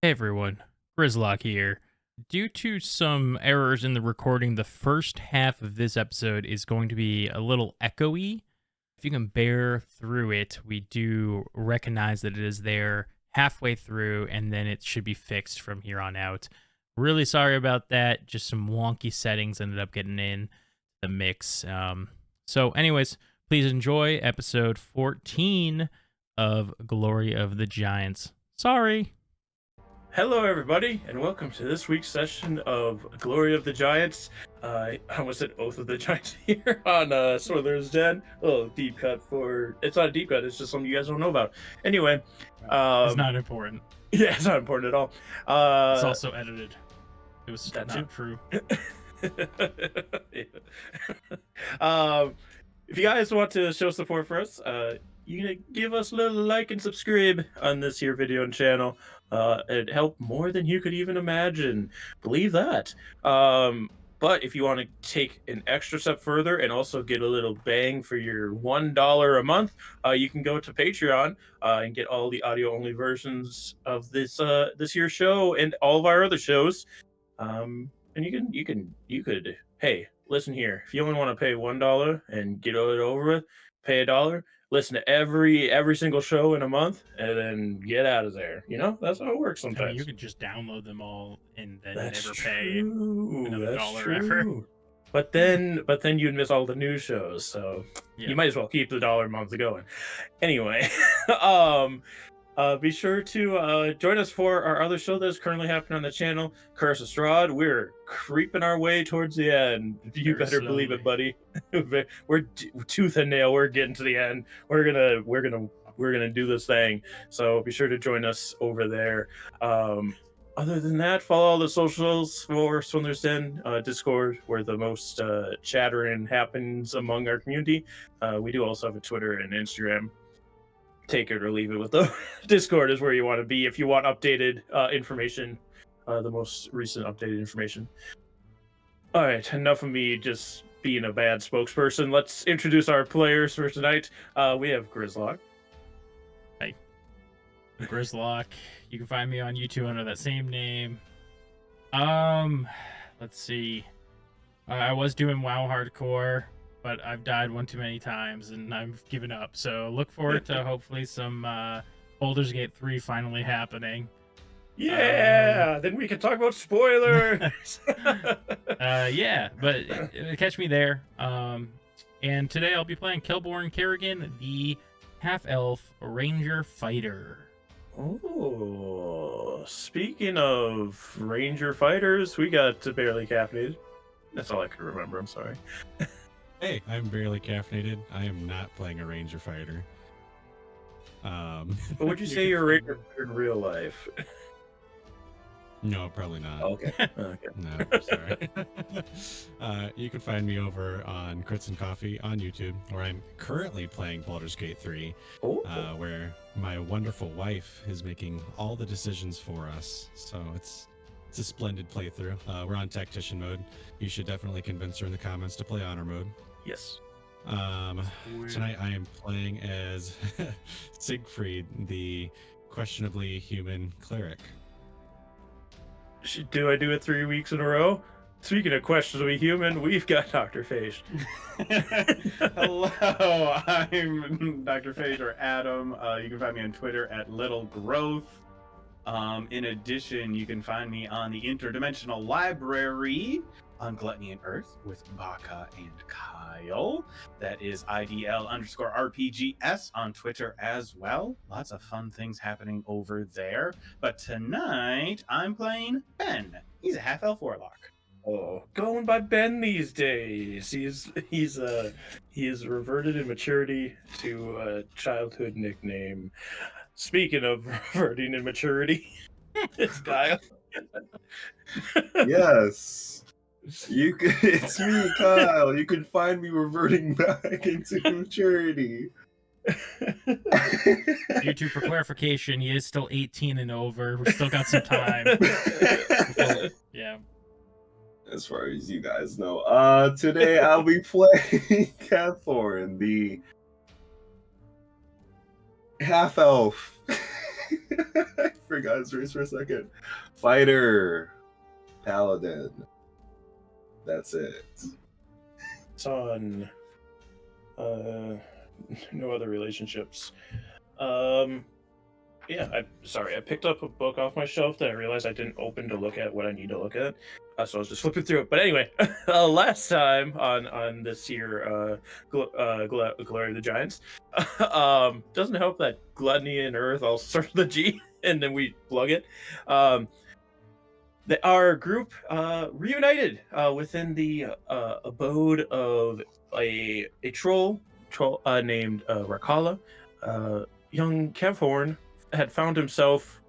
Hey everyone, Grizlocke here. Due to some errors in the recording, the first half of this episode is going to be a little echoey. If you can bear through it, we do recognize that it is there halfway through, and then it should be fixed from here on out. Really sorry about that. Just some wonky settings ended up getting in the mix. Anyways, please enjoy episode 14 of Glory of the Giants. Sorry. Hello, everybody, and welcome to this week's session of Glory of the Giants. I almost said Oath of the Giants here on Swirler's Den. A little deep cut for... It's not a deep cut, it's just something you guys don't know about. Anyway. It's not important. Yeah, it's not important at all. It's also edited. It was not true. If you guys want to show support for us, you can give us a little like and subscribe on this here video and channel. It'd help more than you could even imagine. Believe that. But if you want to take an extra step further and also get a little bang for your $1 a month, you can go to Patreon and get all the audio-only versions of this year's show and all of our other shows. And you could, hey, listen here. If you only want to pay $1 and get it over with, pay $1. Listen to every single show in a month, and then get out of there. You know, that's how it works sometimes. I mean, you could just download them all and then That's never true. pay another That's dollar true. ever. But then you'd miss all the new shows, so you might as well keep the $1 a month going. Anyway, be sure to join us for our other show that's currently happening on the channel, Curse of Strahd. We're creeping our way towards the end. You better believe it, buddy. We're tooth and nail. We're getting to the end. We're gonna do this thing. So be sure to join us over there. Other than that, follow all the socials for Swindler's Den, Discord, where the most chattering happens among our community. We do also have a Twitter and Instagram. Take it or leave it with the Discord is where you want to be if you want updated information, the most recent updated information. All right, enough of me just being a bad spokesperson. Let's introduce our players for tonight. We have Grizlocke. Hey, Grizlocke. You can find me on YouTube under that same name. Let's see. I was doing WoW Hardcore, but I've died one too many times and I've given up. So look forward to hopefully some Baldur's Gate 3 finally happening. Yeah, then we can talk about spoilers. Yeah, but catch me there. And today I'll be playing Kelborn Kerrigan, the half-elf ranger fighter. Oh, speaking of ranger fighters, we got Barely Caffeinated. That's all I could remember. I'm sorry. Hey, I'm Barely Caffeinated. I am not playing a ranger fighter. But would you say you're a ranger fighter in real life? No, probably not. Okay. Okay. No, sorry. You can find me over on Crits and Coffee on YouTube, where I'm currently playing Baldur's Gate 3, where my wonderful wife is making all the decisions for us. So it's a splendid playthrough. We're on Tactician mode. You should definitely convince her in the comments to play Honor mode. Yes. Tonight I am playing as Siegfried, the questionably human cleric. Do I do it 3 weeks in a row? Speaking of questionably human, we've got DrPhage. Hello, I'm DrPhage or Adam. You can find me on Twitter at Little Growth. In addition, you can find me on the Interdimensional Library on Gluttony and Earth with Baka and Kyle. That is IDL_RPGS on Twitter as well. Lots of fun things happening over there. But tonight, I'm playing Ben. He's a half-elf warlock. Oh, going by Ben these days. He is reverted in maturity to a childhood nickname. Speaking of reverting in maturity, it's Kyle. Yes. It's me, Kyle. You can find me reverting back into maturity. YouTube, for clarification, he is still 18 and over. We still got some time. Yeah. As far as you guys know. Today I'll be playing Catthorn, the half elf forgot his race for a second. Fighter. Paladin. That's it. Son. No other relationships. Yeah, I picked up a book off my shelf that I realized I didn't open to look at what I need to look at. So I was just flipping through it. But anyway, last time on this here Glory of the Giants, doesn't help that Gluttony and Earth all start with a G, and then we plug it. Our group reunited within the abode of a troll named Rakala. Young Kevhorn had found himself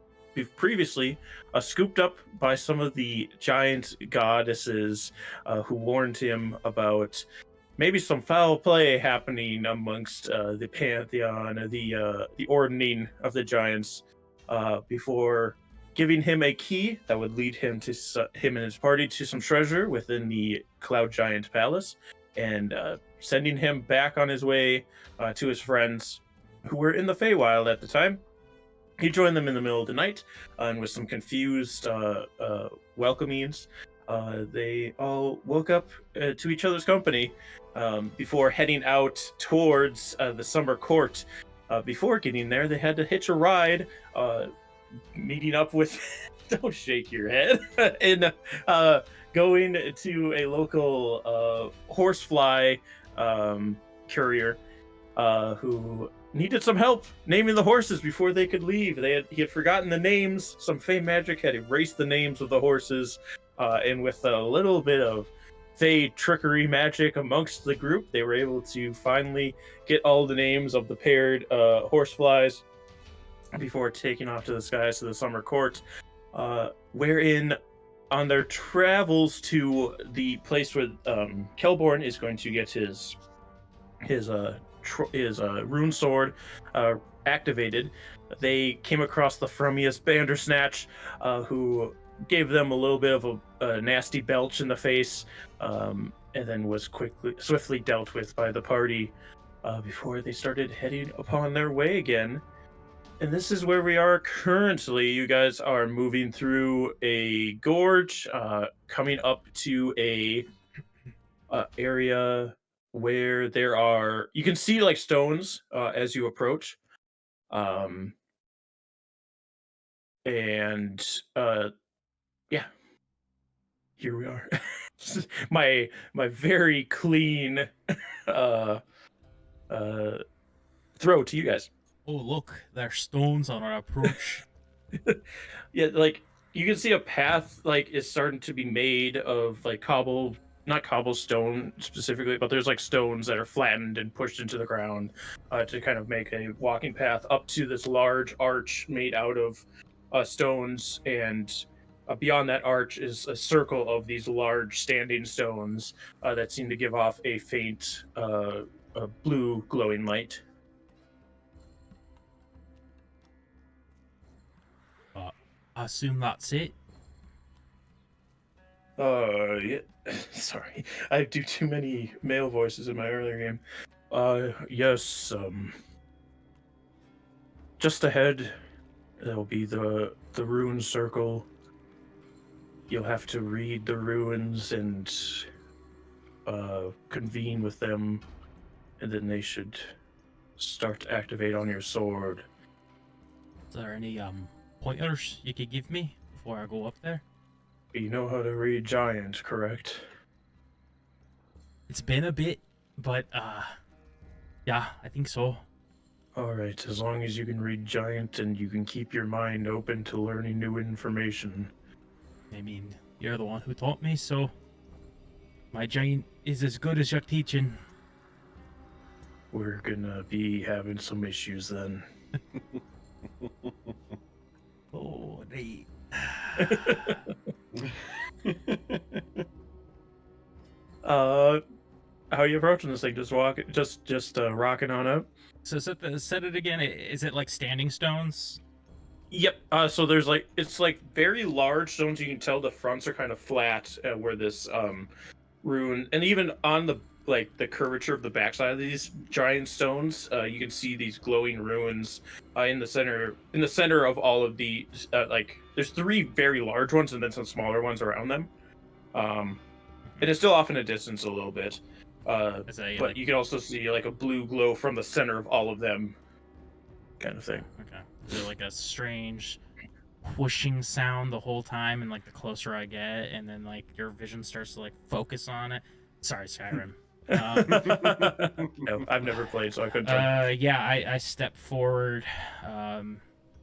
previously scooped up by some of the giant goddesses who warned him about maybe some foul play happening amongst the pantheon, the ordaining of the giants, before giving him a key that would lead him and his party to some treasure within the Cloud Giant Palace, and sending him back on his way to his friends who were in the Feywild at the time. He joined them in the middle of the night, and with some confused welcomings, they all woke up to each other's company before heading out towards the summer court. Before getting there, they had to hitch a ride, meeting up with don't shake your head, and going to a local horsefly courier who needed some help naming the horses before they could leave. He had forgotten the names. Some Fey magic had erased the names of the horses, and with a little bit of Fey trickery magic amongst the group, they were able to finally get all the names of the paired horseflies before taking off to the skies to the summer court, wherein on their travels to the place where Kelborn is going to get his rune sword activated, they came across the Frumious Bandersnatch, who gave them a little bit of a nasty belch in the face, and then was swiftly dealt with by the party before they started heading upon their way again. And this is where we are currently. You guys are moving through a gorge, coming up to a area where you can see like stones as you approach, and yeah, here we are. my very clean throw to you guys. Oh, look, there's stones on our approach. Yeah, like you can see a path like is starting to be made of like not cobblestone specifically, but there's like stones that are flattened and pushed into the ground to kind of make a walking path up to this large arch made out of stones, and beyond that arch is a circle of these large standing stones that seem to give off a faint blue glowing light. I assume that's it. Yeah. Sorry, I do too many male voices in my earlier game. Yes. Just ahead, there'll be the rune circle. You'll have to read the runes and convene with them, and then they should start to activate on your sword. Is there any pointers you could give me before I go up there? You know how to read Giant, correct? It's been a bit, but yeah, I think so. Alright, as long as you can read Giant and you can keep your mind open to learning new information. I mean, you're the one who taught me, so my Giant is as good as your teaching. We're gonna be having some issues then. Oh, they... How are you approaching this thing? Just rocking on up? So set it again. Is it like standing stones? Yep. So there's it's very large stones. You can tell the fronts are kind of flat where this rune, and even on the like the curvature of the backside of these giant stones, you can see these glowing ruins in the center of all of the like. There's 3 very large ones and then some smaller ones around them. And it's still off in a distance a little bit. But you can also see like a blue glow from the center of all of them, kind of thing. Okay. Is there like a strange whooshing sound the whole time, and like the closer I get, and then like your vision starts to like focus on it? Sorry, Skyrim. No, I've never played, so I couldn't tell. Yeah, I step forward,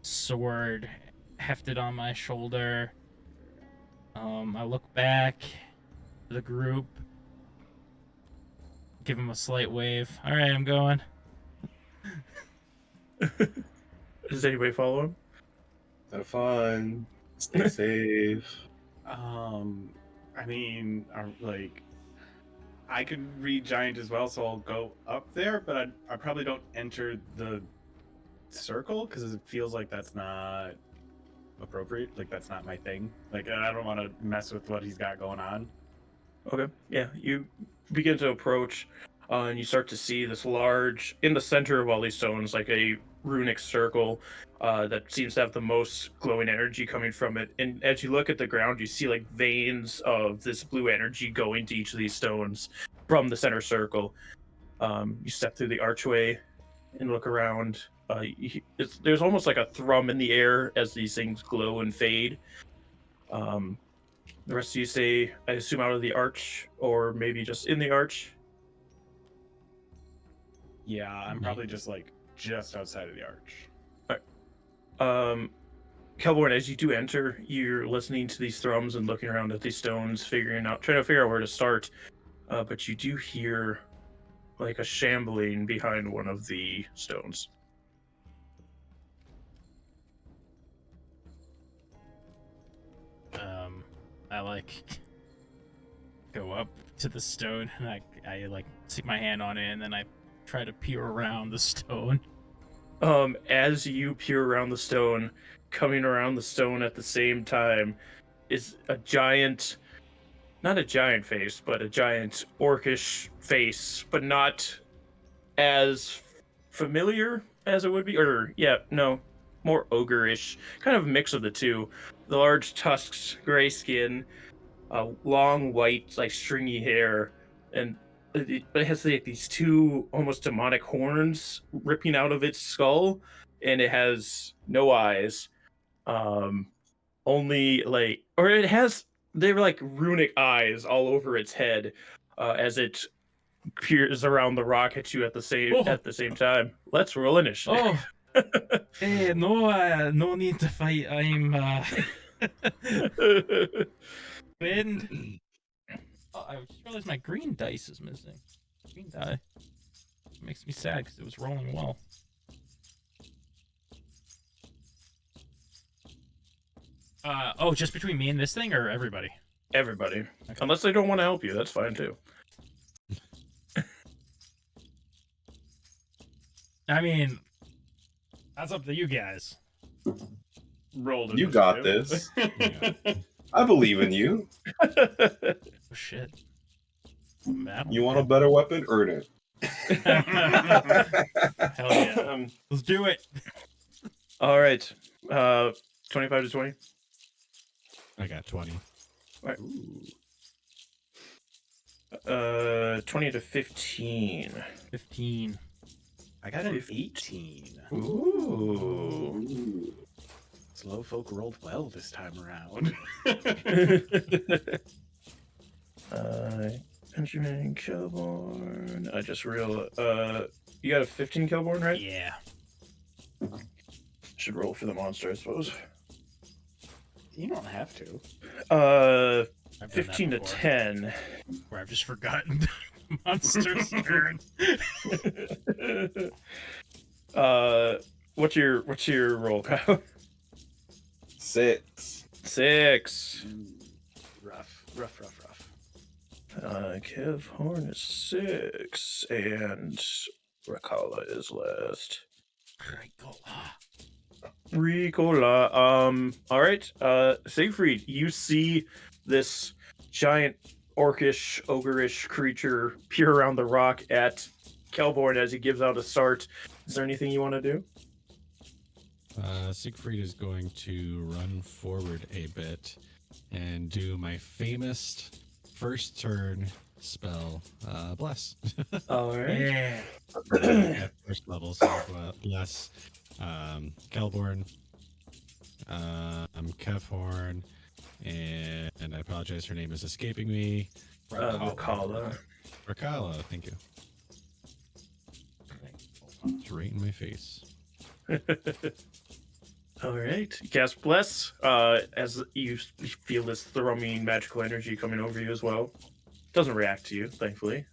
sword hefted on my shoulder. I look back to the group, give him a slight wave. All right, I'm going. Does anybody follow him? Have fun. Stay safe. I mean, like, I could read giant as well, so I'll go up there, but I probably don't enter the circle because it feels like that's not appropriate. Like, that's not my thing. Like, I don't want to mess with what he's got going on. Okay. Yeah, you begin to approach, and you start to see this large, in the center of all these stones, like a runic circle that seems to have the most glowing energy coming from it. And as you look at the ground, you see like veins of this blue energy going to each of these stones from the center circle. You step through the archway and look around. There's almost like a thrum in the air as these things glow and fade. The rest of you say, I assume, out of the arch, or maybe just in the arch. Yeah, I'm probably just outside of the arch. Kelborn, as you do enter, you're listening to these thrums and looking around at these stones, trying to figure out where to start. But you do hear like a shambling behind one of the stones. I like go up to the stone and I like stick my hand on it, and then I try to peer around the stone. As you peer around the stone, coming around the stone at the same time is a giant, not a giant face, but a giant orcish face, but not as familiar as it would be, more ogre-ish, kind of mix of the two. The large tusks, gray skin, long white, like stringy hair, and it has like these 2 almost demonic horns ripping out of its skull, and it has no eyes. Only like, or it has, they're like runic eyes all over its head, as it peers around the rock at you at the same time. Let's roll initiative. Oh, hey, no need to fight. I'm wind. Oh, I just realized my green dice is missing. Green die. It makes me sad because it was rolling well. Just between me and this thing, or everybody? Everybody. Okay. Unless they don't want to help you, that's fine too. I mean, that's up to you guys. Rolled. You got this. I believe in you. Oh, shit. You want a better weapon? Earn it. Hell yeah. Let's do it. All right. 25 to 20. I got 20. All right. 20 to 15. 15. I got an 18. Ooh. Slow folk rolled well this time around. Benjamin Kelborn. I just realized. You got a 15 Kelborn, right? Yeah. Should roll for the monster, I suppose. You don't have to. 15 to 10. Where I've just forgotten monster's turn. What's your roll, Kyle? 6. 6. Rough. Kev Horn is 6, and Rakala is last. Ricola. All right. Siegfried, you see this giant orcish, ogreish creature peer around the rock at Kelborn as he gives out a start. Is there anything you want to do? Siegfried is going to run forward a bit and do my famous first turn spell, Bless. All right. Yeah. At first level, so Bless. Kelborn, Kefhorn, and I apologize, her name is escaping me. Rakala. Rakala, thank you. It's right in my face. All right. You cast Bless as you feel this thrumming magical energy coming over you as well. Doesn't react to you, thankfully,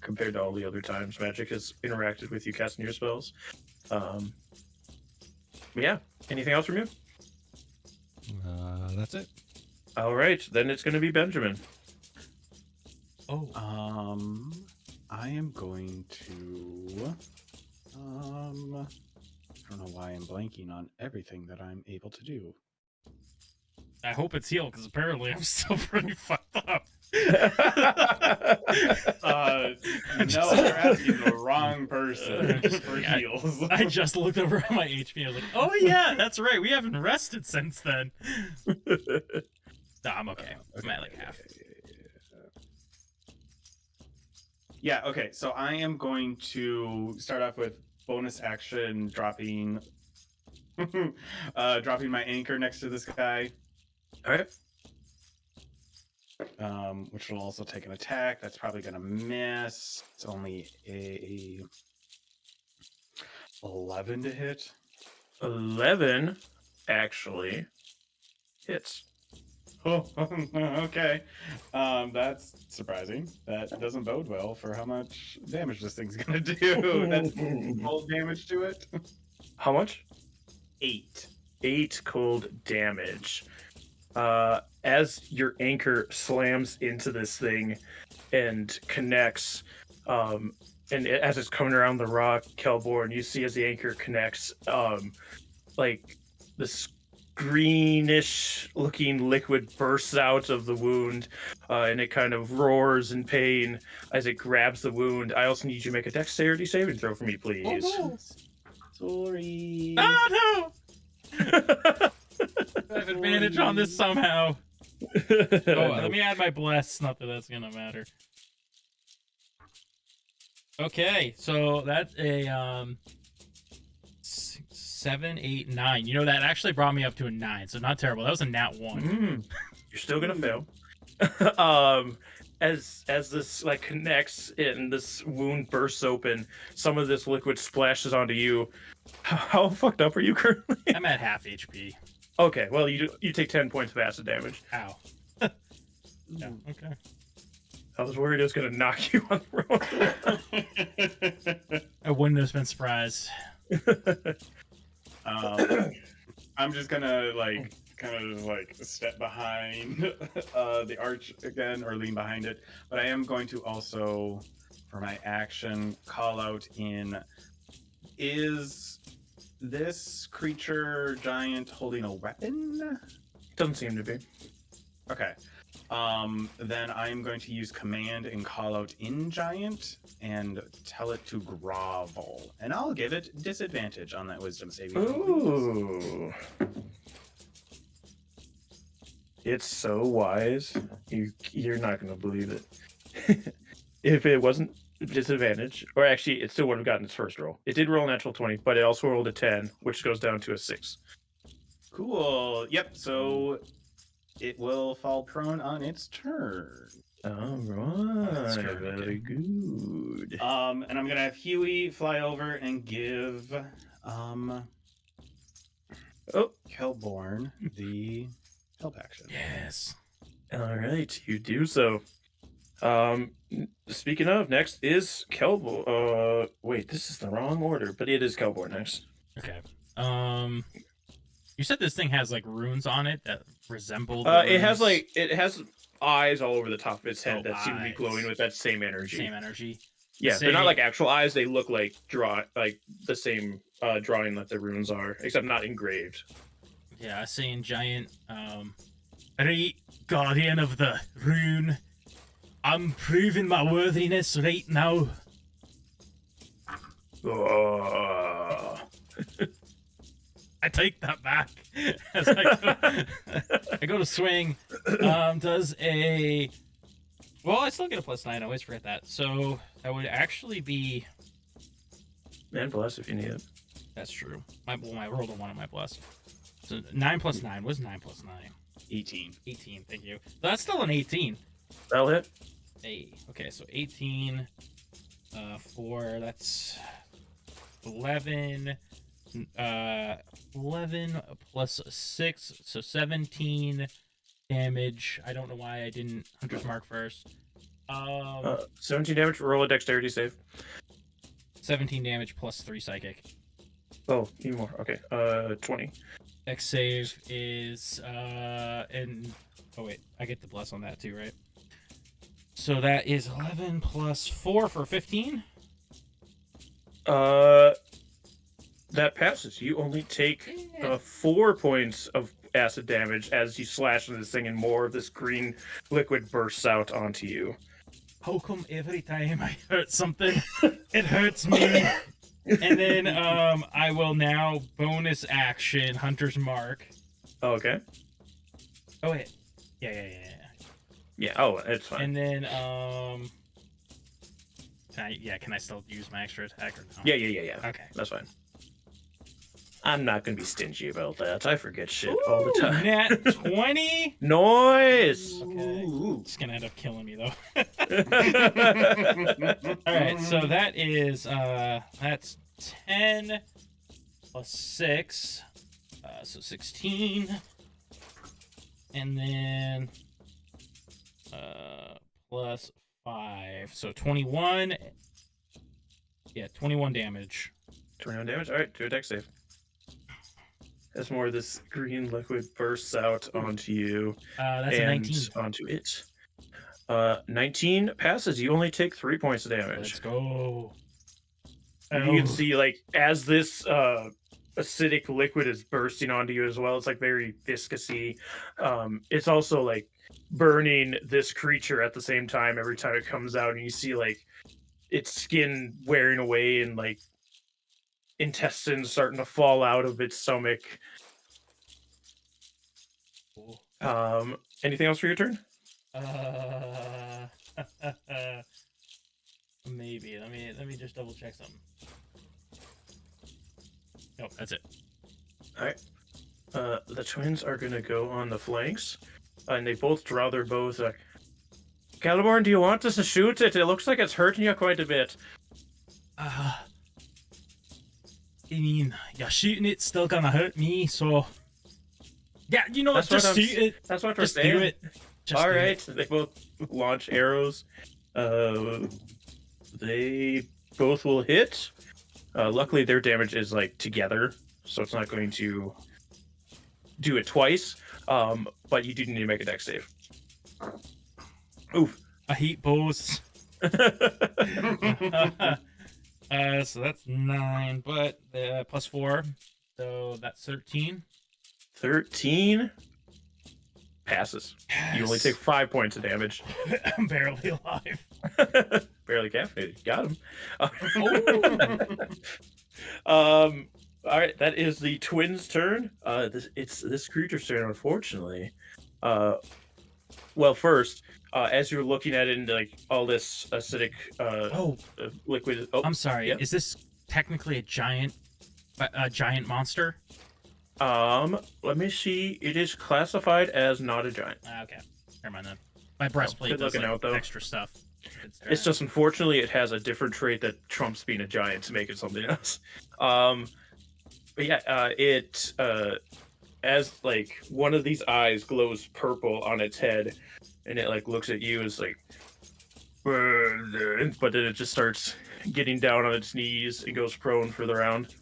compared to all the other times magic has interacted with you casting your spells. Yeah. Anything else from you? That's it. All right. Then it's going to be Benjamin. Oh. I am going to. I don't know why I'm blanking on everything that I'm able to do. I hope it's healed because apparently I'm still pretty fucked up. No, you're asking the wrong person for heals. I just looked over at my HP. I was like, oh yeah, that's right. We haven't rested since then. No, I'm okay. I'm at like half. Yeah, okay. So I am going to start off with bonus action dropping dropping my anchor next to this guy. All right. Which will also take an attack. That's probably gonna miss. It's only a 11 to hit. 11 actually hits. Oh, okay. That's surprising. That doesn't bode well for how much damage this thing's gonna do. That's cold damage to it. How much? 8. 8 cold damage. As your anchor slams into this thing and connects, as it's coming around the rock, Kelborn, you see as the anchor connects, like this greenish looking liquid bursts out of the wound, and it kind of roars in pain as it grabs the wound. I also need you to make a dexterity saving throw for me, please. Oh, no. Sorry. Oh no! I have advantage on this somehow. Let me add my bless. Not that that's gonna matter. Okay, so that's a 6, 7, 8, 9. You know, that actually brought me up to a 9, so not terrible. That was a nat 1. You're still gonna fail. As this like connects and this wound bursts open, some of this liquid splashes onto you. How fucked up are you currently? I'm at half HP. Okay, well you take 10 points of acid damage. Ow. Yeah, okay. I was worried it was gonna knock you on the road. I wouldn't have been surprised. I'm just gonna kind of step behind the arch again, or lean behind it. But I am going to also, for my action, call out in. Is this creature giant holding a weapon? Doesn't seem to be. Okay. Then I'm going to use command and call out in giant and tell it to grovel. And I'll give it disadvantage on that wisdom saving. Ooh. It's so wise. You're not going to believe it. If it wasn't disadvantage, or actually it still would have gotten its first roll. It did roll a natural 20, but it also rolled a 10, which goes down to a 6. Cool. Yep. So it will fall prone on its turn. All right. Very good. And I'm gonna have Huey fly over and give Kelborn the help action. Yes. All right, you do so. Speaking of, next is Kelborn. Wait, this is the wrong order, but it is Kelborn next. Okay. You said this thing has like runes on it that resemble. It has eyes all over the top of its head that seem to be eyes. glowing with that same energy. Same energy. Yeah, they're not like actual eyes. They look like the same drawing that the runes are, except not engraved. Yeah, saying giant. Guardian of the rune. I'm proving my worthiness right now. Oh. I take that back. As I go to swing. Does a... Well, I still get a +9. I always forget that. So that would actually be... And plus if you need it. That's true. I rolled a 1 on my plus. So 9 + 9. What's 9 + 9? 18. 18, thank you. That's still an 18. That'll hit. Hey, okay, so 18, 4, that's 11, 11 plus 6, so 17 damage. I don't know why I didn't Hunter's Mark first. 17 damage, roll a dexterity save. 17 damage plus 3 psychic. Oh, even more. Okay, 20. Dex save is, and, oh wait, I get the bless on that too, right? So that is 11 plus 4 for 15. That passes. You only take 4 points of acid damage as you slash into this thing, and more of this green liquid bursts out onto you. How come every time I hurt something, it hurts me? And then I will now bonus action Hunter's Mark. Okay. Oh wait, yeah. Yeah. Oh, it's fine. And then can I still use my extra attack or no? Yeah. Okay. That's fine. I'm not gonna be stingy about that. I forget shit all the time. Nat 20. Nice. Okay. It's gonna end up killing me though. All right, so that is that's 10 plus 6, so 16, and then plus 5, so 21. Yeah, 21 damage. 21 damage. All right, do a dex save. As more of this green liquid bursts out onto you. That's a 19. Onto it. 19 passes. You only take 3 points of damage. Let's go. You can see, like, as this acidic liquid is bursting onto you as well, it's like very viscousy. It's also like burning this creature at the same time every time it comes out, and you see like its skin wearing away and like intestines starting to fall out of its stomach. Cool. Anything else for your turn? Maybe. Let me just double check something. Nope, that's it. All right. The twins are gonna go on the flanks, and they both draw their bows. Caliborn, do you want us to shoot it? It looks like it's hurting you quite a bit. I mean, you're shooting it, still gonna hurt me, so... Yeah, you know what, just shoot it. That's what we're Just saying. do it. Just All do right, it. they both launch arrows. They both will hit. Luckily, their damage is like together, so it's not going to do it twice. But you do need to make a dex save. Oof. I hate bows. So that's 9, but plus 4, so that's 13. 13 passes. Yes. You only take 5 points of damage. I'm barely alive. Barely caffeinated. Got him. All right, that is the twins' turn. It's this creature's turn, unfortunately. Well, first, as you're looking at it and like all this acidic liquid. Oh, I'm sorry. Yep. Is this technically a giant monster? Let me see. It is classified as not a giant. Okay, never mind then. My breastplate good does looking like, out, though. extra stuff. It's just unfortunately it has a different trait that trumps being a giant to make it something else. But yeah, it as like one of these eyes glows purple on its head, and it like looks at you as like, but then it just starts getting down on its knees and goes prone for the round.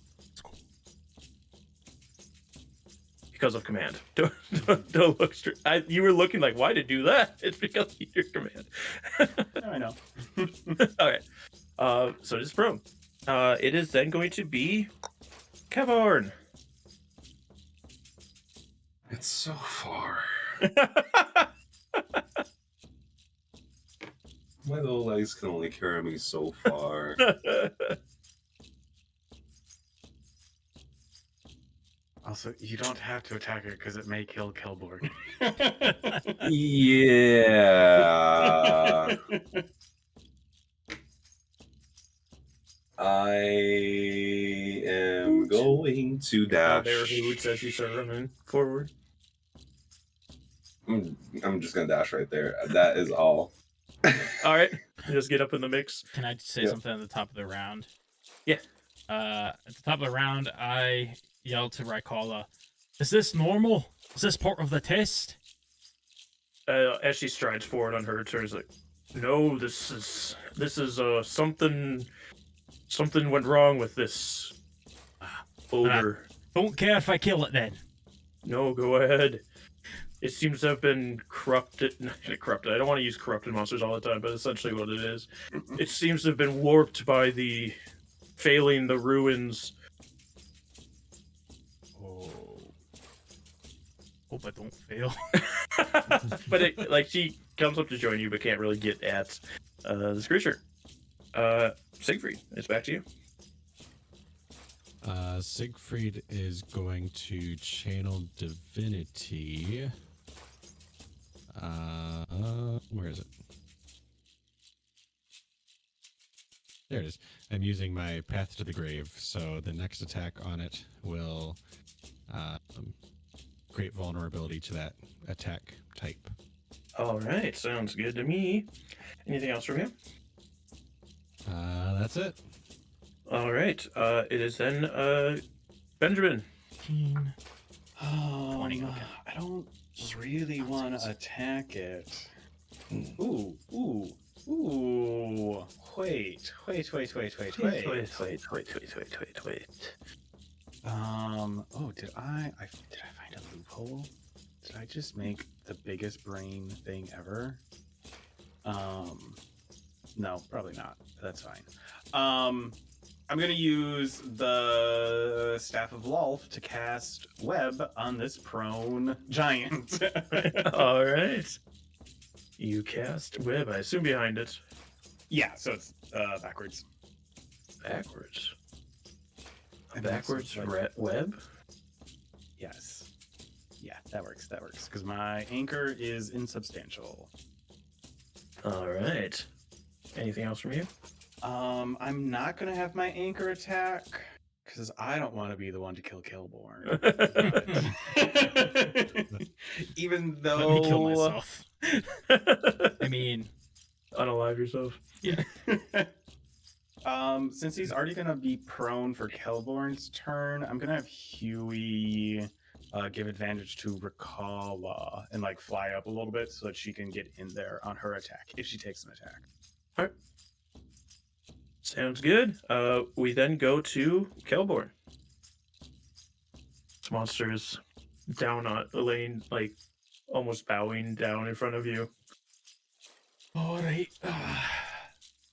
Because of command. Don't look straight. You were looking like, why did you do that? It's because of your command. I know. Okay. So it is prone. It is then going to be Cavorn. It's so far. My little legs can only carry me so far. Also, you don't have to attack it because it may kill Kelborg. Yeah. I am going to dash. Bear hoots as you start running forward. I'm just gonna dash right there. That is all. All right, just get up in the mix. Can I just say Yeah. something at the top of the round? Yeah. At the top of the round, I yelled to Rykala, "Is this normal? Is this part of the test?" As she strides forward on her turn, like, "No, this is something went wrong with this ogre. Don't care if I kill it then. No, go ahead. It seems to have been corrupted. Not corrupted. I don't want to use corrupted monsters all the time, but essentially what it is. It seems to have been warped by the failing the ruins." Oh. Hope I don't fail. But she comes up to join you, but can't really get at this creature. Siegfried, it's back to you. Siegfried is going to channel divinity. Where is it? There it is. I'm using my Path to the Grave, so the next attack on it will create vulnerability to that attack type. All right, sounds good to me. Anything else from you? That's it. All right, it is then Benjamin. 15. 20, okay. I don't really want to attack it. Ooh. Wait. Oh, did I find a loophole? Did I just make the biggest brain thing ever? No, probably not. That's fine. I'm gonna use the Staff of Lolth to cast Web on this prone giant. All right. You cast web, I assume behind it. Yeah, so it's backwards. Backwards. And then Backwards it's like- web? Yes. Yeah, that works. Because my anchor is insubstantial. All right. Anything else from you? I'm not gonna have my anchor attack because I don't want to be the one to kill Kelborn. Even though Let me kill myself. I mean, unalive yourself. yeah. Since he's already gonna be prone for Kelborn's turn, I'm gonna have Huey give advantage to Rykala and like fly up a little bit so that she can get in there on her attack if she takes an attack. All right. Sounds good. We then go to Kelborn. This monster is down on the lane, like almost bowing down in front of you. All right.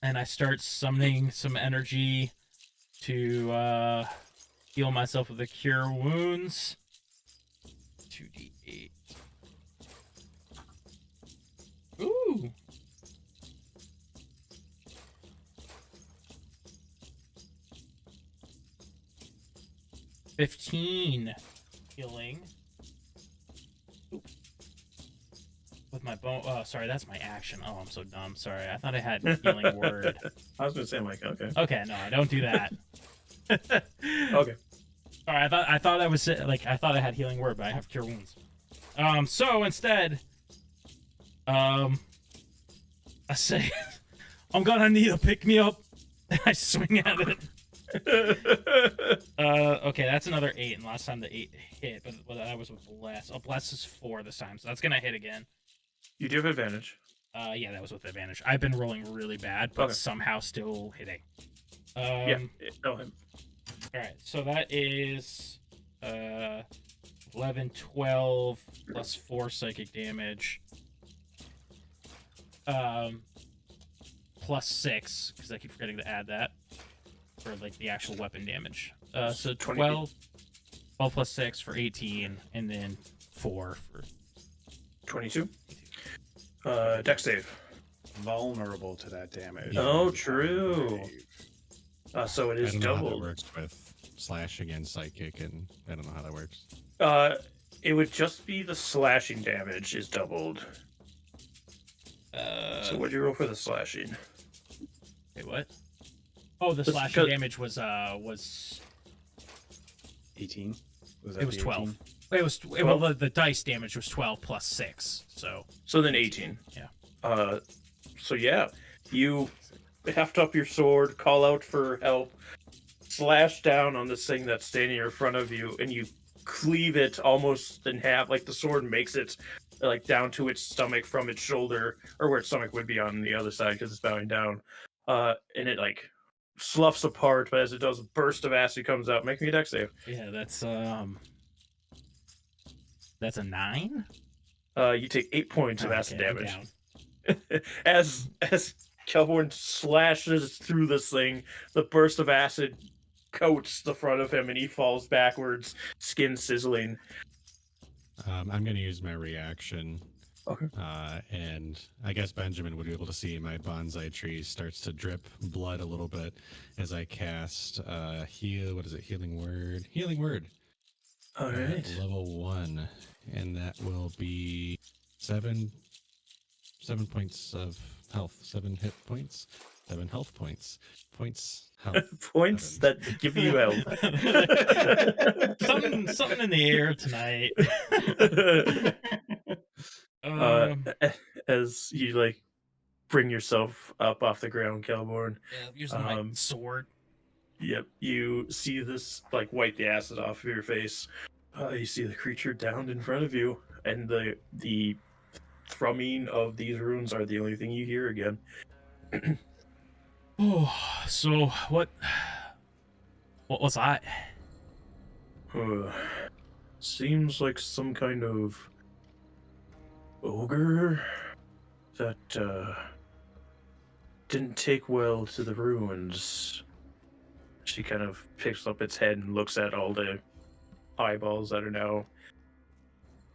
And I start summoning some energy to heal myself with the cure wounds. 2d8. Ooh. $15 healing. Ooh. With my bone. Oh, sorry, that's my action. Oh, I'm so dumb. Sorry, I thought I had healing word. I was gonna say, I'm like, okay. Okay, no, I don't do that. Okay. All right, I thought I was like I thought I had healing word, but I have cure wounds. So instead, I say, I'm gonna need a pick me up. I swing at it. Okay, that's another 8, and last time the 8 hit, but that was with bless. Oh, bless is 4 this time, so that's gonna hit again. You do have advantage. Yeah, that was with advantage. I've been rolling really bad, but Okay. somehow still hitting. Yeah. No, him. All right, so that is 11, 12 plus 4 psychic damage. Plus 6, because I keep forgetting to add that for like the actual weapon damage. So 12 plus 6 for 18, and then 4 for 22. Dex save. vulnerable to that damage. Oh, true. So it I is don't know how that doubled. works with slashing and psychic, and I don't know how that works. It would just be the slashing damage is doubled. So what'd you roll for the slashing? Wait, what? Oh, the Just slashing because- damage was 18. it was 12. 18? It was well, the dice damage was 12 plus 6. So then 18. Yeah. So yeah, you heft up your sword, call out for help, slash down on this thing that's standing in front of you, and you cleave it almost in half. Like the sword makes it like down to its stomach from its shoulder, or where its stomach would be on the other side because it's bowing down. And it like sloughs apart, but as it does, a burst of acid comes out. Make me a dex save. Yeah, that's a 9. You take 8 points of acid Okay, I'm damage. down. as Kelborn slashes through this thing, the burst of acid coats the front of him and he falls backwards, skin sizzling. I'm going to use my reaction. Okay. And I guess Benjamin would be able to see my bonsai tree starts to drip blood a little bit as I cast Healing Word. Healing Word. All right. Level 1. And that will be 7 points of health. 7 hit points. 7 health points. Health. Points 7. that give you health. something in the air tonight. As you like bring yourself up off the ground, Kelborn. Yeah, using my sword. Yep, you see this like wipe the acid off of your face. You see the creature downed in front of you, and the thrumming of these runes are the only thing you hear again. Oh, so what was that? Seems like some kind of ogre that didn't take well to the ruins. She kind of picks up its head and looks at all the eyeballs that are now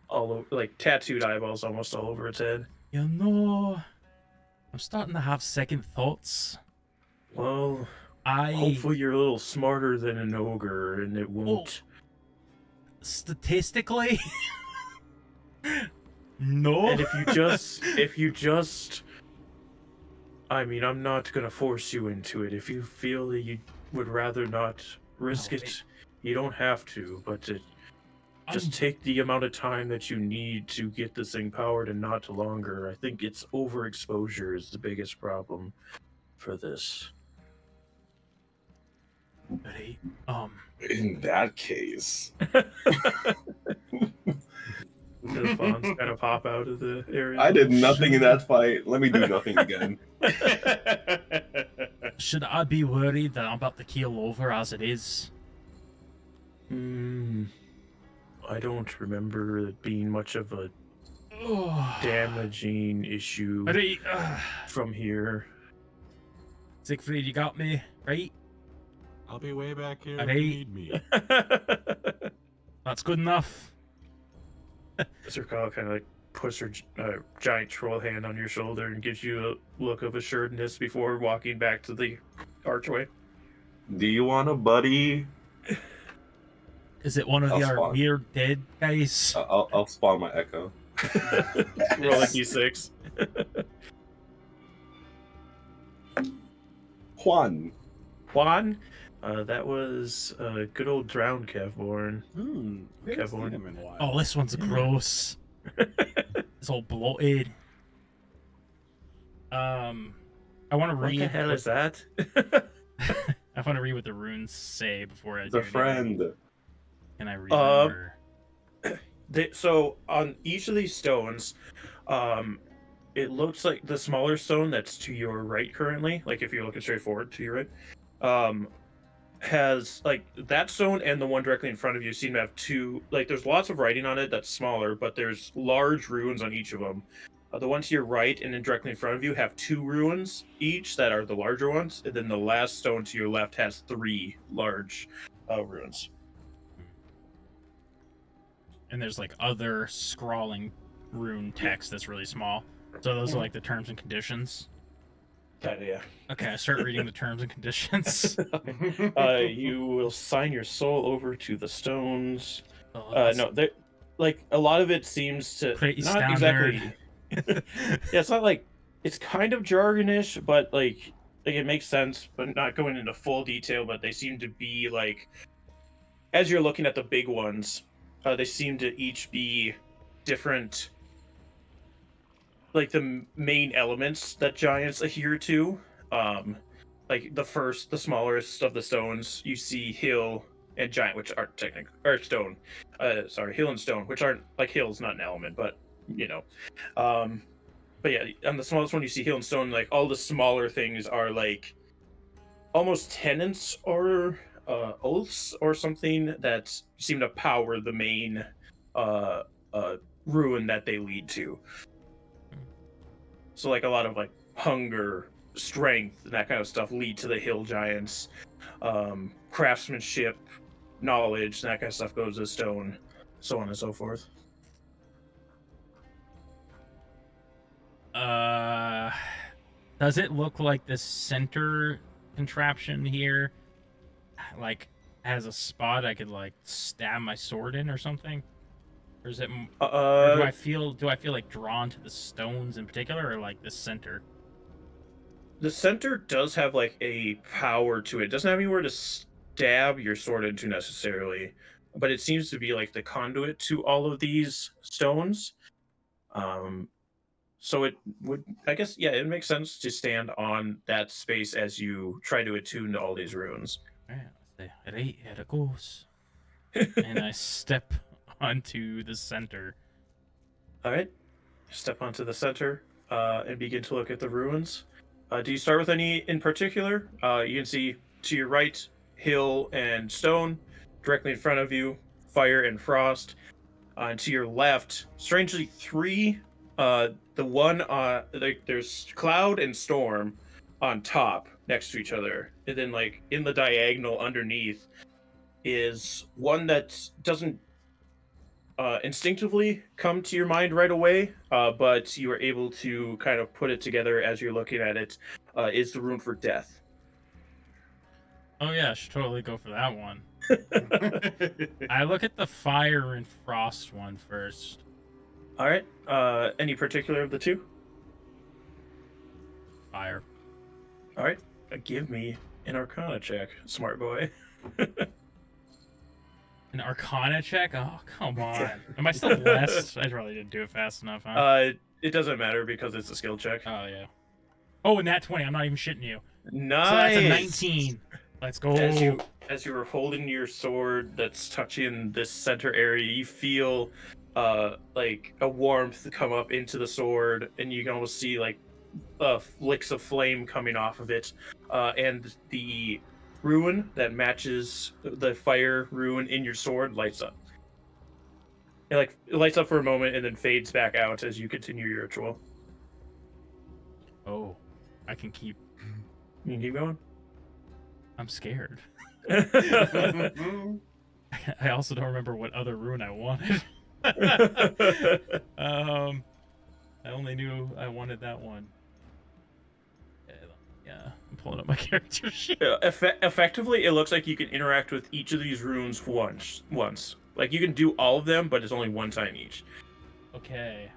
all over, like tattooed eyeballs almost all over its head. You know, I'm starting to have second thoughts. Well, hopefully you're a little smarter than an ogre and it won't... Statistically? No. And if you just... I mean, I'm not gonna force you into it. If you feel that you would rather not risk it, you don't have to, but just take the amount of time that you need to get this thing powered and not longer. I think it's overexposure is the biggest problem for this. Buddy, In that case, The fawns kind of pop out of the area. I did nothing in that fight. Let me do nothing again. should I be worried that I'm about to keel over as it is? I don't remember it being much of a damaging issue Buddy, from here. Siegfried, you got me, right? I'll be way back here if Alright. you need me. That's good enough. Zerkal kind of like puts her giant troll hand on your shoulder and gives you a look of assuredness before walking back to the archway. Do you want a buddy? Is it one of I'll the spawn. weird dead guys? I'll spawn my echo. Roll a d6. Juan. Juan, that was good old drowned Kevborn. We haven't seen him in a while. Oh, this one's gross. It's all bloated. I want to What read. the hell is that? I want to read what the runes say before I do The it. friend. Can I read them? Or... So on each of these stones, it looks like the smaller stone that's to your right currently, like if you're looking straight forward to your right, has like that stone and the one directly in front of you seem to have two, like there's lots of writing on it that's smaller, but there's large runes on each of them. The one to your right and then directly in front of you have 2 runes each that are the larger ones, and then the last stone to your left has 3 large runes. And there's like other scrawling rune text that's really small. So those are like the terms and conditions. Yeah. Okay, I start reading the terms and conditions. You will sign your soul over to the stones. Oh, No, like a lot of it seems to pretty not standard. exactly. Yeah, it's not like it's kind of jargonish, but like it makes sense, but not going into full detail. But they seem to be like, as you're looking at the big ones, they seem to each be different, like the main elements that giants adhere to. Um, like the smallest of the stones, you see hill and giant, which aren't technically or stone. Sorry, hill and stone, which aren't like hill's not an element, but you know. Um, but yeah, on the smallest one, you see hill and stone. Like all the smaller things are like almost tenants or oaths or something that seem to power the main uh, uh, ruin that they lead to. So like a lot of like hunger, strength, and that kind of stuff lead to the hill giants. Craftsmanship, knowledge, and that kind of stuff goes to stone, so on and so forth. Does it look like the center contraption here, like, has a spot I could like stab my sword in or something? Or is it? Or do I feel like drawn to the stones in particular, or like the center? The center does have like a power to it. It doesn't have anywhere to stab your sword into necessarily, but it seems to be like the conduit to all of these stones. Um, so it would, I guess, yeah, it makes sense to stand on that space as you try to attune to all these runes. All right, let's say, right, here it goes. And I step onto the center. All right, step onto the center and begin to look at the ruins. Do you start with any in particular? You can see to your right, hill and stone. Directly in front of you, fire and frost. And to your left, strangely, three. The one like there's cloud and storm on top next to each other, and then like in the diagonal underneath is one that doesn't instinctively come to your mind right away, but you are able to kind of put it together as you're looking at it. Is the rune for death? Oh yeah, I should totally go for that one. I look at the fire and frost one first. All right. Any particular of the two? Fire. All right. Give me an Arcana check, smart boy. An Arcana check? Oh, come on. Am I still blessed? I probably didn't do it fast enough, huh? It doesn't matter because it's a skill check. Oh, yeah. Oh, and that 20. I'm not even shitting you. Nice. So that's a 19. Let's go. As you were holding your sword that's touching this center area, you feel like a warmth come up into the sword, and you can almost see like flicks of flame coming off of it, and the rune that matches the fire rune in your sword lights up. It lights up for a moment and then fades back out as you continue your ritual. Oh, I can keep. You can keep going. I'm scared. I also don't remember what other rune I wanted. I only knew I wanted that one. Yeah, I'm pulling up my character sheet. Effectively, it looks like you can interact with each of these runes once. Like you can do all of them, but it's only one time each. Okay.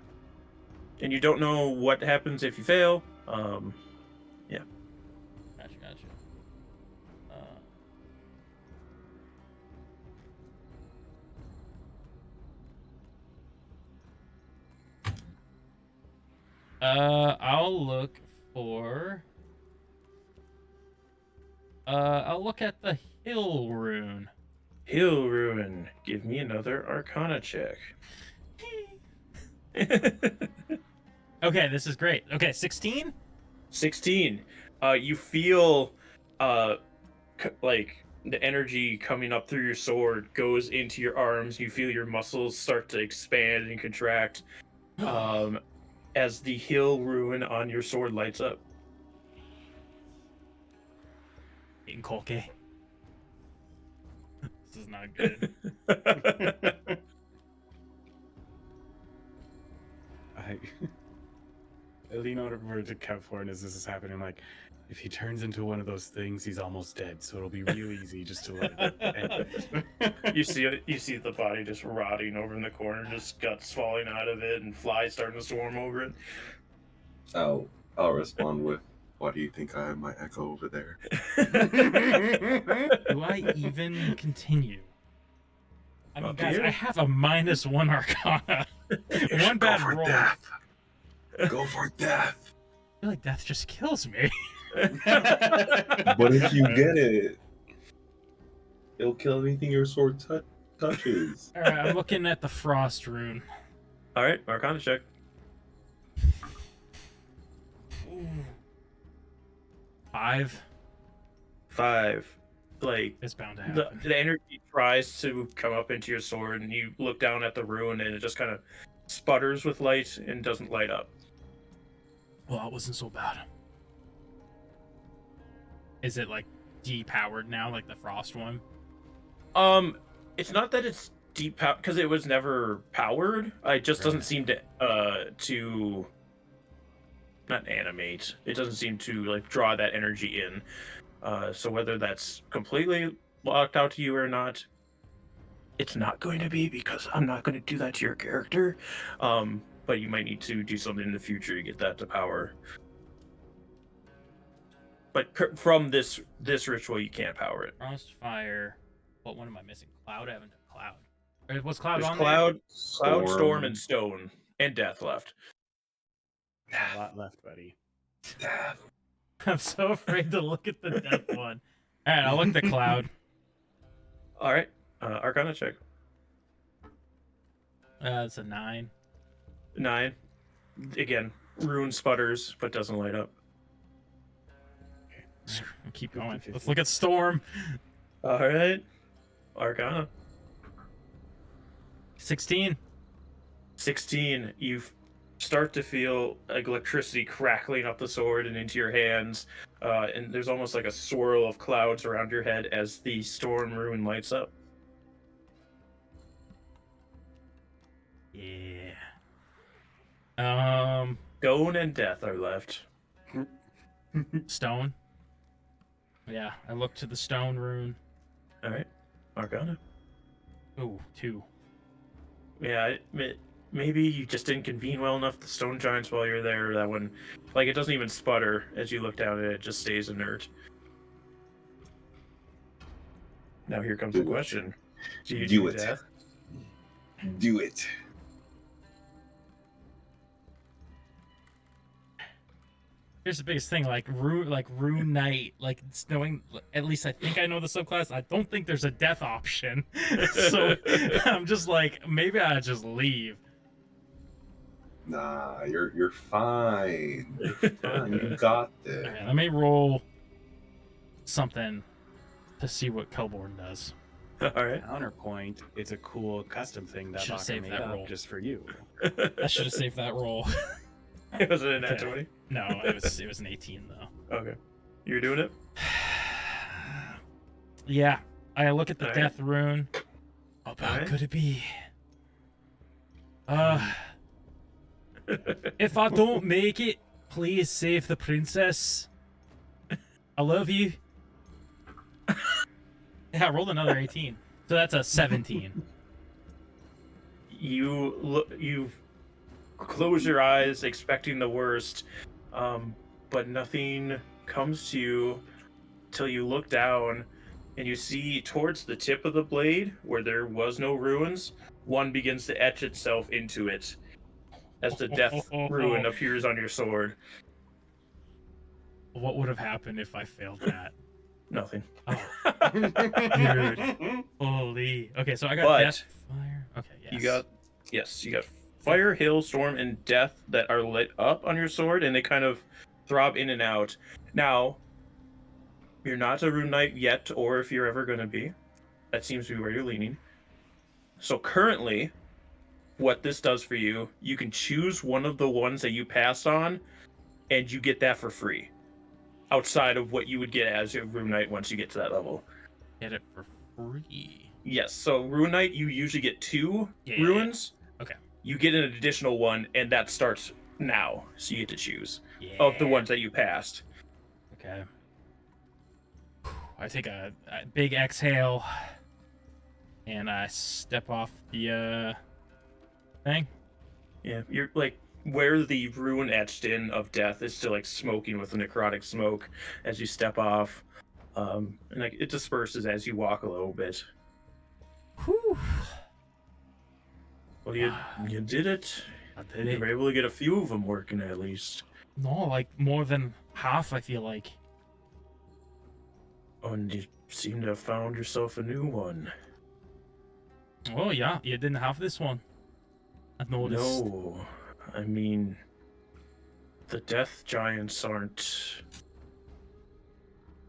And you don't know what happens if you fail. Yeah. Gotcha. I'll look for. I'll look at the hill rune. Hill rune. Give me another Arcana check. Okay, this is great. Okay, 16? 16. You feel like the energy coming up through your sword goes into your arms. You feel your muscles start to expand and contract as the hill rune on your sword lights up. Incolke. This is not good. lean over to Kevhorn as this is happening. I'm like, if he turns into one of those things, he's almost dead. So it'll be real easy just to let it end. You see the body just rotting over in the corner, just guts falling out of it, and flies starting to swarm over it. I'll respond with, "Why do you think I have my echo over there?" Do I even continue? I mean, Up to guys, you. I have a -1 Arcana. One bad Go for roll. death. Go for death. I feel like death just kills me. But if you get it, it'll kill anything your sword touches. All right, I'm looking at the frost rune. All right, Arcana check. Ooh. 5. 5. Like, It's bound to happen. the energy tries to come up into your sword, and you look down at the rune, and it just kind of sputters with light and doesn't light up. Well, it wasn't so bad. Is it like depowered now, like the frost one? It's not that it's deep power, because it was never powered. It just doesn't seem to not animate. It doesn't seem to like draw that energy in. So whether that's completely locked out to you or not, it's not going to be, because I'm not going to do that to your character. But you might need to do something in the future to get that to power. But from this ritual, you can't power it. Frost, fire. What one am I missing? Cloud? I haven't done cloud. Or was cloud There's on cloud, storm, and stone, and death left. A lot left, buddy. Death. there? I'm so afraid to look at the death one. All right, I'll look at the cloud. All right, Arcana check. It's a 9. 9. Again, rune sputters, but doesn't light up. Keep going. Let's look at storm. All right, Arcana. 16. 16. You start to feel like electricity crackling up the sword and into your hands, and there's almost like a swirl of clouds around your head as the storm rune lights up. Yeah. Stone and death are left. Stone. Yeah, I look to the stone rune. All right, Arcana. Ooh, 2. Yeah, maybe you just didn't convene well enough the stone giants while you're there. That one, like, it doesn't even sputter as you look down at it. It just stays inert. Now here comes the question. Do you do it. death? Do it. Here's the biggest thing, like Rune Knight, like it's knowing, at least I think I know the subclass. I don't think there's a death option. So I'm just like, maybe I just leave. Nah, you're fine. You're fine. You got this. Okay, let me roll something to see what Kelborn does. All right. Counterpoint, it's a cool custom thing that Should've Baka saved made that up roll. just for you. I should have saved that roll. Was it a nat 20? No, it was an 18 though. Okay. You're doing it? Yeah, I look at the All right. death rune. How bad All right. could it be? If I don't make it, please save the princess. I love you. Yeah, I rolled another 18. So that's a 17. You close your eyes expecting the worst, but nothing comes to you till you look down and you see towards the tip of the blade where there was no runes, one begins to etch itself into it as the death rune appears on your sword. What would have happened if I failed that? Nothing. Oh, dude. Holy. Okay, so I got But death, fire. Okay, yes. You got fire, hail, storm, and death that are lit up on your sword, and they kind of throb in and out. Now, you're not a rune knight yet, or if you're ever going to be. That seems to be where you're leaning. So currently, what this does for you, you can choose one of the ones that you passed on, and you get that for free. Outside of what you would get as a rune knight once you get to that level. Get it for free. Yes, so rune knight, you usually get 2 Yeah. runes. Okay. You get an additional one, and that starts now, so you get to choose Yeah. of the ones that you passed. Okay. I take a big exhale, and I step off the thing. Yeah, you're like where the rune etched in of death is still like smoking with necrotic smoke as you step off, and like it disperses as you walk a little bit. Whew. Well, you did it. I did You were it. able to get a few of them working at least. No, like more than half, I feel like. Oh, and you seem to have found yourself a new one. Oh, yeah, you didn't have this one. I've noticed. No, I mean, the death giants aren't.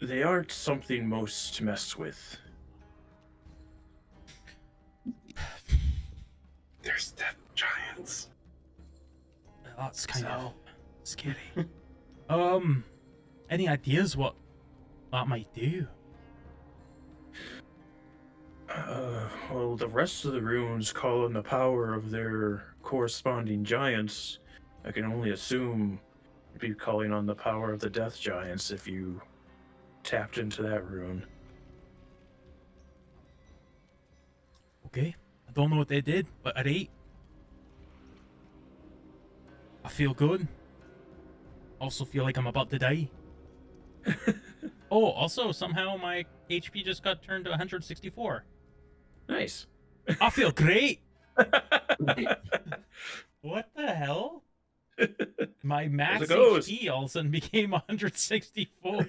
They aren't something most mess with. There's death giants. That's kind of scary. Any ideas what that might do? Well, the rest of the runes call on the power of their corresponding giants. I can only assume you'd be calling on the power of the death giants if you tapped into that rune. Okay, I don't know what they did, but at 8, I feel good. Also feel like I'm about to die. Oh, also somehow my HP just got turned to 164. Nice. I feel great. What the hell? My max it goes. HP all of a sudden became 164.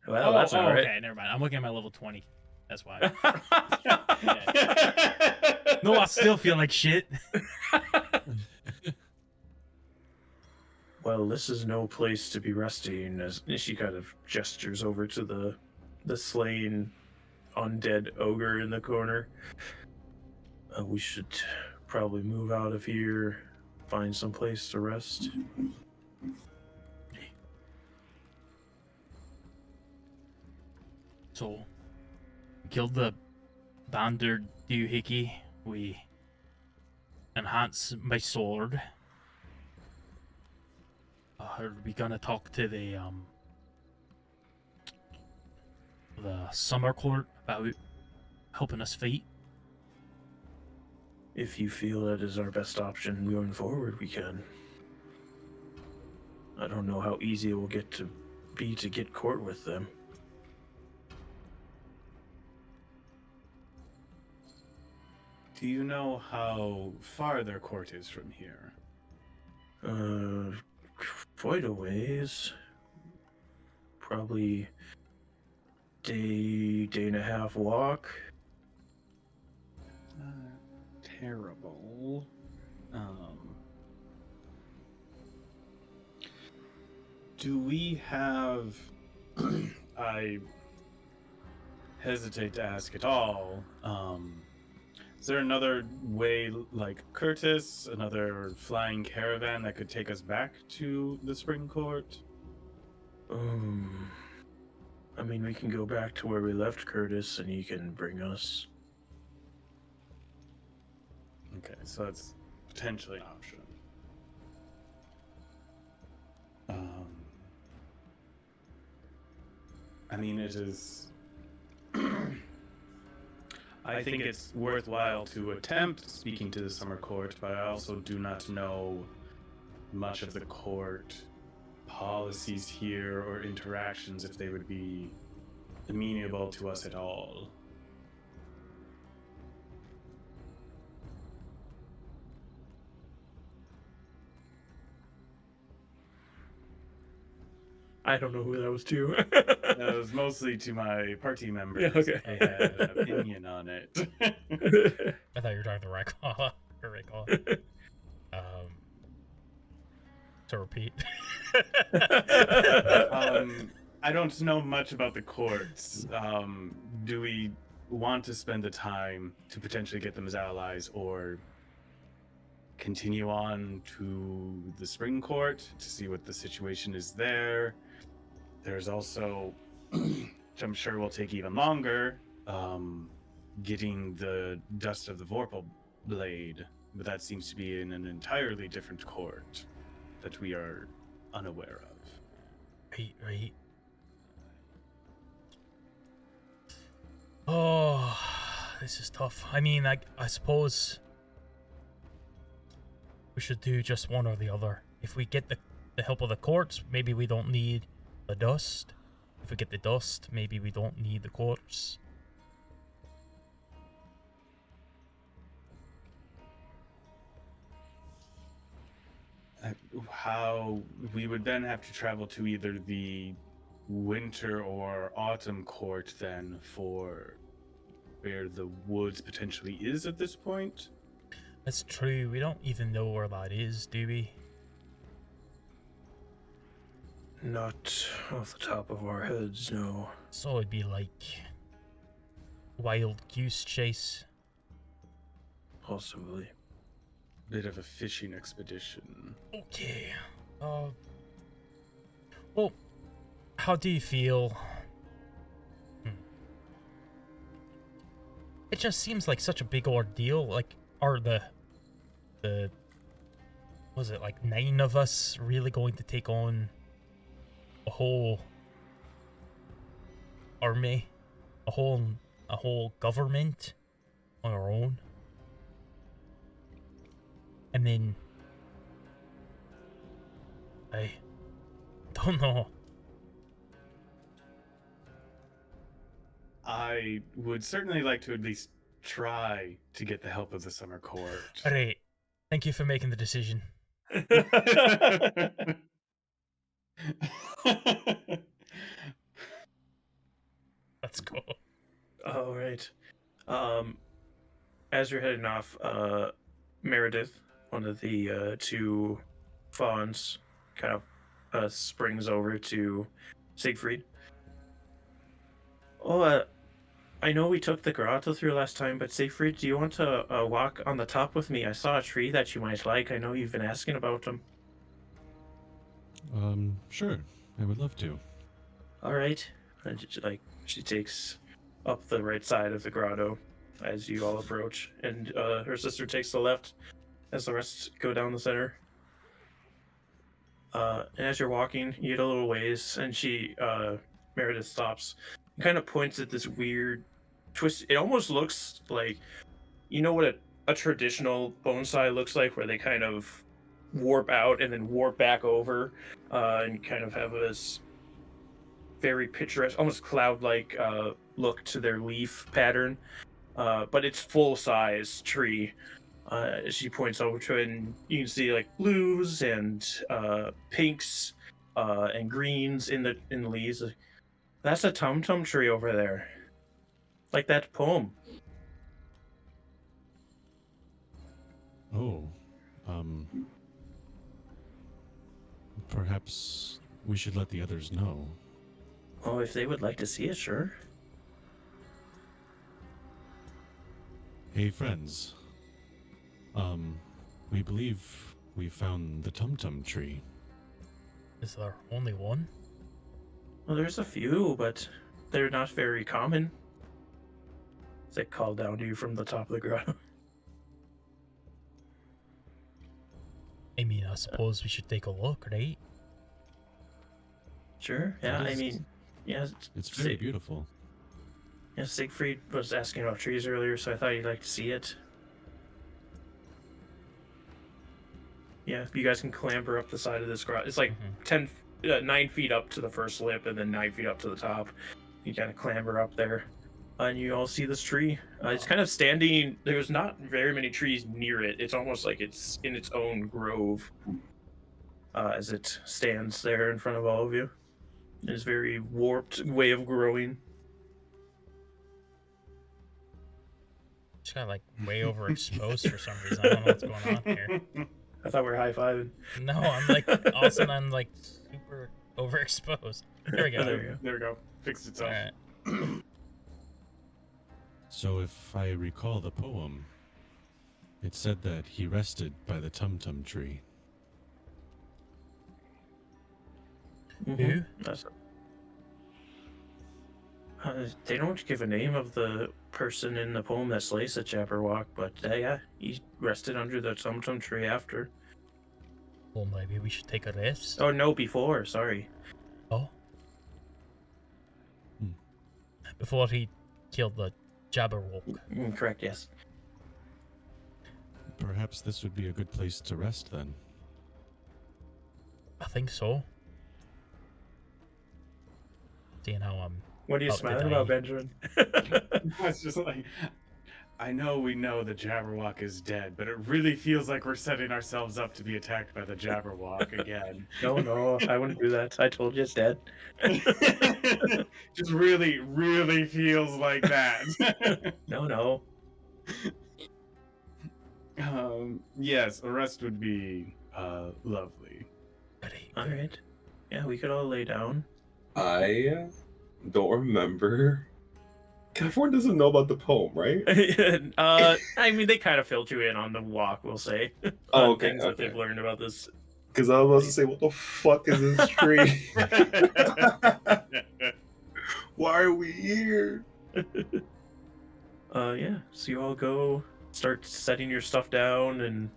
Well, that's all right. Okay, never mind. I'm looking at my level 20. That's why. No, I still feel like shit. Well, this is no place to be resting, as she kind of gestures over to the slain undead ogre in the corner. We should probably move out of here, find some place to rest. So, we killed the banded doohickey. We enhanced my sword. Are we gonna talk to the summer court about helping us fight? If you feel that is our best option going forward, we can. I don't know how easy it will get to be to get court with them. Do you know how far their court is from here? Quite a ways. Probably day and a half walk. Terrible. Do we have... I hesitate to ask at all. Is there another way, like Curtis, another flying caravan that could take us back to the Spring Court? I mean, we can go back to where we left Curtis and he can bring us. Okay, so that's potentially an option. I mean, it is... I think it's worthwhile to attempt speaking to the Summer Court, but I also do not know much of the court policies here or interactions, if they would be amenable to us at all. I don't know who that was to. That was mostly to my party members. Yeah, okay. I had an opinion on it. I thought you were talking to Rayclaw. Or Rayclaw. To repeat. I don't know much about the courts. Do we want to spend the time to potentially get them as allies, or continue on to the Spring Court to see what the situation is there? There's also, which I'm sure will take even longer, getting the Dust of the Vorpal Blade, but that seems to be in an entirely different court. that we are unaware of. Right. Oh, this is tough. I mean, I suppose we should do just one or the other. If we get the help of the courts, maybe we don't need the dust. If we get the dust, maybe we don't need the courts. How we would then have to travel to either the winter or autumn court then for where the woods potentially is at this point. That's true. We don't even know where that is, do we? Not off the top of our heads, no. So it'd be like wild goose chase. Possibly. Bit of a fishing expedition. Okay. Well, how do you feel? It just seems like such a big ordeal. Like, are the was it like 9 of us really going to take on a whole army, a whole government on our own? And then I don't know. I would certainly like to at least try to get the help of the summer court. Alright. Thank you for making the decision. Let's go. All right. As you're heading off, Meredith, one of the two fawns, kind of springs over to Siegfried. Oh, I know we took the grotto through last time, but Siegfried, do you want to walk on the top with me? I saw a tree that you might like. I know you've been asking about them. Sure. I would love to. All right. And she takes up the right side of the grotto as you all approach, and her sister takes the left as the rest go down the center. And as you're walking, you get a little ways, and Meredith stops and kind of points at this weird twist. It almost looks like, you know what a traditional bonsai looks like, where they kind of warp out and then warp back over, and kind of have this very picturesque, almost cloud-like look to their leaf pattern. But it's full-size tree. She points over to it, and you can see like blues and pinks and greens in the leaves. That's a tum-tum tree over there, like that poem. Oh, perhaps we should let the others know. Oh, if they would like to see it, sure. Hey, friends. We believe we found the tum-tum tree. Is there only one? Well, there's a few, but they're not very common. They call down to you from the top of the grotto. I mean, I suppose we should take a look, right? Sure. Yeah, I mean, yeah. It's very beautiful. Yeah, Siegfried was asking about trees earlier, so I thought you'd like to see it. Yeah, you guys can clamber up the side of this grotto. It's like 9 feet up to the first lip, and then 9 feet up to the top. You kind of clamber up there, and you all see this tree. It's kind of standing. There's not very many trees near it. It's almost like it's in its own grove, as it stands there in front of all of you. It's a very warped way of growing. Just got like way overexposed for some reason. I don't know what's going on here. I thought we were high-fiving. No, I'm like, all of a sudden I'm like super overexposed. There we go. There There we go. Fixed itself. Alright. So if I recall the poem, it said that he rested by the tum-tum tree. Who? They don't give a name of the person in the poem that slays the Jabberwock, but yeah, he rested under the tum-tum tree after. Well, maybe we should take a rest. Oh no, before. Sorry. Oh. Before he killed the Jabberwock. Correct. Yes. Perhaps this would be a good place to rest then. I think so. Seeing how I'm. What are you Oh, smiling did about, I- Benjamin? It's just like, I know we know the Jabberwock is dead, but it really feels like we're setting ourselves up to be attacked by the Jabberwock again. No, I wouldn't do that. I told you it's dead. Just really, really feels like that. No. Yes, a rest would be lovely. All right. Yeah, we could all lay down. I don't remember. Everyone doesn't know about the poem, right? I mean, they kind of filled you in on the walk, we'll say. Oh, on okay, things that okay. they've learned about this. Because I was about to say, what the fuck is this tree? Why are we here? Yeah. So you all go start setting your stuff down and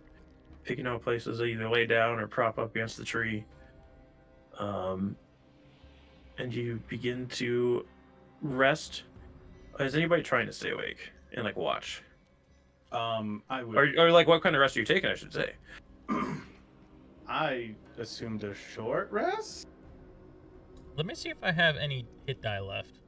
picking out places to either lay down or prop up against the tree. And you begin to rest. Is anybody trying to stay awake and like watch? I would. Or like what kind of rest are you taking, I should say? I assumed a short rest. Let me see if I have any hit die left.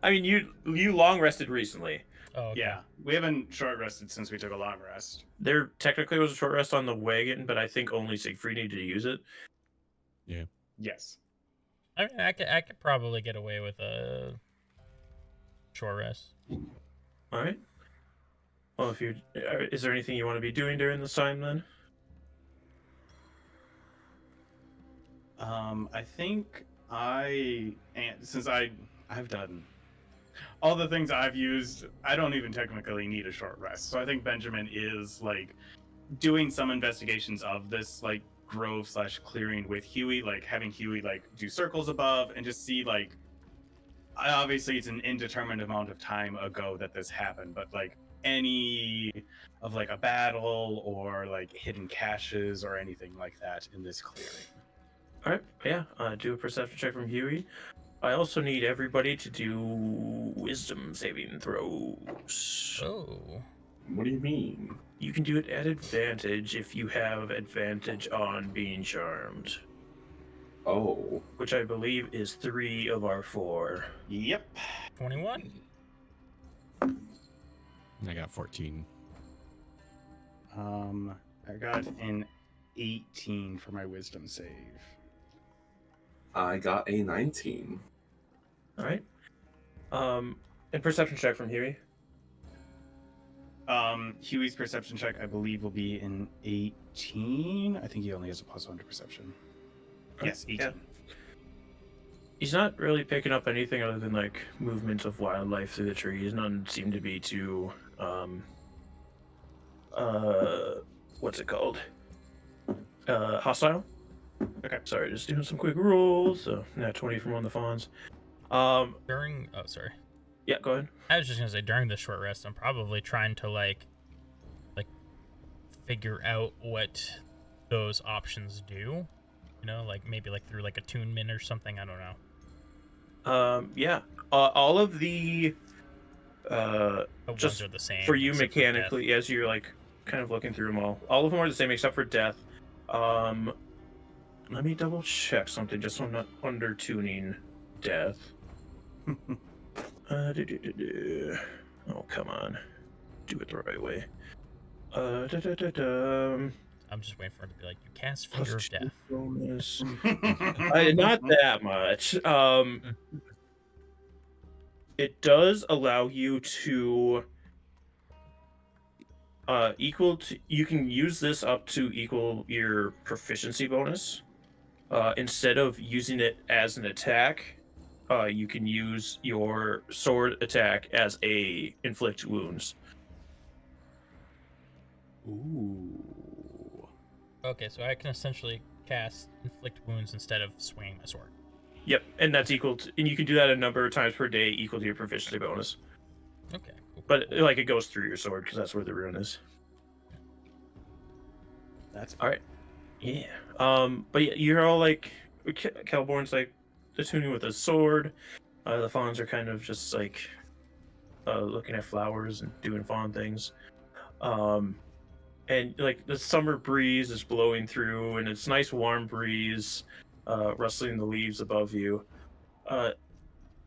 I mean, you long rested recently. Oh, okay. Yeah, we haven't short rested since we took a long rest. There technically was a short rest on the wagon, but I think only Siegfried needed to use it. Yes. I mean, I could probably get away with a short rest. All right. Well, if you is there anything you want to be doing during this time then? I think since I've done all the things I've used, I don't even technically need a short rest. So I think Benjamin is like doing some investigations of this like grove / clearing with Huey, like having Huey like do circles above and just see like obviously it's an indeterminate amount of time ago that this happened, but like any of like a battle or like hidden caches or anything like that in this clearing. All right. Yeah. Do a perception check from Huey. I also need everybody to do wisdom saving throws. Oh. What do you mean? You can do it at advantage if you have advantage on being charmed, Oh. which I believe is 3 of our 4. Yep. 21. I got 14. I got an 18 for my wisdom save. I got a 19. All right. And perception check from Huey. Huey's perception check, I believe, will be an 18. I think he only has a +1 to perception. Yes, 18. Yeah. He's not really picking up anything other than like movements of wildlife through the trees. None seem to be too what's it called? Hostile. Okay. Sorry, just doing some quick rolls. So nat 20 from one of the fawns. During. Oh, sorry. Yeah, go ahead. I was just gonna say during the short rest, I'm probably trying to like figure out what those options do. You know, like maybe like through like attunement or something. I don't know. Yeah. All of the The just ones are the same for you except for mechanically, as you're like kind of looking through them all of them are the same except for death. Let me double check something just so I'm not under tuning death. Oh, come on. Do it the right way. I'm just waiting for it to be like, you cast Finger of Death. Bonus. Not that much. It does allow you to you can use this up to equal your proficiency bonus. Instead of using it as an attack, you can use your sword attack as a inflict wounds. Ooh. Okay, so I can essentially cast Inflict Wounds instead of swinging my sword. Yep, and that's equal to, and you can do that a number of times per day equal to your proficiency bonus. Okay, cool. But like it goes through your sword because that's where the rune is. That's All right. Yeah. But yeah, you're all like, Kelborn's like attuning with his sword. The fawns are kind of just like looking at flowers and doing fawn things. And like the summer breeze is blowing through, and it's nice warm breeze, rustling the leaves above you. And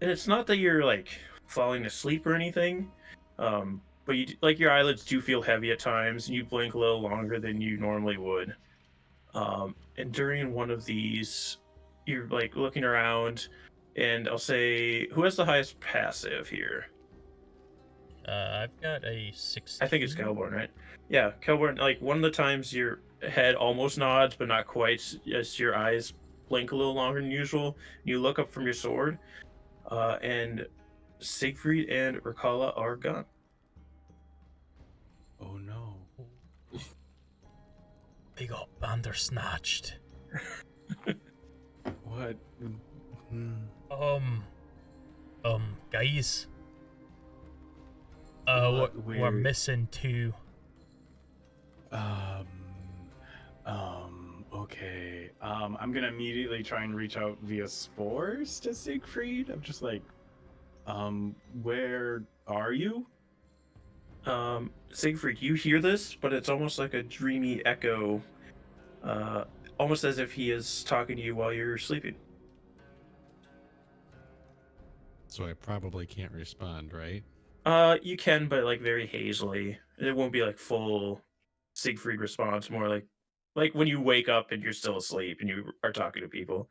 it's not that you're like falling asleep or anything, but you like your eyelids do feel heavy at times, and you blink a little longer than you normally would. And during one of these, you're like looking around, and I'll say, who has the highest passive here? I've got a 16. I think it's Kelborn, right? Yeah, Kelborn. Like one of the times your head almost nods, but not quite, as your eyes blink a little longer than usual. You look up from your sword, and Siegfried and Rakala are gone. Oh no. They got bandersnatched. What? Guys. We're Weird. missing 2. Okay. I'm gonna immediately try and reach out via spores to Siegfried. I'm just like, where are you? Siegfried, you hear this, but it's almost like a dreamy echo, almost as if he is talking to you while you're sleeping. So I probably can't respond, right? You can, but like very hazily. It won't be like full Siegfried response. More like when you wake up and you're still asleep and you are talking to people.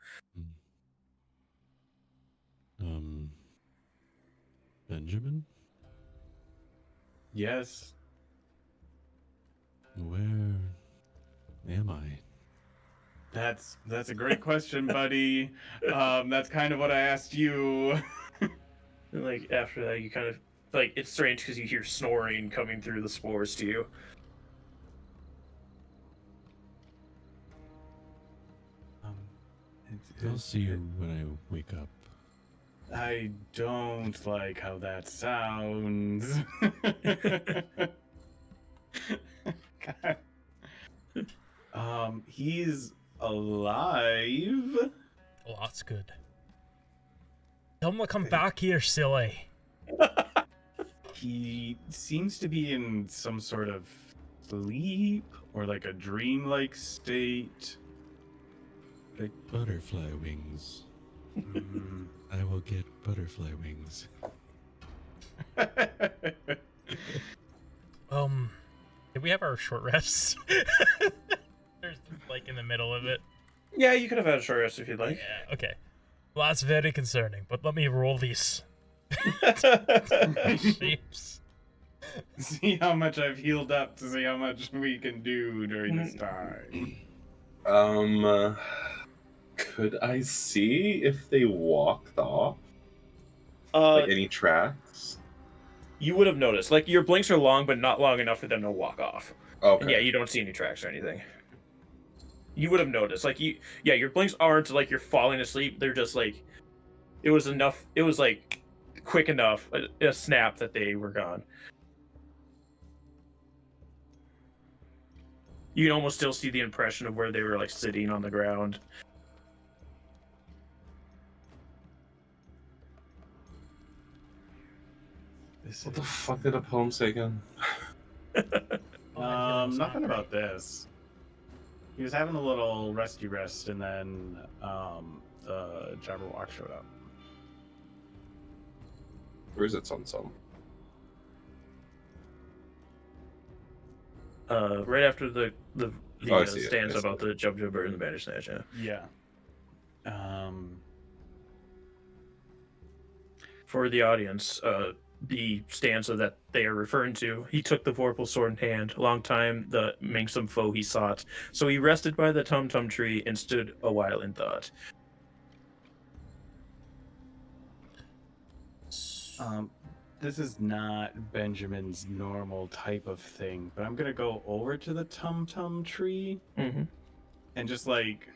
Benjamin? Yes. Where am I? That's a great question, buddy. That's kind of what I asked you. And like after that, you kind of like it's strange because you hear snoring coming through the spores to you. I'll see you when I wake up. I don't like how that sounds. God. He's alive. Oh, that's good. Tell him to come back here, silly. He seems to be in some sort of sleep or like a dreamlike state. Like, Butterfly wings. I will get butterfly wings. Did we have our short rests? There's like in the middle of it. Yeah, you could have had a short rest if you'd like. Yeah, okay. Well, that's very concerning, but let me roll these shapes. See how much I've healed up to see how much we can do during this time. Could I see if they walked off? Like any tracks? You would have noticed. Like your blinks are long, but not long enough for them to walk off. Okay. And yeah, you don't see any tracks or anything. You would have noticed. Like your blinks aren't like you're falling asleep. They're just like it was enough. It was like quick enough, a snap that they were gone. You can almost still see the impression of where they were like sitting on the ground. What the fuck did the poem say again? Nothing about this. He was having a little resty rest, and then the Jabberwock showed up. Where is it, Sun? Right after the I see it, stanza I see about the jump jumper and the bandersnatch. Yeah. Yeah. For the audience, the stanza that they are referring to, he took the Vorpal sword in hand, a long time the manxome foe he sought. So he rested by the tum-tum tree and stood a while in thought. This is not Benjamin's normal type of thing, but I'm gonna go over to the tum-tum tree and just like,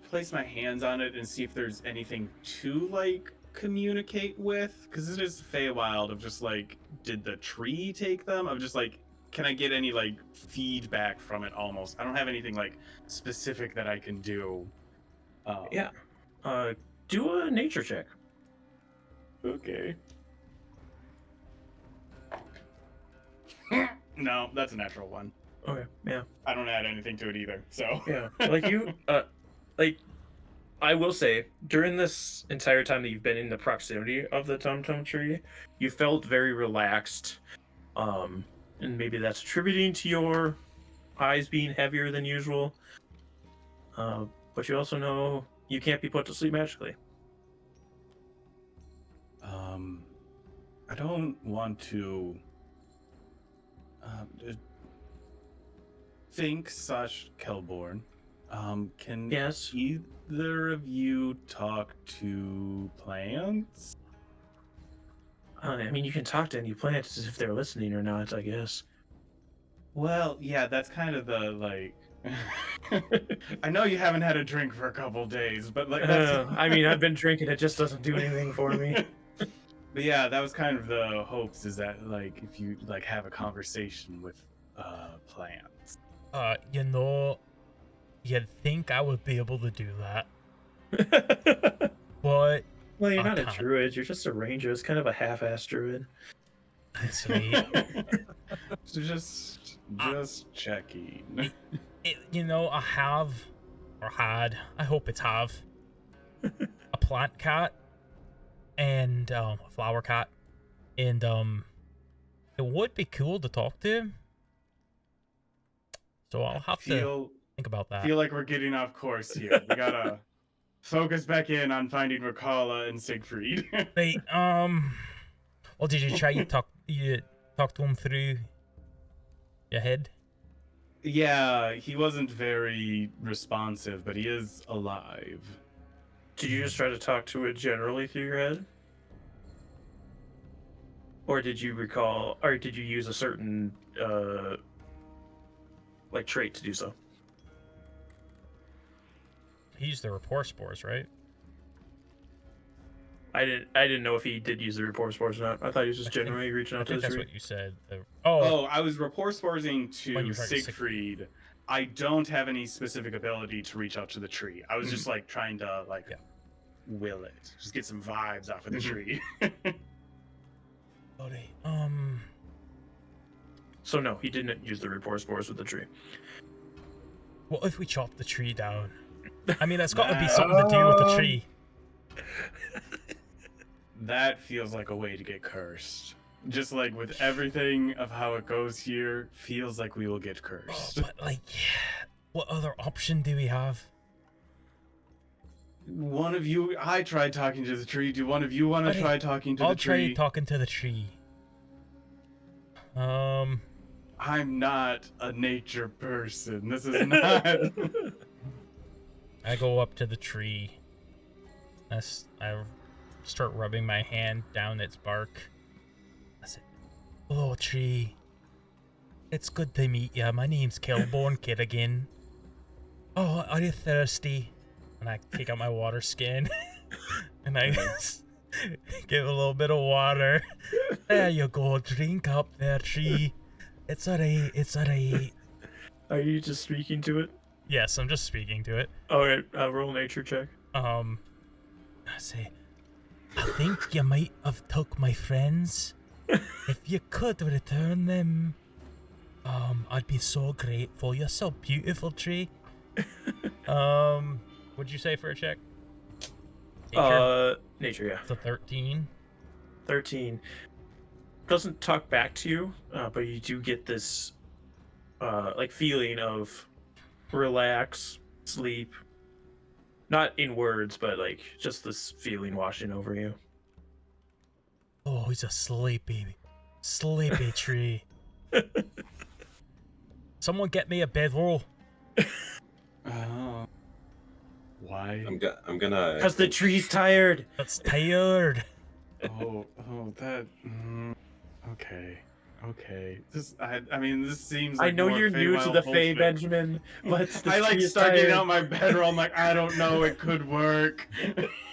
place my hands on it and see if there's anything to like communicate with, because it is Feywild of just like, did the tree take them? Of just like, can I get any like feedback from it? Almost. I don't have anything like specific that I can do. Yeah. Do a nature check. Okay. No, that's a natural one. Okay. Yeah. I don't add anything to it either. So Yeah. Like you, like I will say, during this entire time that you've been in the proximity of the Tum tree, you felt very relaxed. And maybe that's attributing to your eyes being heavier than usual. But you also know you can't be put to sleep magically. I don't want to think such Kelborn. Can Yes. either of you talk to plants? I mean, you can talk to any plants if they're listening or not, I guess. Well, yeah, that's kind of the like. I know you haven't had a drink for a couple days, but like. That's... I mean, I've been drinking; it just doesn't do anything for me. But yeah, that was kind of the hopes, is that like if you like have a conversation with plants. You know, you'd think I would be able to do that, but Well, you're I not a can't. druid; you're just a ranger. It's kind of a half-ass druid. That's right. So just checking. You know, I have, or had, I hope it's have, a plant cat and a flower cat, and it would be cool to talk to him. So I'll have to think about that. Feel like we're getting off course here. We gotta focus back in on finding Rakala and Siegfried. Right. Well, did you try to talk to him through your head? Yeah, he wasn't very responsive, but he is alive. Did you just try to talk to it generally through your head? Or did you recall, or did you use a certain, like, trait to do so? He used the rapport spores, right? I didn't know if he did use the rapport spores or not. I thought he was just generally reaching I out to think the that's tree. what you said. Oh, I was rapport sporsing When to you tried to Siegfried. I don't have any specific ability to reach out to the tree. I was just like trying to like will it. Just get some vibes off of the tree. Sorry. So no, he didn't use the rapport spores with the tree. What if we chop the tree down? I mean, that's got to be something to do with the tree. That feels like a way to get cursed. Just like with everything of how it goes here, feels like we will get cursed. But like, what other option do we have? One of you, I tried talking to the tree. Do one of you want to try talking to the tree? I'll try talking to the tree. I'm not a nature person. This is not. I go up to the tree. I start rubbing my hand down its bark. I say, "Hello, tree. It's good to meet ya. My name's Kelborn Kid again. Oh, are you thirsty?" And I take out my water skin and I give a little bit of water. There you go. Drink up there, tree. It's alright. It's alright. Are you just speaking to it? Yes, I'm just speaking to it. Alright, roll nature check. I say, I think you might have took my friends. If you could return them, I'd be so grateful. You're so beautiful, tree. What'd you say for a check? Nature, yeah. It's a 13. 13. Doesn't talk back to you, but you do get this, like, feeling of relax, sleep. Not in words, but, like, just this feeling washing over you. Oh, he's a sleepy tree. Someone get me a bedroll. Why? I'm gonna. Because the tree's tired. That's tired. Okay. I mean, this seems. Like I know more you're new to the Fae, bullshit. Benjamin, but the I like tree is start getting tired. out my bedroll. I'm like, I don't know, it could work.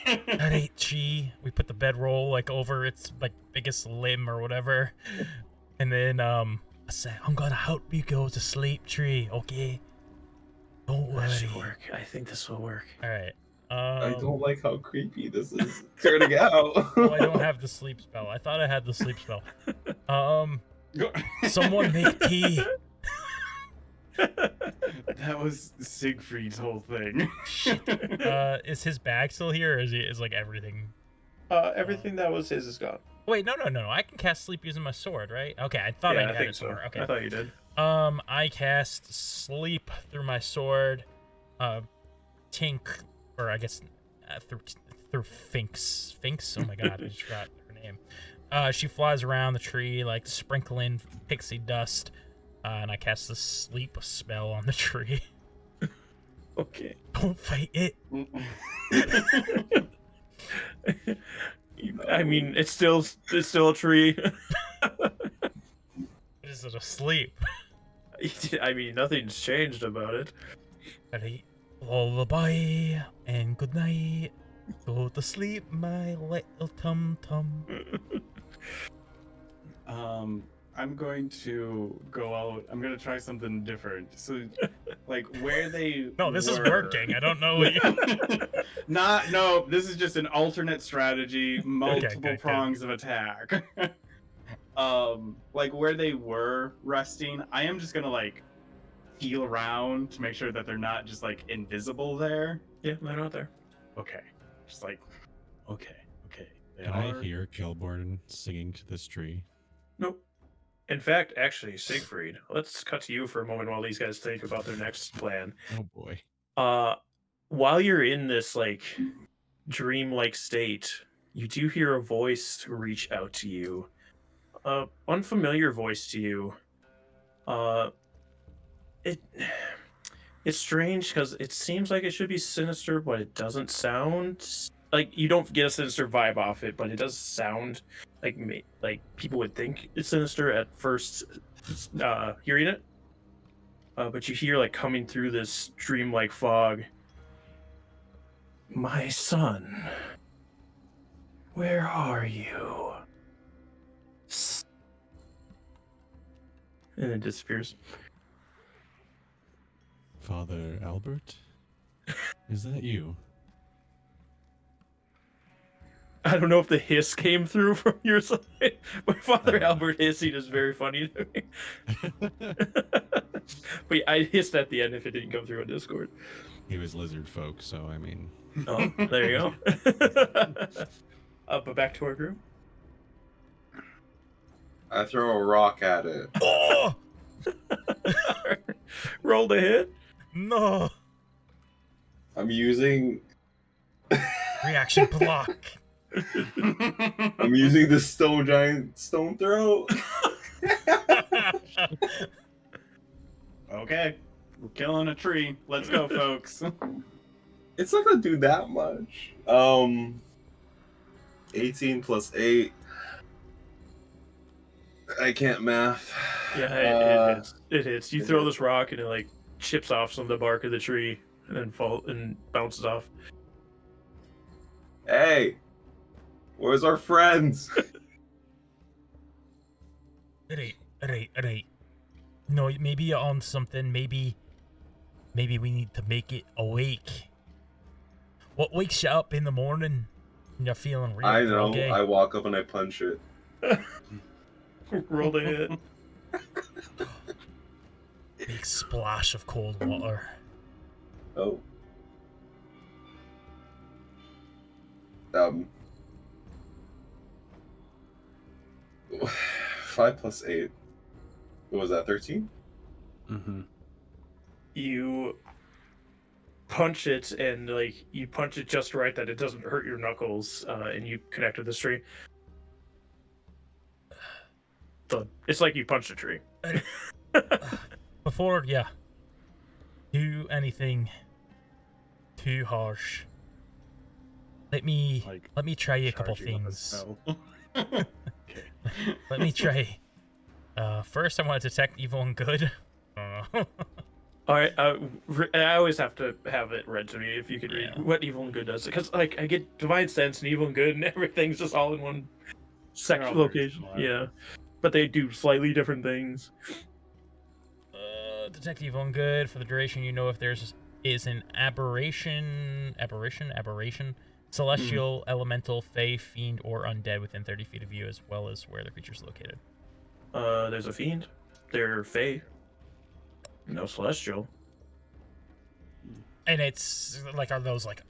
That ain't tree. We put the bedroll like over its like biggest limb or whatever, and then I say, I'm gonna help you go to sleep, tree, okay? Don't worry. That should work. I think this will work. Alright. I don't like how creepy this is turning out. Oh, I don't have the sleep spell. I thought I had the sleep spell. Someone make tea. That was Siegfried's whole thing. Is his bag still here, or is like everything? Everything that was his is gone. Wait, no. I can cast sleep using my sword, right? Okay, I thought I had think it so. somewhere. Okay. I thought you did. I cast sleep through my sword. Tink, or I guess through Finks. Finks. Oh my god, I just forgot her name. She flies around the tree like sprinkling pixie dust. And I cast the sleep spell on the tree. Okay. Don't fight it. I mean, it's still a tree. Is it asleep? I mean, nothing's changed about it. Ready? Lullaby and good night. Go to sleep, my little tum-tum. I'm going to go out. I'm going to try something different. So, like, where they No, this is were- working. I don't know what you... No, this is just an alternate strategy, multiple good. prongs of attack. Like, where they were resting, I am just going to, like, feel around to make sure that they're not just, like, invisible there. Yeah, they're not there. Okay. Just like, okay. They Can are... I hear Kelborn singing to this tree? Nope. In fact, actually, Siegfried, let's cut to you for a moment while these guys think about their next plan. Oh boy. While you're in this like dream-like state, you do hear a voice reach out to you. Unfamiliar voice to you. It's strange because it seems like it should be sinister, but it doesn't sound like you don't get a sinister vibe off it, but it does sound like people would think it's sinister at first hearing it. But you hear like coming through this dream-like fog. My son, where are you? And it disappears. Father Albert? Is that you? I don't know if the hiss came through from your side, but Father Albert hissing is very funny to me. But I hissed at the end if it didn't come through on Discord. He was lizard folk, so I mean. Oh, there you go. But back to our group. I throw a rock at it. Oh! Roll the hit. No! I'm using Reaction block. I'm using the giant stone throw. Okay. We're killing a tree. Let's go, folks. It's not gonna do that much. 18 plus 8. I can't math. Yeah, it hits. You throw this rock and it like chips off some of the bark of the tree and then bounces off. Hey, where's our friends? Alright. No, maybe you're on something. Maybe we need to make it awake. What wakes you up in the morning when you're feeling real I know. groggy? I walk up and I punch it. Roll the hit. Big splash of cold water. Oh. 5 plus 8. What was that, 13? Mm-hmm. You punch it and like you punch it just right that it doesn't hurt your knuckles, and you connect with this tree. So it's like you punched a tree. Before, yeah. Do anything too harsh. Let me try a couple things. Let me try. First, I want to detect evil and good. All right, I always have to have it read to me if you could read what evil and good does, because like I get divine sense and evil and good and everything's just all in one section location. Yeah. but they do slightly different things. Detective on good. For the duration, you know if there's is an aberration, celestial, elemental, fey, fiend, or undead within 30 feet of you, as well as where the creature's located. There's a fiend. They're fey. No celestial. And it's like, are those like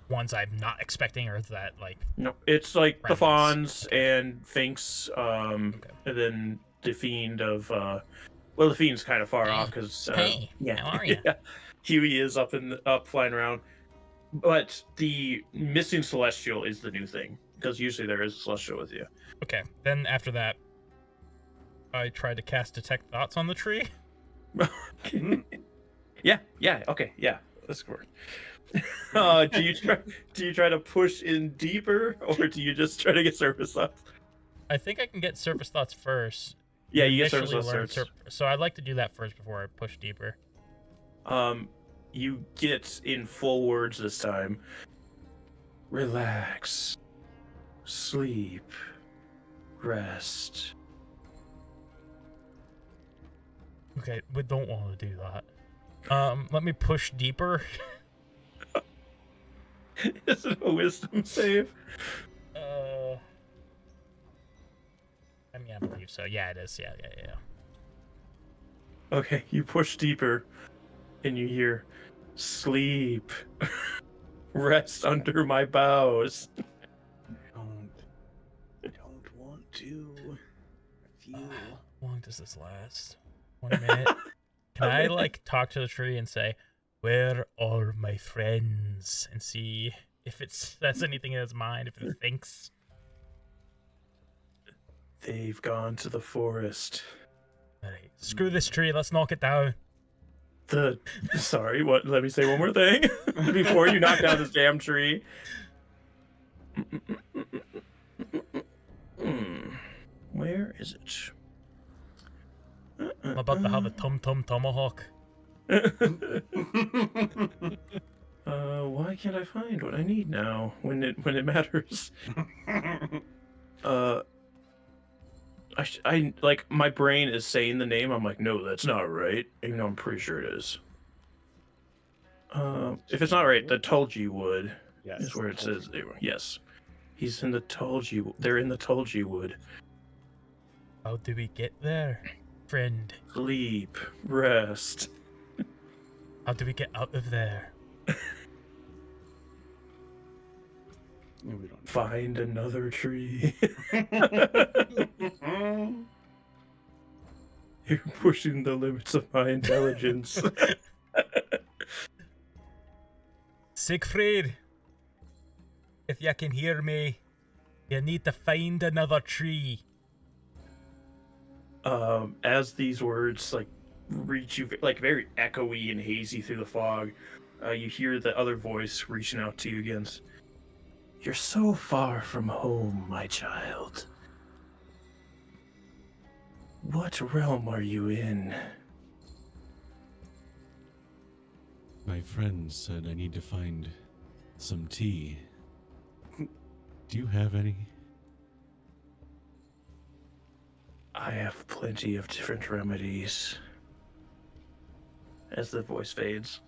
ones I'm not expecting, or is that like? No, it's like the friendlies? fawns and finks, and then the fiend of well, the fiend's kind of far off because Hey, yeah, how are you? yeah, Huey is up flying around, but the missing celestial is the new thing because usually there is a celestial with you. Okay, then after that, I tried to cast detect thoughts on the tree. Yeah, okay, yeah, that's work. Do you try to push in deeper, or do you just try to get surface thoughts? I think I can get surface thoughts first. Yeah, you get surface initially thoughts learned first. so I'd like to do that first before I push deeper. You get in full words this time. Relax. Sleep. Rest. Okay, we don't want to do that. Let me push deeper. Is it a wisdom save? I mean, I believe so. Yeah, it is. Yeah. Okay, you push deeper, and you hear, sleep. Rest under my boughs. Don't want to feel. How long does this last? 1 minute. Can I like talk to the tree and say, "Where are my friends?" and see if it says anything in its mind, if it thinks. They've gone to the forest. Alright, screw this tree. Let's knock it down. Sorry, what? Let me say one more thing before you knock down this damn tree. Where is it? I'm about to have a tum-tum tomahawk. Why can't I find what I need now when it matters? I like my brain is saying the name. I'm like, no, that's not right. Even though I'm pretty sure it is. If it's not right, the told you would. Yes, Is where it says they were. Yes, he's in the told you. They're in the told you wood. How do we get there, friend? Sleep, rest. How do we get out of there? We don't. Find another tree. You're pushing the limits of my intelligence. Siegfried, if you can hear me, you need to find another tree. As these words like reach you, like very echoey and hazy through the fog, you hear the other voice reaching out to you again. You're so far from home, my child. What realm are you in? My friend said I need to find some tea. Do you have any? I have plenty of different remedies. As the voice fades.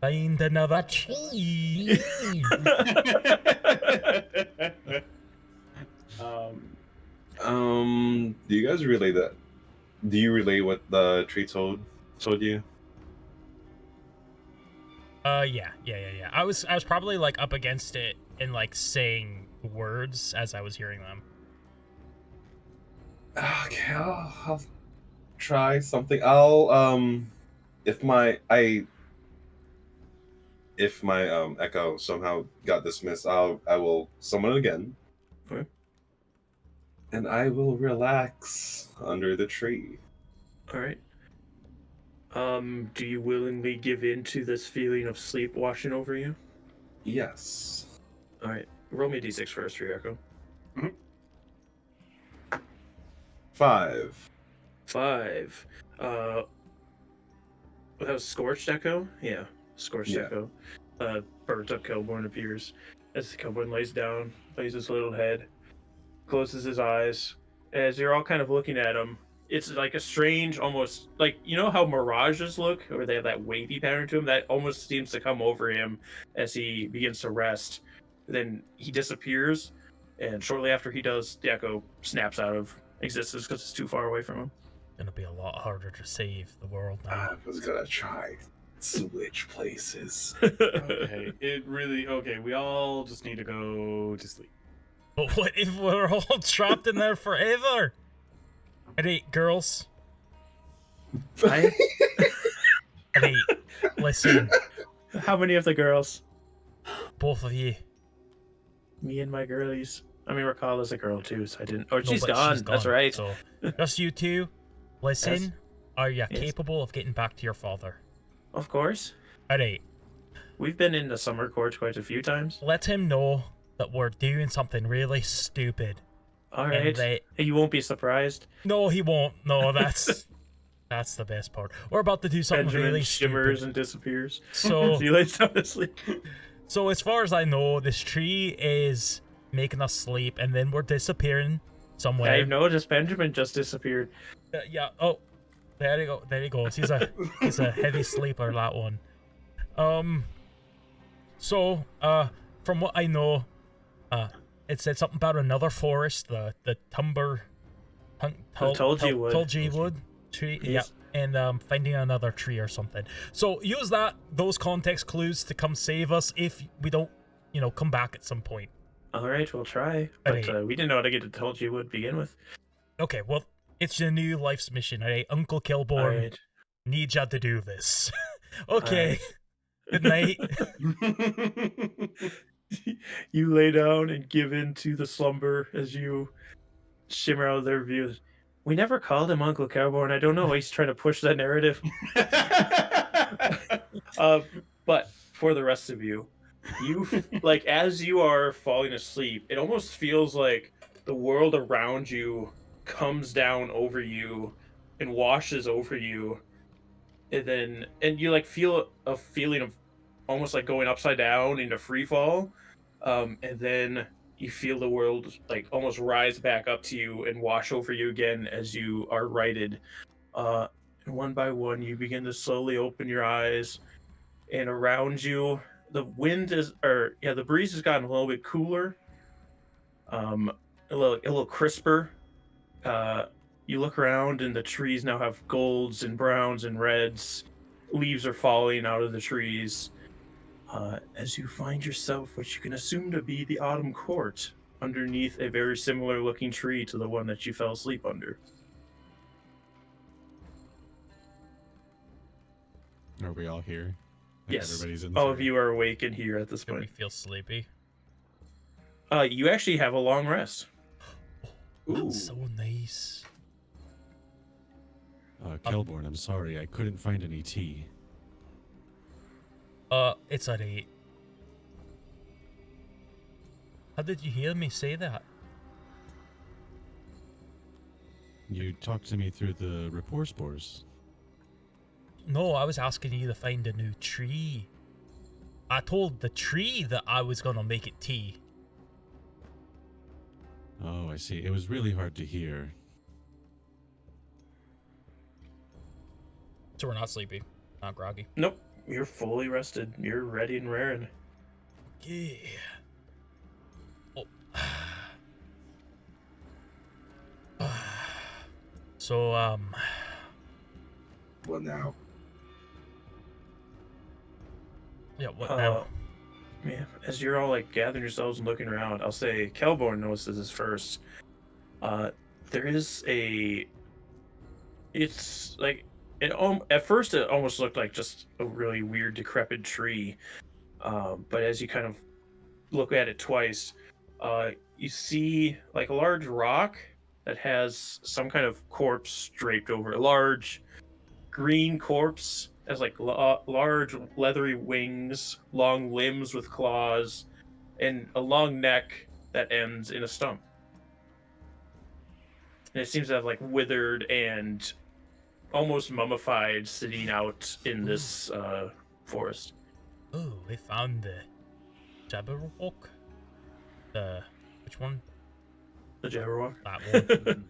Find another tree. Do you guys relay that? Do you relay what the tree told you? Yeah. I was probably like up against it and like saying words as I was hearing them. Okay, I'll try something. If my echo somehow got dismissed, I will summon it again. Okay. And I will relax under the tree. All right. Do you willingly give in to this feeling of sleep washing over you? Yes. All right. Roll me a d6 first for your echo. 5. 5. That was Scorched Echo? Yeah, Scorched Yeah. Echo. Burnt up Kelborn appears as Kelborn lays down, lays his little head, closes his eyes, as you're all kind of looking at him, it's like a strange, almost like, you know how mirages look, or they have that wavy pattern to them. That almost seems to come over him as he begins to rest. Then he disappears, and shortly after he does, the echo snaps out of existence because it's too far away from him. Gonna be a lot harder to save the world now. I was gonna try switch places. Okay, okay. We all just need to go to sleep. But what if we're all trapped in there forever? Alright, girls. Right? Alright, listen, How many of the girls? both of you. Me and my girlies. I mean, Rakala's a girl too, so I didn't. Oh, No, she's but gone. That's right. So, just you two, listen. Yes. Are you Yes. capable of getting back to your father? Of course. Alright, We've been in the summer court quite a few times. let him know that we're doing something really stupid. All And right. they... You won't be surprised. No, he won't. No, that's the best part. We're about to do something Benjamin really shimmers stupid. and disappears. So, He lays down to sleep. so as far as I know, this tree is making us sleep, and then we're disappearing somewhere. I noticed Benjamin just disappeared. Yeah. Oh, there he go. There he goes. He's a heavy sleeper. That one. So, from what I know, it said something about another forest, the Tulgey wood. Tulgey wood tree. Yes. Yeah, and finding another tree or something. So use those context clues to come save us if we don't, come back at some point. All right, we'll try. But Alright. we didn't know how to get to Tulgey wood to begin with. Okay, well, it's your new life's mission. Alright, Uncle All Kilborn right. needs you to do this. Okay. Good night. You lay down and give in to the slumber as you shimmer out of their views. We never called him Uncle Cowborn. I don't know why he's trying to push that narrative. But for the rest of you, like, as you are falling asleep, it almost feels like the world around you comes down over you and washes over you, and you like feel a feeling of almost like going upside down into free fall, and then you feel the world like almost rise back up to you and wash over you again as you are righted. And one by one, you begin to slowly open your eyes, and around you, the breeze has gotten a little bit cooler, a little crisper. You look around, and the trees now have golds and browns and reds. Leaves are falling out of the trees. As you find yourself, what you can assume to be the Autumn Court, underneath a very similar looking tree to the one that you fell asleep under. Are we all here? Like Yes, everybody's in all there? of you are awake and here at this Do we point. feel sleepy? You actually have a long rest. Ooh. That's so nice. Kelborn, I'm sorry, I couldn't find any tea. It's at 8. How did you hear me say that? You talked to me through the rapport spores. No, I was asking you to find a new tree. I told the tree that I was gonna make it tea. Oh, I see. It was really hard to hear. So we're not sleepy, not groggy. Nope, you're fully rested. You're ready and raring. Yeah. Oh. So, What now? yeah, what now? Yeah, as you're all like gathering yourselves and looking around, I'll say Kelborn notices this first. There is it's like at first it almost looked like just a really weird decrepit tree, but as you kind of look at it twice, you see like a large rock that has some kind of corpse draped over it. A large green corpse has like large leathery wings, long limbs with claws, and a long neck that ends in a stump. And it seems to have like withered and almost mummified, sitting out in this forest. Oh, we found the Jabberwock. Which one? The Jabberwock. That one.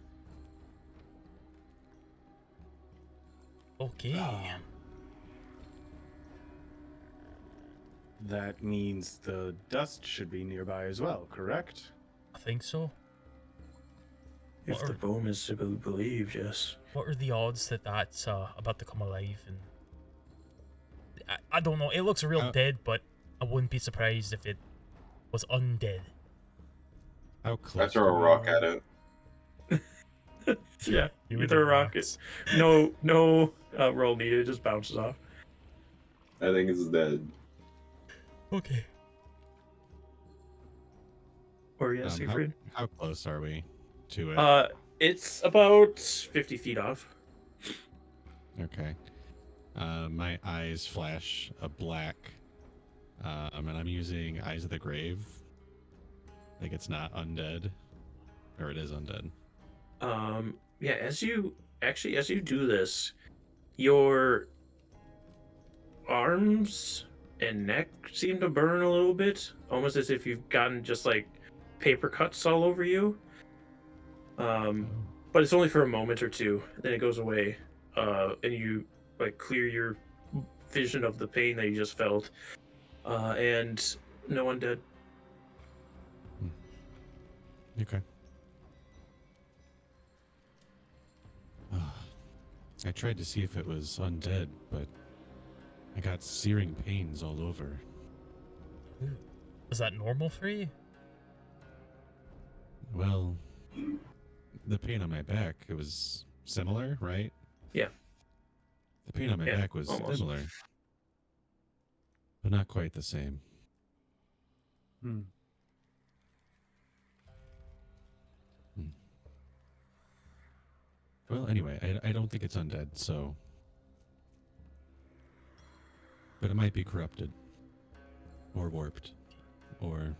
Okay. That means the dust should be nearby as well, correct? I think so. If What the are- poem is to be believed, yes. What are the odds that that's about to come alive? And I don't know. It looks real dead, but I wouldn't be surprised if it was undead. How close? I throw a rock at it. Yeah, You you were throw a the rocket. rocks. No roll needed. It just bounces off. I think it's dead. Okay. Or yes, Siegfried. How close are we to it? It's about 50 feet off. Okay. My eyes flash a black, and I'm using Eyes of the Grave. Like it's not undead, or it is undead. Yeah, as you do this, your arms and neck seem to burn a little bit, almost as if you've gotten just like paper cuts all over you. But it's only for a moment or two, then it goes away, and you like clear your vision of the pain that you just felt, and no undead. Okay. I tried to see if it was undead, but I got searing pains all over. Is that normal for you? Well, the pain on my back, it was similar, right? Yeah. The pain on my back was almost. similar, but not quite the same. Well, anyway, I don't think it's undead, so... But it might be corrupted. Or warped. Or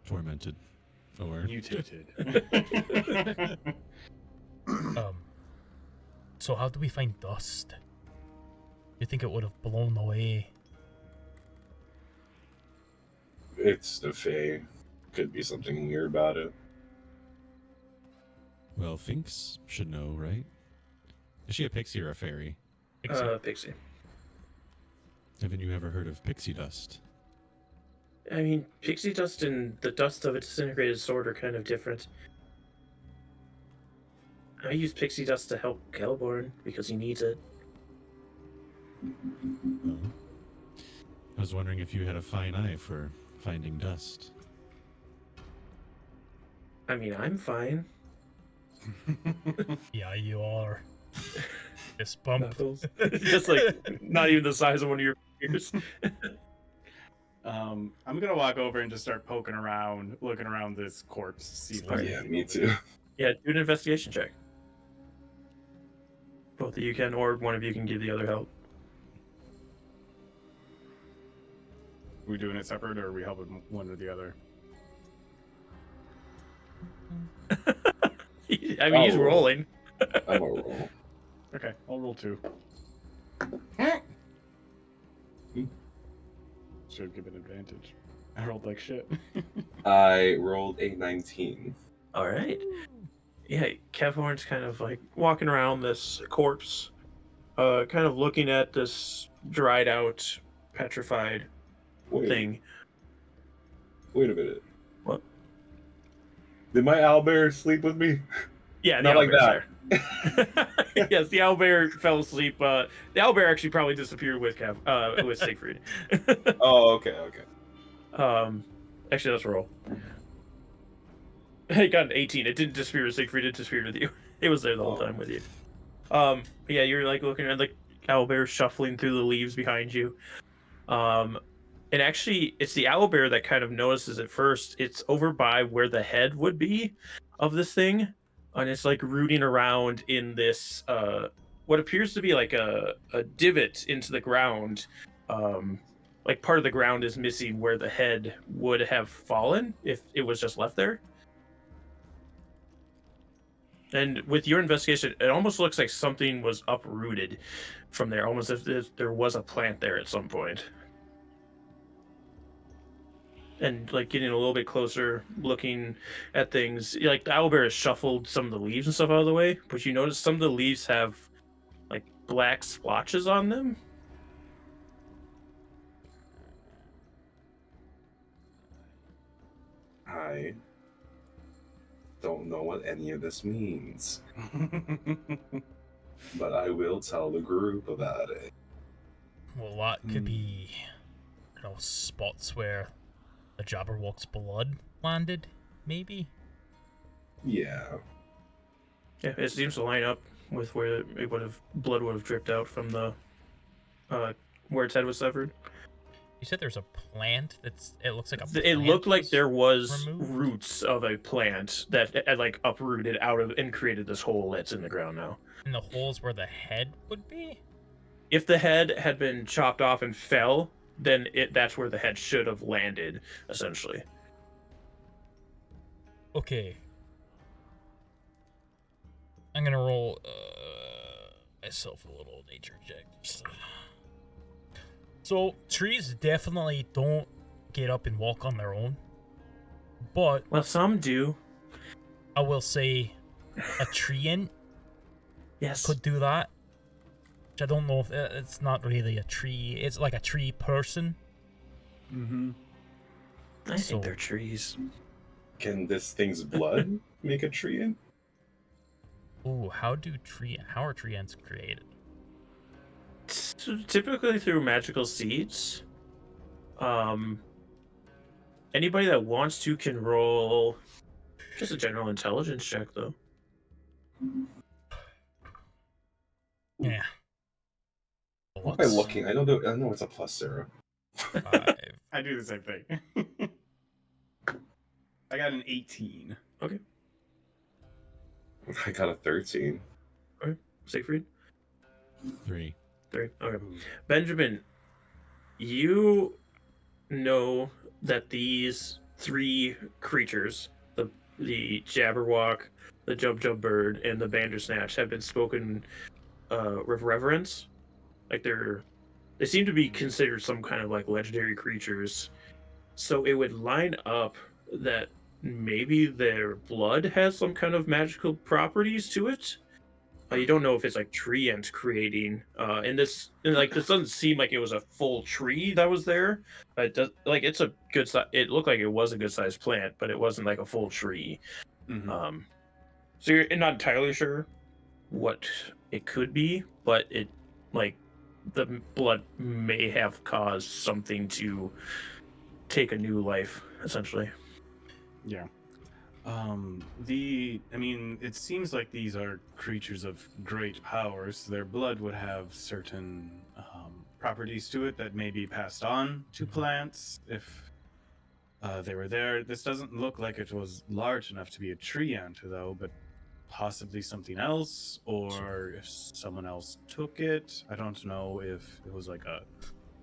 tormented. Or... Mutated. So how do we find dust? You think it would have blown away? It's the Fae. Could be something weird about it. Well, Finks should know, right? Is she a pixie or a fairy? Pixie. Haven't you ever heard of pixie dust? I mean, pixie dust and the dust of a disintegrated sword are kind of different. I use pixie dust to help Celeborn because he needs it. Oh. I was wondering if you had a fine eye for finding dust. I mean, I'm fine. Yeah, you are. Fist bump. Knuckles. Just like not even the size of one of your fingers. I'm gonna walk over and just start poking around, looking around this corpse, see if Oh, there's Yeah, anything me over too. there. Yeah, do an investigation check. Both of you can, or one of you can give the other help. Are we doing it separate, or are we helping one or the other? I mean, he's Oh. rolling. I'm a roll. Okay, I'll roll 2. Should give it advantage. I rolled like shit. I rolled a 19. All right. Yeah, Kevhorn's kind of like walking around this corpse, kind of looking at this dried out, petrified thing. Wait a minute. What? Did my owlbear sleep with me? Yeah, the Not like owlbear's there. Yes, the owlbear fell asleep. The owlbear actually probably disappeared with with Siegfried. Oh, okay. Actually, let's roll. It got an 18. It didn't disappear with Siegfried. It disappeared with you. It was there the whole time with you. Yeah, you're like looking at the owlbear shuffling through the leaves behind you. And actually, it's the owlbear that kind of notices it first. It's over by where the head would be of this thing, and it's like rooting around in this what appears to be like a divot into the ground. Like part of the ground is missing where the head would have fallen if it was just left there. And with your investigation, it almost looks like something was uprooted from there, almost as if there was a plant there at some point. And like getting a little bit closer, looking at things, like the owlbear has shuffled some of the leaves and stuff out of the way, but you notice some of the leaves have like black splotches on them. I don't know what any of this means, but I will tell the group about it. Well, that could be, spots where the Jabberwock's blood landed, maybe? Yeah. Yeah, it seems to line up with where blood would have dripped out from the where its head was severed. You said there's a plant it looks like a plant. It looked like there was removed? roots of a plant that had like uprooted out of and created this hole that's in the ground now. And the holes where the head would be? If the head had been chopped off and fell, then that's where the head should have landed, essentially. Okay. I'm gonna roll myself a little nature check. So trees definitely don't get up and walk on their own, but Well, some do. I will say a treant Yes. could do that. Which I don't know if it's not really a tree. It's like a tree person. Mm-hmm. I So- think they're trees. Can this thing's blood make a tree in? Ooh, how are treants created? So typically through magical seeds. Anybody that wants to can roll just a general intelligence check, though. Yeah. What am I looking? I know it's a +0. 5. I do the same thing. I got an 18. I got a 13. Siegfried? 3. 3. Okay. Benjamin, you know that these 3 creatures, the Jabberwock, the Jub Bird, and the Bandersnatch, have been spoken with reverence. Like they seem to be considered some kind of like legendary creatures. So it would line up that maybe their blood has some kind of magical properties to it. You don't know if it's like treant creating, and this doesn't seem like it was a full tree that was there. But it does, like, it's a good size. It looked like it was a good sized plant, but it wasn't like a full tree. Mm-hmm. So you're not entirely sure what it could be, but it, like, the blood may have caused something to take a new life, essentially. Yeah. It seems like these are creatures of great powers. Their blood would have certain properties to it that may be passed on to plants if they were there. This doesn't look like it was large enough to be a treant, though, but possibly something else, or if someone else took it. I don't know if it was like a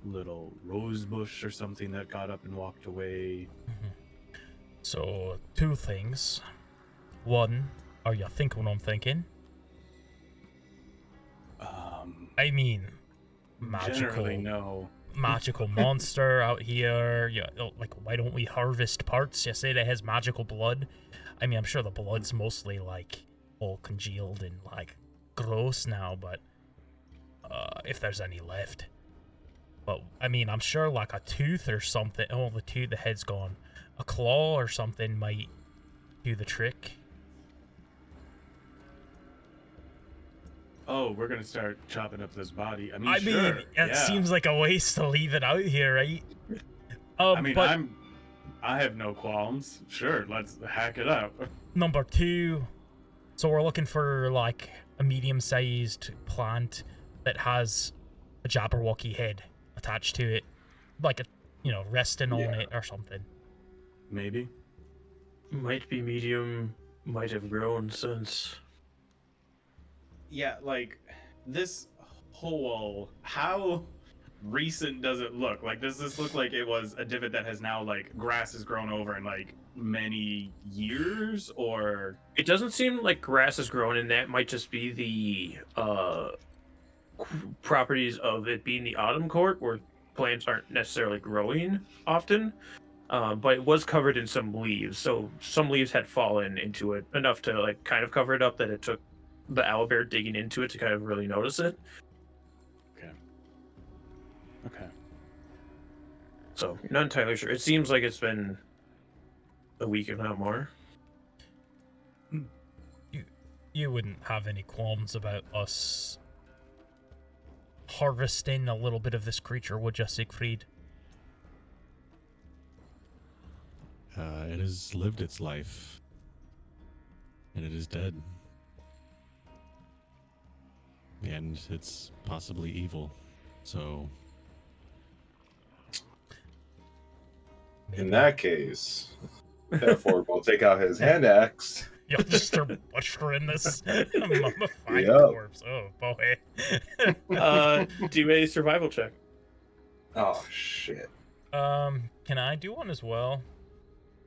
little rose bush or something that got up and walked away. So, 2 things. 1, are you thinking what I'm thinking? I mean, Generally, no. magical monster out here. Yeah, like, why don't we harvest parts? You say that has magical blood. I mean, I'm sure the blood's mostly like all congealed and like gross now, but if there's any left. But I mean, I'm sure like a tooth or something. Oh, the head's gone. A claw or something might do the trick. Oh, we're gonna start chopping up this body. I mean, sure. it seems like a waste to leave it out here, right? But I have no qualms. Sure, let's hack it up. number 2, so we're looking for like a medium-sized plant that has a Jabberwocky head attached to it, like resting on it or something. Maybe. Might be medium, might have grown since. Yeah, like this hole. How recent does it look? Like, does this look like it was a divot that has now like grass has grown over in like many years, or? It doesn't seem like grass has grown, and that might just be the properties of it being the autumn court, where plants aren't necessarily growing often. But it was covered in some leaves, so some leaves had fallen into it enough to like kind of cover it up that it took the owlbear digging into it to kind of really notice it. Okay. So you're not entirely sure. It seems like it's been a week, if not more. You wouldn't have any qualms about us harvesting a little bit of this creature, would you, Siegfried? It has lived its life, and it is dead. And it's possibly evil, so... In that case, therefore, we'll take out his hand axe. You'll just start butchering this mummified Yep. corpse. Oh, boy. Do a survival check. Oh, shit. Can I do one as well?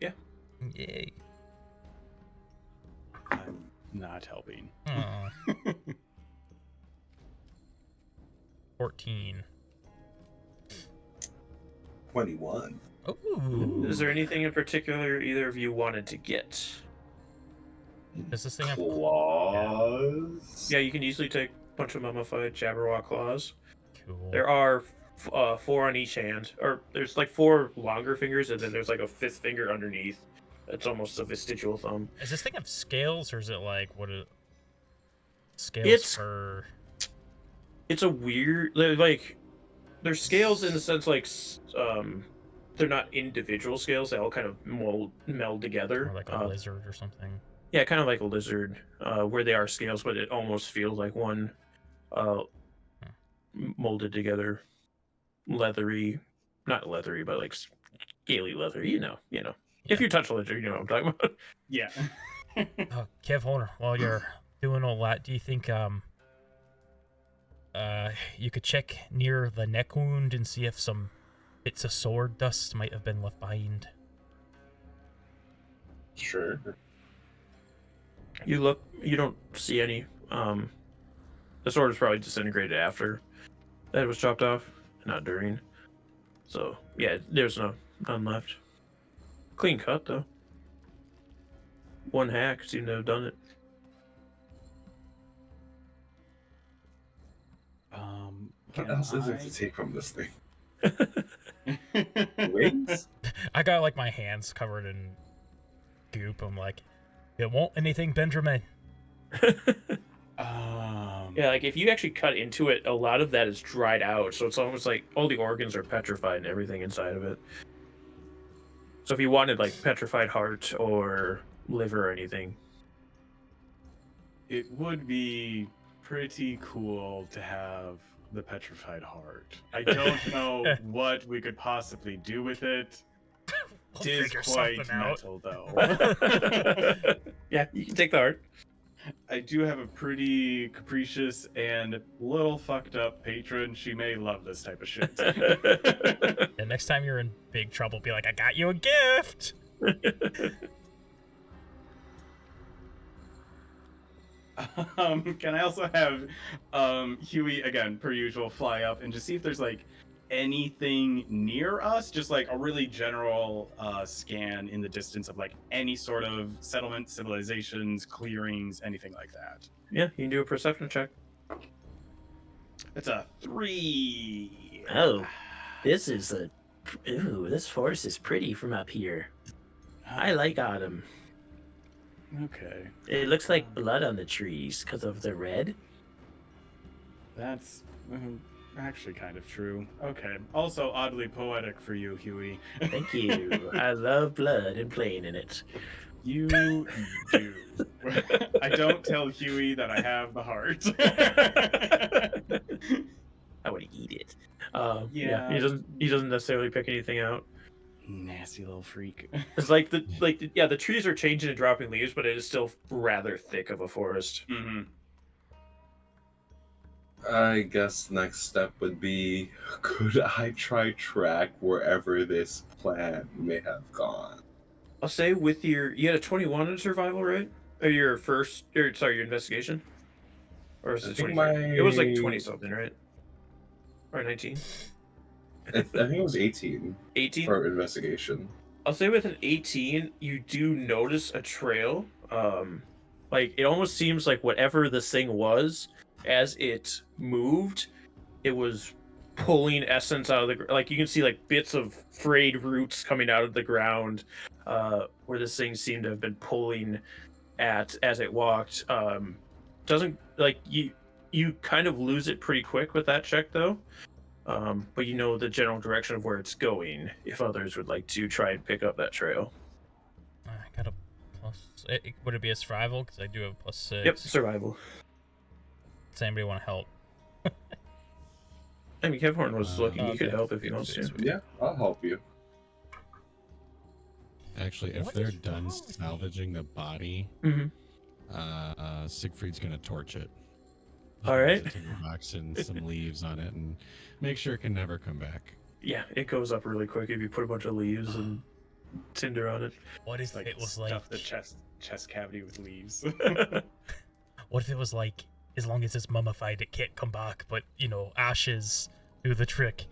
Yeah. Yay. I'm not helping. Aw. 14. 21. Ooh. Is there anything in particular either of you wanted to get? Does this thing have Claws? Yeah, you can easily take a bunch of mummified Jabberwock claws. Cool. There are 4 on each hand, or there's like 4 longer fingers, and then there's like a 5th finger underneath. It's almost a vestigial thumb. Does this thing have scales, or is it like what? Scales It's- for? It's a weird, like, there's scales in the sense like they're not individual scales. They all kind of meld together. Or like a lizard or something. Yeah, kind of like a lizard, where they are scales, but it almost feels like one molded together, leathery, not leathery, but like scaly leather. You know. If you touch a lizard, you know what I'm talking about. Yeah. Kev Horner, while you're doing all that, do you think you could check near the neck wound and see if some bits of sword dust might have been left behind? Sure. You look, you don't see any. The sword is probably disintegrated after the head was chopped off, not during. So yeah, there's none left. Clean cut though. One hack seemed to have done it. What else is there to take from this thing? Can Wings? I got like my hands covered in goop. I'm like, it won't anything, Benjamin. Yeah, like if you actually cut into it, a lot of that is dried out, so it's almost like all the organs are petrified and everything inside of it. So if you wanted like petrified heart or liver or anything, It would be pretty cool to have the petrified heart. I don't know what we could possibly do with it. We'll It is figure quite something out. metal, though. yeah, you can take the heart. I do have a pretty capricious and little fucked up patron. She may love this type of shit. And next time you're in big trouble, be like, I got you a gift. Can I also have Huey, again, per usual, fly up and just see if there's like anything near us? Just like a really general scan in the distance of like any sort of settlement, civilizations, clearings, anything like that. Yeah, you can do a perception check. It's a 3. Oh, this is a... Ooh, this forest is pretty from up here. I like autumn. Okay. It looks like blood on the trees because of the red. That's actually kind of true. Okay. Also oddly poetic for you, Huey. Thank you. I love blood and playing in it. You do. I don't tell Huey that I have the heart. I want to eat it. Yeah, he doesn't necessarily pick anything out. Nasty little freak. It's like the trees are changing and dropping leaves, but it is still rather thick of a forest. Mm-hmm. I guess next step would be, could I try track wherever this plant may have gone? I'll say with you had a 21 in survival, right? Or your investigation? Or is I it think 20? It was like 20 something, right? Or 19? I think it was 18 18? for investigation. I'll say with an 18, you do notice a trail. Like it almost seems like whatever this thing was, as it moved, it was pulling essence out of the like you can see like bits of frayed roots coming out of the ground where this thing seemed to have been pulling at as it walked. Doesn't like you kind of lose it pretty quick with that check though. But you know the general direction of where it's going if others would like to try and pick up that trail. I got a plus. Would it be a survival? Because I do have a +6. Yep, survival. Does anybody want to help? I mean, Kevhorn was looking. He okay. could help if he wants to. Yeah, I'll help you. Actually, if What they're is done wrong with you? salvaging the body, Mm-hmm. Siegfried's gonna torch it. All right. There's a tinder box and some leaves on it, and make sure it can never come back. Yeah, it goes up really quick if you put a bunch of leaves and tinder on it. What if Like it was like? stuff the chest cavity with leaves. What if it was like? As long as it's mummified, it can't come back. But you know, ashes do the trick.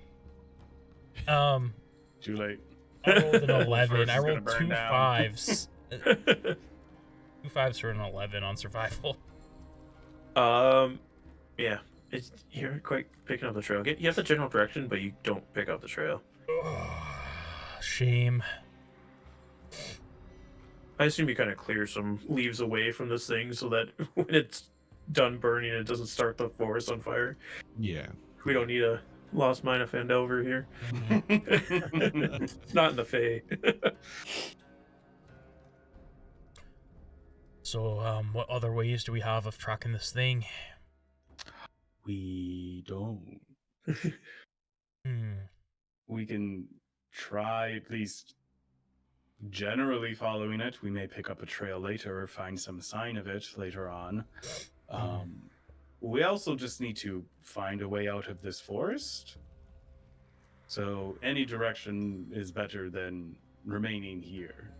Too late. I rolled an 11. First I is gonna rolled burn 2 down. 5s. 2 5s for an 11 on survival. Yeah, you're quite picking up the trail. You have the general direction, but you don't pick up the trail. Shame. I assume you kind of clear some leaves away from this thing so that when it's done burning, it doesn't start the forest on fire. Yeah. We don't need a lost Mine of Phandelver here. Not in the Fae. So, what other ways do we have of tracking this thing? We don't. Hmm. We can try at least generally following it. We may pick up a trail later or find some sign of it later on. We also just need to find a way out of this forest. So any direction is better than remaining here.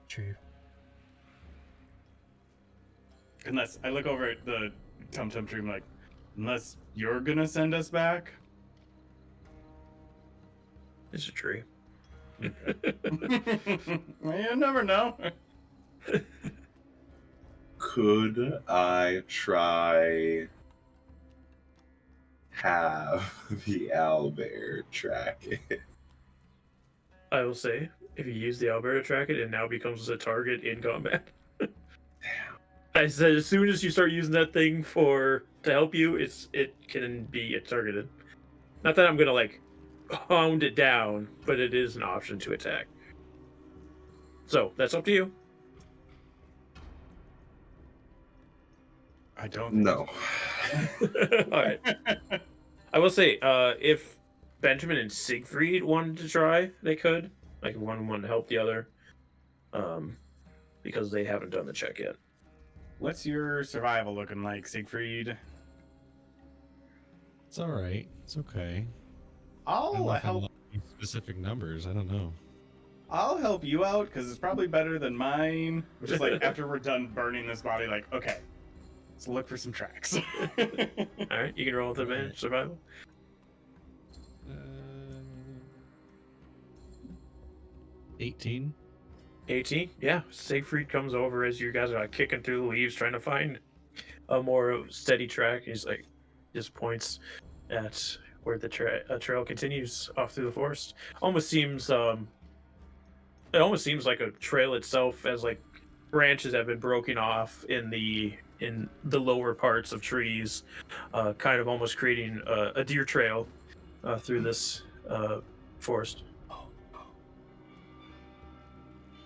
True. Unless I look over at the Tum Tum Tree, I'm like, unless you're gonna send us back. It's a tree. You never know. Could I try have the owlbear track it? I will say, if you use the owlbear to track it, it now becomes a target in combat. I said as soon as you start using that thing to help you, it can be targeted. Not that I'm gonna like hound it down, but it is an option to attack. So that's up to you. I don't No. All right. I will say, if Benjamin and Siegfried wanted to try, they could. Like one wanted to help the other, because they haven't done the check yet. What's your survival looking like, Siegfried? It's all right. It's okay. I'll help. Specific numbers. I don't know. I'll help you out because it's probably better than mine. Which is like after we're done burning this body, like okay, let's look for some tracks. All right, you can roll with advantage survival. 18. 18, yeah. Siegfried comes over as you guys are like kicking through the leaves, trying to find a more steady track. He's like, just points at where the trail continues off through the forest. Almost seems, it almost seems like a trail itself, as like branches have been broken off in the lower parts of trees, kind of almost creating a deer trail through this forest.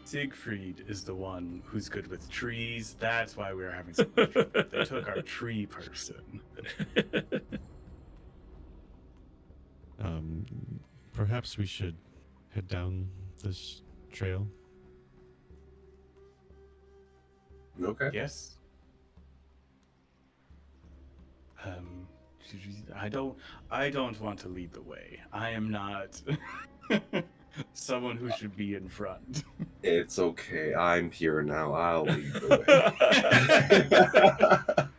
Siegfried is the one who's good with trees. That's why we were having so much trouble. They took our tree person. Perhaps we should head down this trail. Okay. Yes. I don't want to lead the way. I am not someone who should be in front. It's okay. I'm here now. I'll lead the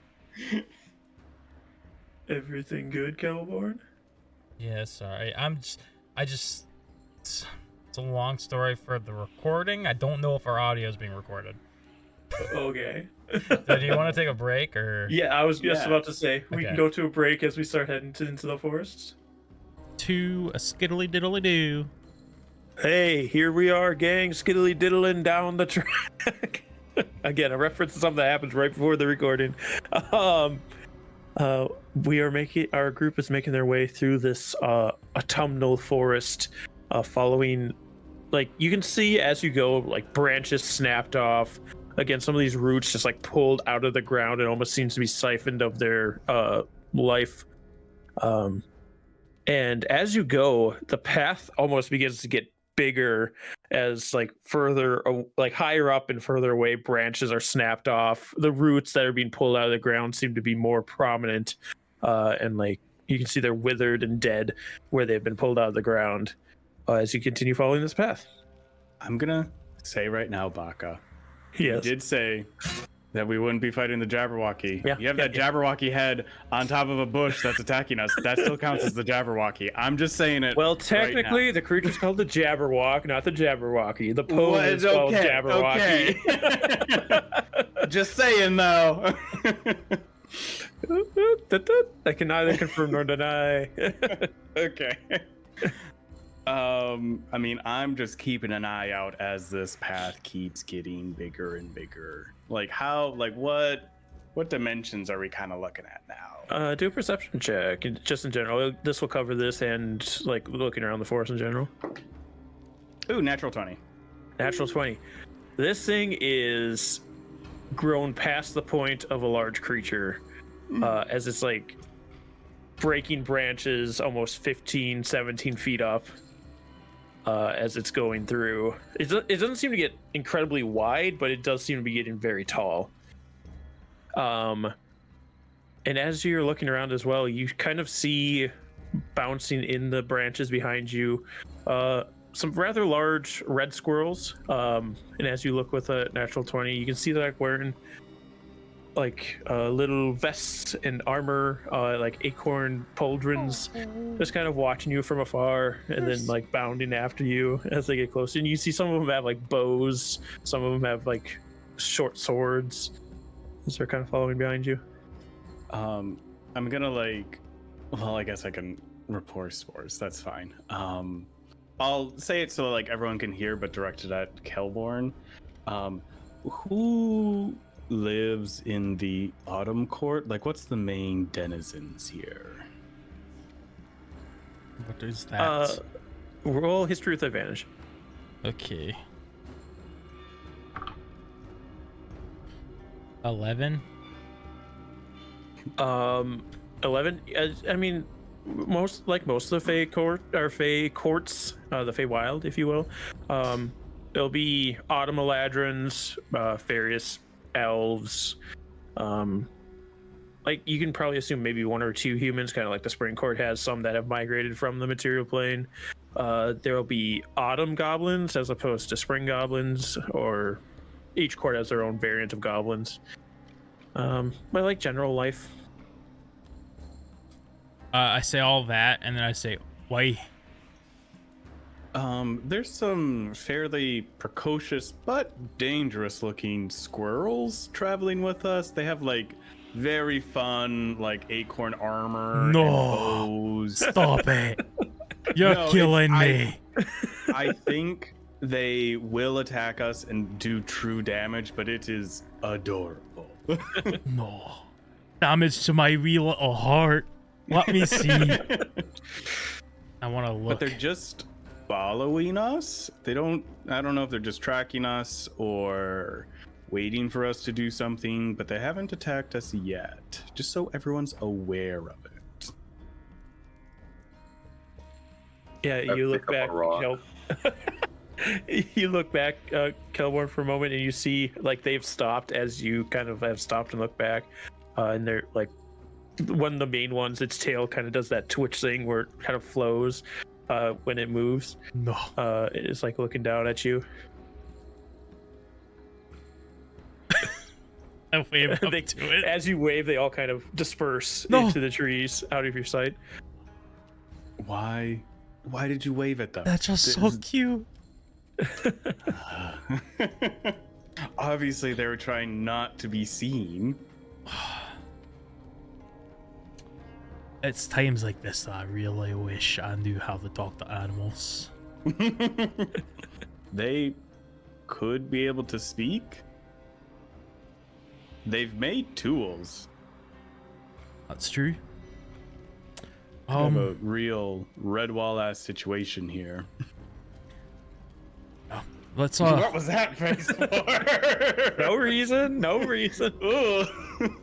way. Everything good, Caliborn? Yeah, sorry. It's a long story for the recording. I don't know if our audio is being recorded. Okay. So do you want to take a break or? Yeah, I was just Yeah. about to say we can Okay. go to a break as we start heading into the forest. To a skiddly diddly doo. Hey, here we are, gang, skiddly diddling down the track. Again, a reference to something that happens right before the recording. We are making our group is making their way through this autumnal forest, following, like you can see as you go, like branches snapped off. Again, some of these roots just like pulled out of the ground. It almost seems to be siphoned of their life. And as you go, the path almost begins to get bigger as like like higher up and further away branches are snapped off. The roots that are being pulled out of the ground seem to be more prominent, and like you can see they're withered and dead where they've been pulled out of the ground as you continue following this path. I'm gonna say right now, Baka. You Yes. did say that we wouldn't be fighting the Jabberwocky. Yeah, You have yeah, that Jabberwocky head on top of a bush that's attacking us. That still counts as the Jabberwocky. I'm just saying it. Well, right technically, now. the creature's called the Jabberwock, not the Jabberwocky. The poem Well, is it's called okay, Jabberwocky. Just saying though. I can neither confirm nor deny. Okay. I mean, I'm just keeping an eye out as this path keeps getting bigger and bigger. Like what dimensions are we kind of looking at now? Do a perception check, just in general. This will cover this and like looking around the forest in general. Ooh, natural 20. Natural 20. This thing is grown past the point of a large creature, as it's like breaking branches almost 15, 17 feet up. As it's going through, it doesn't seem to get incredibly wide, but it does seem to be getting very tall. And as you're looking around as well, you kind of see bouncing in the branches behind you some rather large red squirrels. And as you look with a natural 20, you can see they're like wearing like little vests and armor, like acorn pauldrons, just kind of watching you from afar and then like bounding after you as they get closer. And you see some of them have like bows, some of them have like short swords as they're kind of following behind you. I'm gonna I guess I can report spores. That's fine. I'll say it so like everyone can hear, but directed at Kelborn. Who lives in the Autumn Court? Like, what's the main denizens here? What is that? Roll history with advantage. Okay. 11. 11. I mean, most of the Fey courts, the Fey Wild, if you will. It'll be Autumn Eladrins, various elves. Like you can probably assume maybe one or two humans, kind of like the Spring Court has some that have migrated from the material plane. There will be Autumn goblins as opposed to Spring goblins, or each court has their own variant of goblins. But like general life. I say all that, and then I say, why? There's some fairly precocious but dangerous looking squirrels traveling with us. They have like very fun like acorn armor. No. And bows. Stop it. You're No, killing it's- me. I think they will attack us and do true damage, but it is adorable. No. Damage to my wee little heart. Let me see. I want to look. But they're just following us. I don't know if they're just tracking us or waiting for us to do something, but they haven't attacked us yet. Just so everyone's aware of it. Yeah, you look pick up back. a rock. You look back, Kelborn, for a moment, and you see like they've stopped as you kind of have stopped and look back, and they're like one of the main ones. Its tail kind of does that twitch thing where it kind of flows when it moves. No. It's like looking down at you. I wave up They- to it. As you wave, they all kind of disperse No. into the trees, out of your sight. Why did you wave at them? That's just so cute. Obviously, they were trying not to be seen. It's times like this that I really wish I knew how to talk to animals. They could be able to speak. They've made tools. That's true. We have a real Redwall-ass situation here. Let's What was that face for? No reason. No reason.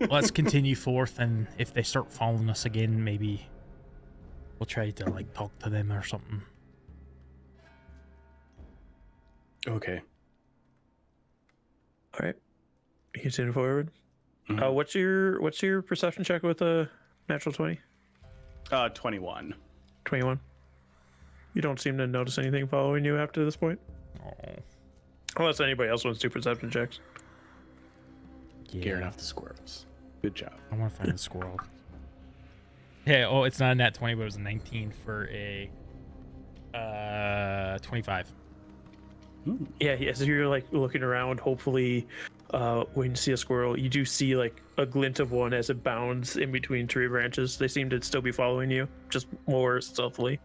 let's continue forth, and if they start following us again, maybe we'll try to like talk to them or something. Okay. All right. Continue forward. Mhm. What's your perception check with a natural 20? 21. 21. You don't seem to notice anything following you after this point, Oh, unless anybody else wants to do perception checks. yeah. Gearing off the squirrels. Good job. I want to find a squirrel. Yeah. Oh, it's not a nat 20, but it was a 19 for a 25. Yeah, as you're like looking around, hopefully, when you see a squirrel, you do see like a glint of one as it bounds in between tree branches. They seem to still be following you, just more stealthily.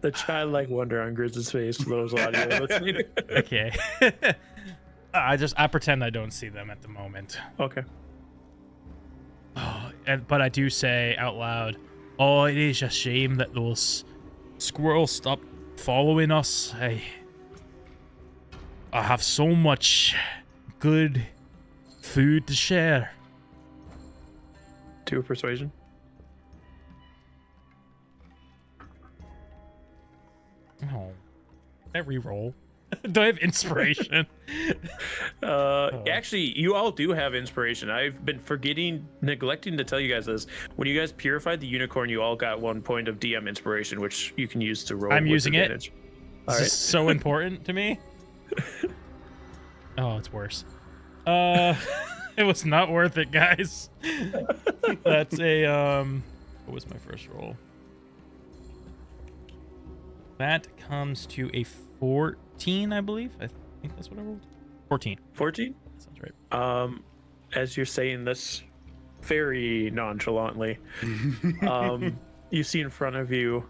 The childlike wonder on Grizz's face for those audio listening. Okay. I pretend I don't see them at the moment. Okay. Oh, but I do say out loud, "Oh, it is a shame that those squirrels stopped following us. I have so much good food to share." 2 persuasion. Oh, every roll. Do I have inspiration? Actually, you all do have inspiration. I've been neglecting to tell you guys this. When you guys purified the unicorn, you all got 1 point of DM inspiration, which you can use to roll. I'm with using it. advantage. All This right. is so important to me. Oh, it's worse. It was not worth it, guys. That's a what was my first roll? That comes to a 14, I believe. I think that's what I rolled. 14. 14. That sounds right. As you're saying this very nonchalantly, you see in front of you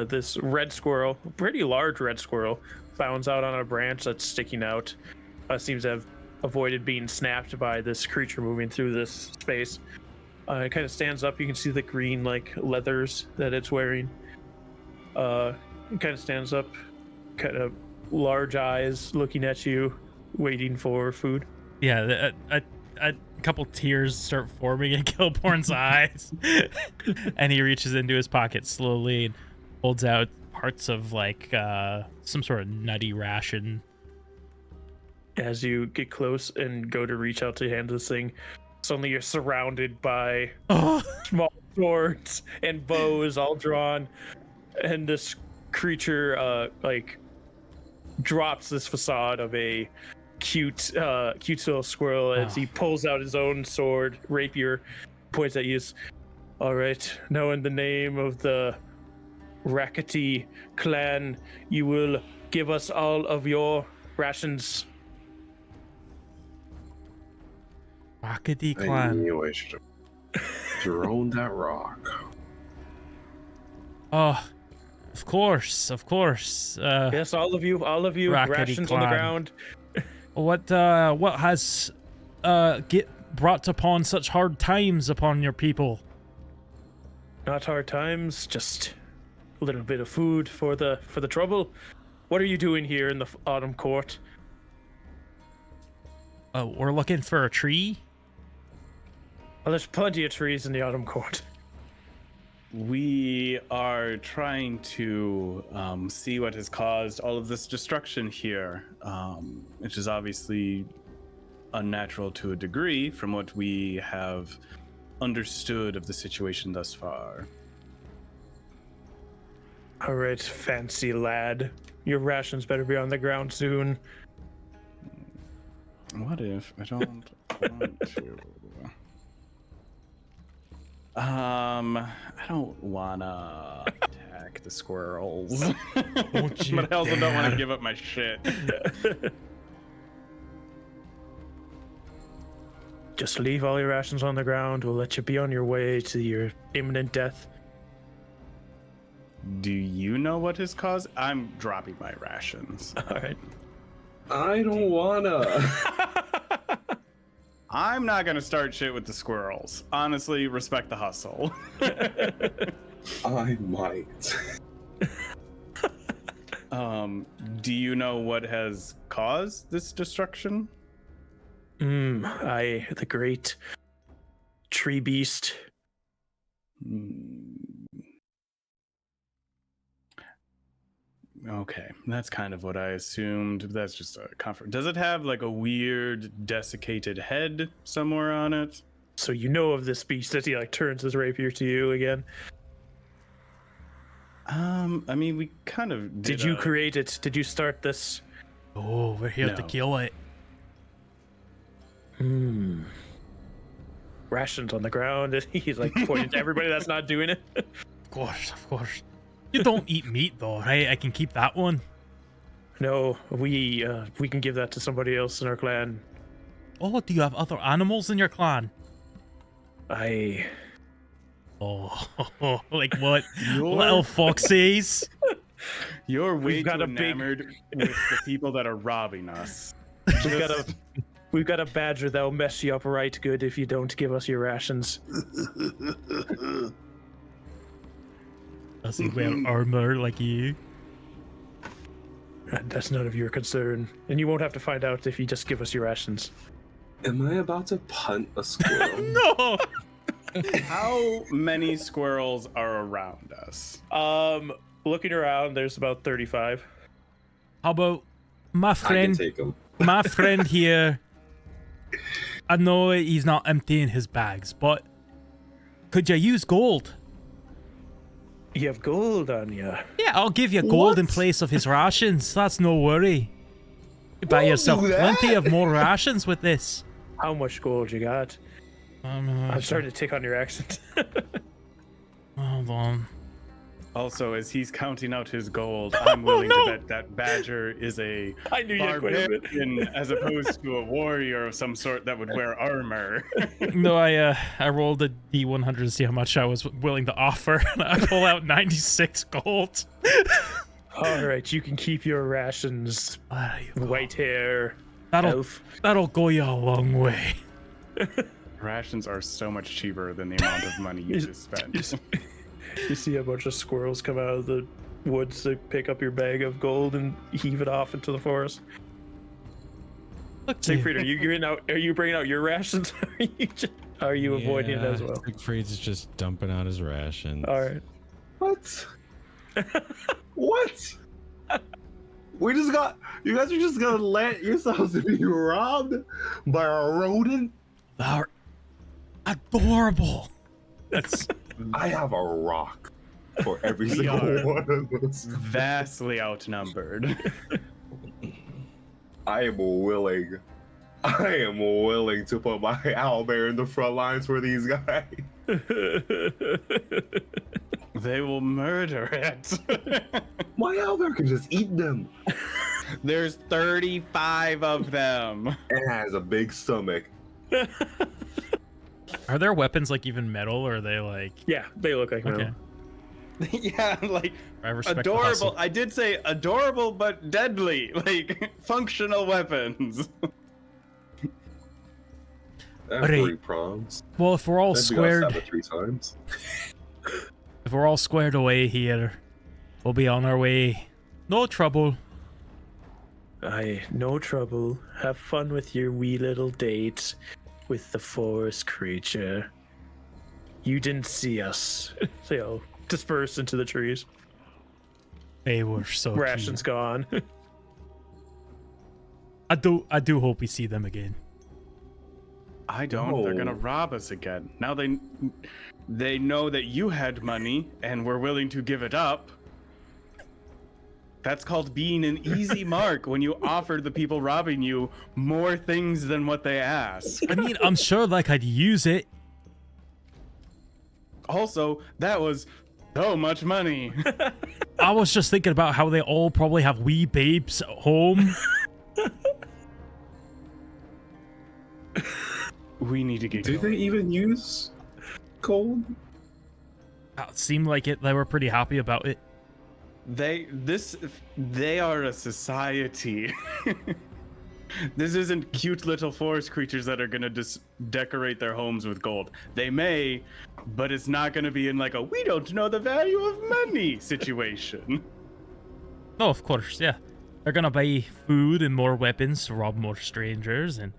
this red squirrel, pretty large red squirrel, bounds out on a branch that's sticking out. Seems to have avoided being snapped by this creature moving through this space. It kind of stands up. You can see the green like leathers that it's wearing. It kind of stands up, kind of large eyes looking at you, waiting for food. Yeah, a couple tears start forming in Gilborn's eyes, and he reaches into his pocket slowly and holds out parts of like some sort of nutty ration. As you get close and go to reach out to hand this thing, suddenly you're surrounded by small swords and bows all drawn, and this creature like drops this facade of a cute little squirrel as he pulls out his own sword, rapier, points at you. All right, now in the name of the Rakati clan, you will give us all of your rations. Rakati I clan. knew I should have thrown that rock. Oh, of course. Yes, all of you, Rakati rations on the clan. ground. What has brought upon such hard times upon your people? Not hard times, just a little bit of food for the trouble. What are you doing here in the autumn court? We're looking for a tree. Well, there's plenty of trees in the autumn court. We are trying to see what has caused all of this destruction here, which is obviously unnatural to a degree from what we have understood of the situation thus far. All right, fancy lad. Your rations better be on the ground soon. What if I don't want to? I don't wanna attack the squirrels, Won't you but I also don't want dare. to give up my shit. Just leave all your rations on the ground. We'll let you be on your way to your imminent death. Do you know what has caused? I'm dropping my rations. All right. I don't wanna. I'm not gonna start shit with the squirrels. Honestly, respect the hustle. I might. Do you know what has caused this destruction? The great tree beast. Okay, that's kind of what I assumed. That's just a comfort. Does it have like a weird desiccated head somewhere on it? So you know of this beast as he like turns his rapier to you again. I mean, we kind of Did you create it? Did you start this? Oh, we're here to No. kill it. Rations on the ground. He's like pointing to everybody that's not doing it. Of course, of course. You don't eat meat though, right? I can keep that one. No, we can give that to somebody else in our clan. Oh, do you have other animals in your clan? Oh, like what? Little foxies? You're way We've got too a big- enamored with the people that are robbing us. We've got a badger that'll mess you up right good if you don't give us your rations. Does he wear armor like you? And that's none of your concern. And you won't have to find out if you just give us your rations. Am I about to punt a squirrel? No! How many squirrels are around us? Looking around, there's about 35. How about my I can friend? take him. My friend here, I know he's not emptying his bags, but could you use gold? You have gold on you. Yeah, I'll give you gold in What? place of his rations. That's no worry. You buy Don't yourself do that. plenty of more rations with this. How much gold you got? I'm starting to take on your accent. Hold on. Also, as he's counting out his gold, I'm willing to bet that Badger is a I knew you had quite a bit. barbarian as opposed to a warrior of some sort that would wear armor. No, I rolled a D100 to see how much I was willing to offer, and I pull out 96 gold. All right, you can keep your rations. There you go. White hair, That'll elf. that'll go you a long way. Rations are so much cheaper than the amount of money you just spent. You see a bunch of squirrels come out of the woods to pick up your bag of gold and heave it off into the forest. Look, Siegfried, are you bringing out your rations? Are you avoiding it as well? Siegfried's just dumping out his rations. All right. What? What? You guys are just gonna let yourselves be robbed by a rodent? they're adorable. That's I have a rock for every We single are one of those. Vastly outnumbered. I am willing to put my owlbear in the front lines for these guys. They will murder it. My owlbear can just eat them. There's 35 of them. It has a big stomach. Are their weapons like even metal, or are they like? Yeah, they look like Okay, metal. Yeah, like I respect the adorable. hustle. I did say adorable but deadly, like functional weapons. I have Alright. 3 prongs. Well, if we're all Then we gotta stab squared, it 3 times. if we're all squared away here, we'll be on our way. No trouble. No trouble. Have fun with your wee little date with the forest creature. You didn't see us. They'll disperse into the trees. They were so Rations cute. gone. I do hope we see them again. I don't. They're gonna No. rob us again. Now they know that you had money and were willing to give it up. That's called being an easy mark when you offer the people robbing you more things than what they ask. I mean, I'm sure like I'd use it. Also, that was so much money. I was just thinking about how they all probably have wee babes at home. We need to get Do going. they even use gold? It seemed like it. They were pretty happy about it. They are a society. This isn't cute little forest creatures that are gonna just decorate their homes with gold. They may, but it's not gonna be in like a we don't know the value of money situation. No, of course, yeah. They're gonna buy food and more weapons to rob more strangers, and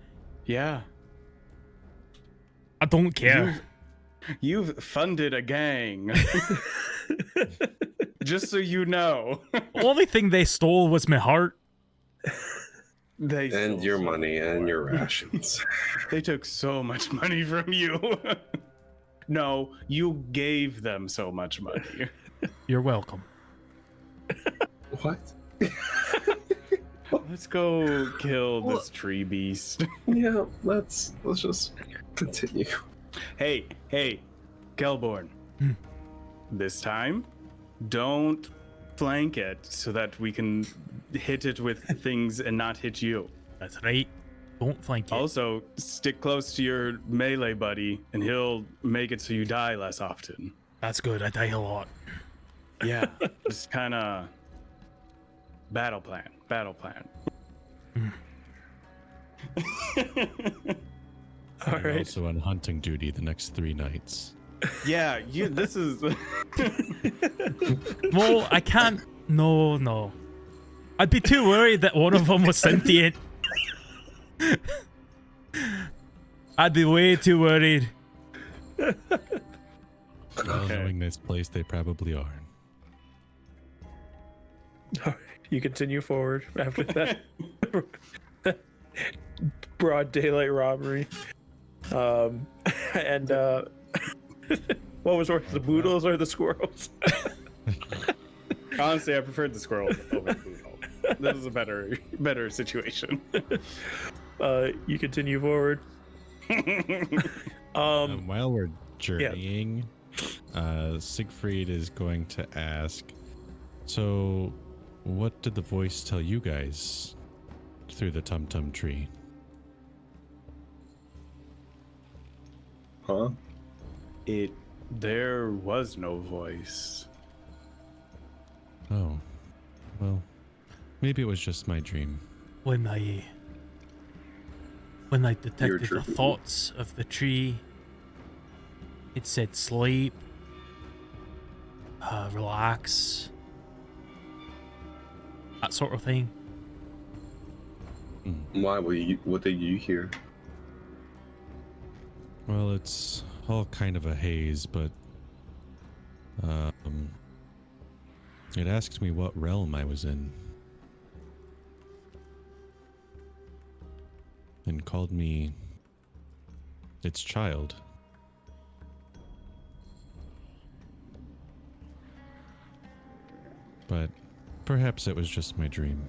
Yeah. I don't care. You've funded a gang. Just so you know. The only thing they stole was my heart. They And stole your so money much and more. your rations. They took so much money from you. No, you gave them so much money. You're welcome. What? Let's go kill this tree beast. Yeah, let's just continue. Hey, Kelborn. Hmm. This time, don't flank it so that we can hit it with things and not hit you. That's right. Don't flank it. Also, stick close to your melee buddy, and he'll make it so you die less often. That's good. I die a lot. Yeah, just kind of battle plan. All I'm right. also on hunting duty the next 3 nights. Yeah, this is. Well, I can't. No. I'd be too worried that one of them was sentient. I'd be way too worried. Well, Okay. knowing this place, they probably are. All right. You continue forward after that. Broad daylight robbery. And what was worse, the boodles or the squirrels? Honestly, I preferred the squirrel over the poodle. This is a better situation. You continue forward. While we're journeying, Siegfried is going to ask, so what did the voice tell you guys through the tum-tum tree? Huh? There was no voice. Oh, well, maybe it was just my dream. When I detected the true. thoughts of the tree, it said sleep, relax, that sort of thing. Why? What did you hear? Well, it's all kind of a haze, but it asked me what realm I was in. And called me its child. But perhaps it was just my dream.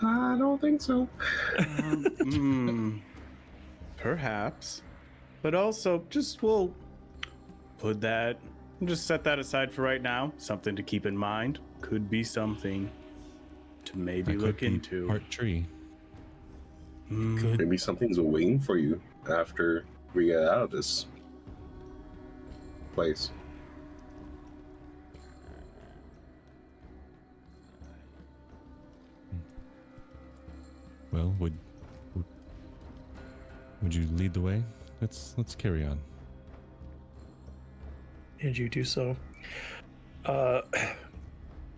I don't think so. Perhaps. But also, we'll just set that aside for right now. Something to keep in mind. Could be something to maybe That look could be into. Part tree. Good. Maybe something's waiting for you after we get out of this place. Well, would you lead the way? Let's carry on. And you do so.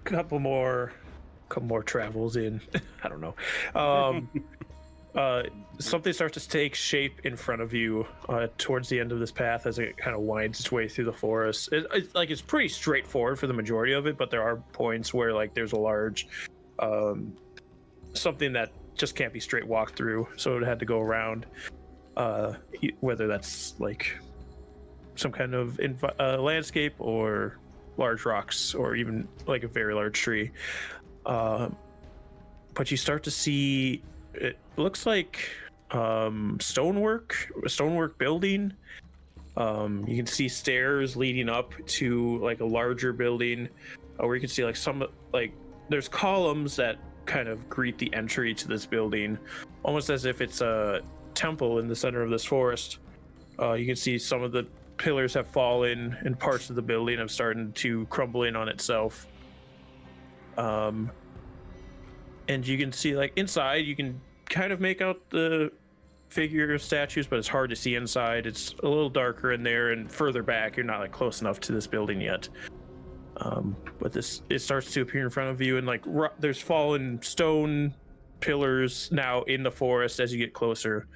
Couple more travels in. I don't know. Something starts to take shape in front of you towards the end of this path as it kind of winds its way through the forest. It's pretty straightforward for the majority of it, but there are points where like there's a large something that just can't be straight walked through, so it had to go around. Whether that's like some kind of landscape or large rocks or even like a very large tree. But you start to see, it looks like a stonework building, You can see stairs leading up to like a larger building, where you can see like there's columns that kind of greet the entry to this building, almost as if it's a temple in the center of this forest. You can see some of the pillars have fallen and parts of the building have started to crumble in on itself. And you can see like inside, you can kind of make out the figure statues, but it's hard to see inside. It's a little darker in there, and further back, you're not like close enough to this building yet. But it starts to appear in front of you, and like there's fallen stone pillars now in the forest as you get closer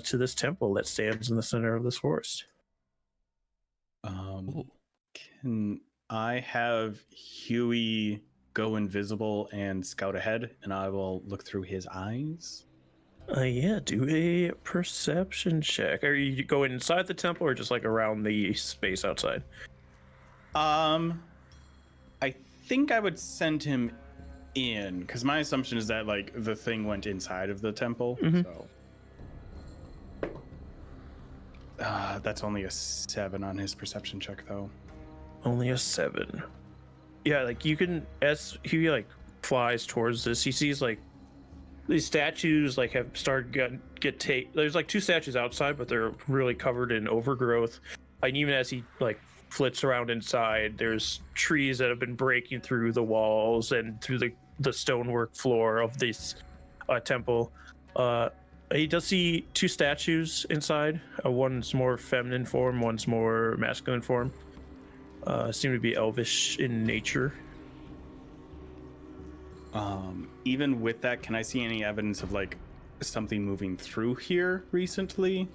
to this temple that stands in the center of this forest. Can I have Huey go invisible and scout ahead, and I will look through his eyes? Yeah, do a perception check. Are you going inside the temple or just like around the space outside? I think I would send him in, because my assumption is that like the thing went inside of the temple. So that's only a 7 on his perception check, though. Only a 7. Yeah, like you can, as he like flies towards this, he sees like these statues like have started get there's like 2 statues outside, but they're really covered in overgrowth. And even as he like flits around inside, there's trees that have been breaking through the walls and through the stonework floor of this temple. He does see 2 statues inside. One's more feminine form, one's more masculine form. Seem to be elvish in nature. Even with that, can I see any evidence of like something moving through here recently?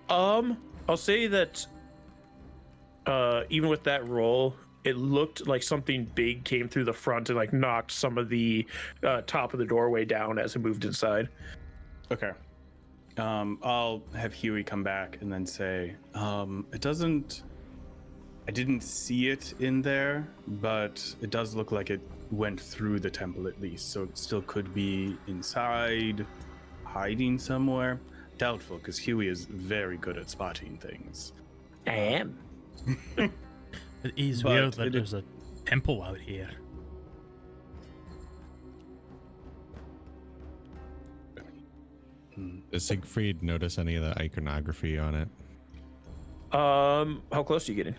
I'll say that even with that roll, it looked like something big came through the front and like knocked some of the top of the doorway down as it moved inside. Okay. I'll have Huey come back and then say, I didn't see it in there, but it does look like it went through the temple at least, so it still could be inside, hiding somewhere. Doubtful, because Huey is very good at spotting things. I am. It is But weird that there's a temple out here. Does Siegfried notice any of the iconography on it? How close are you getting?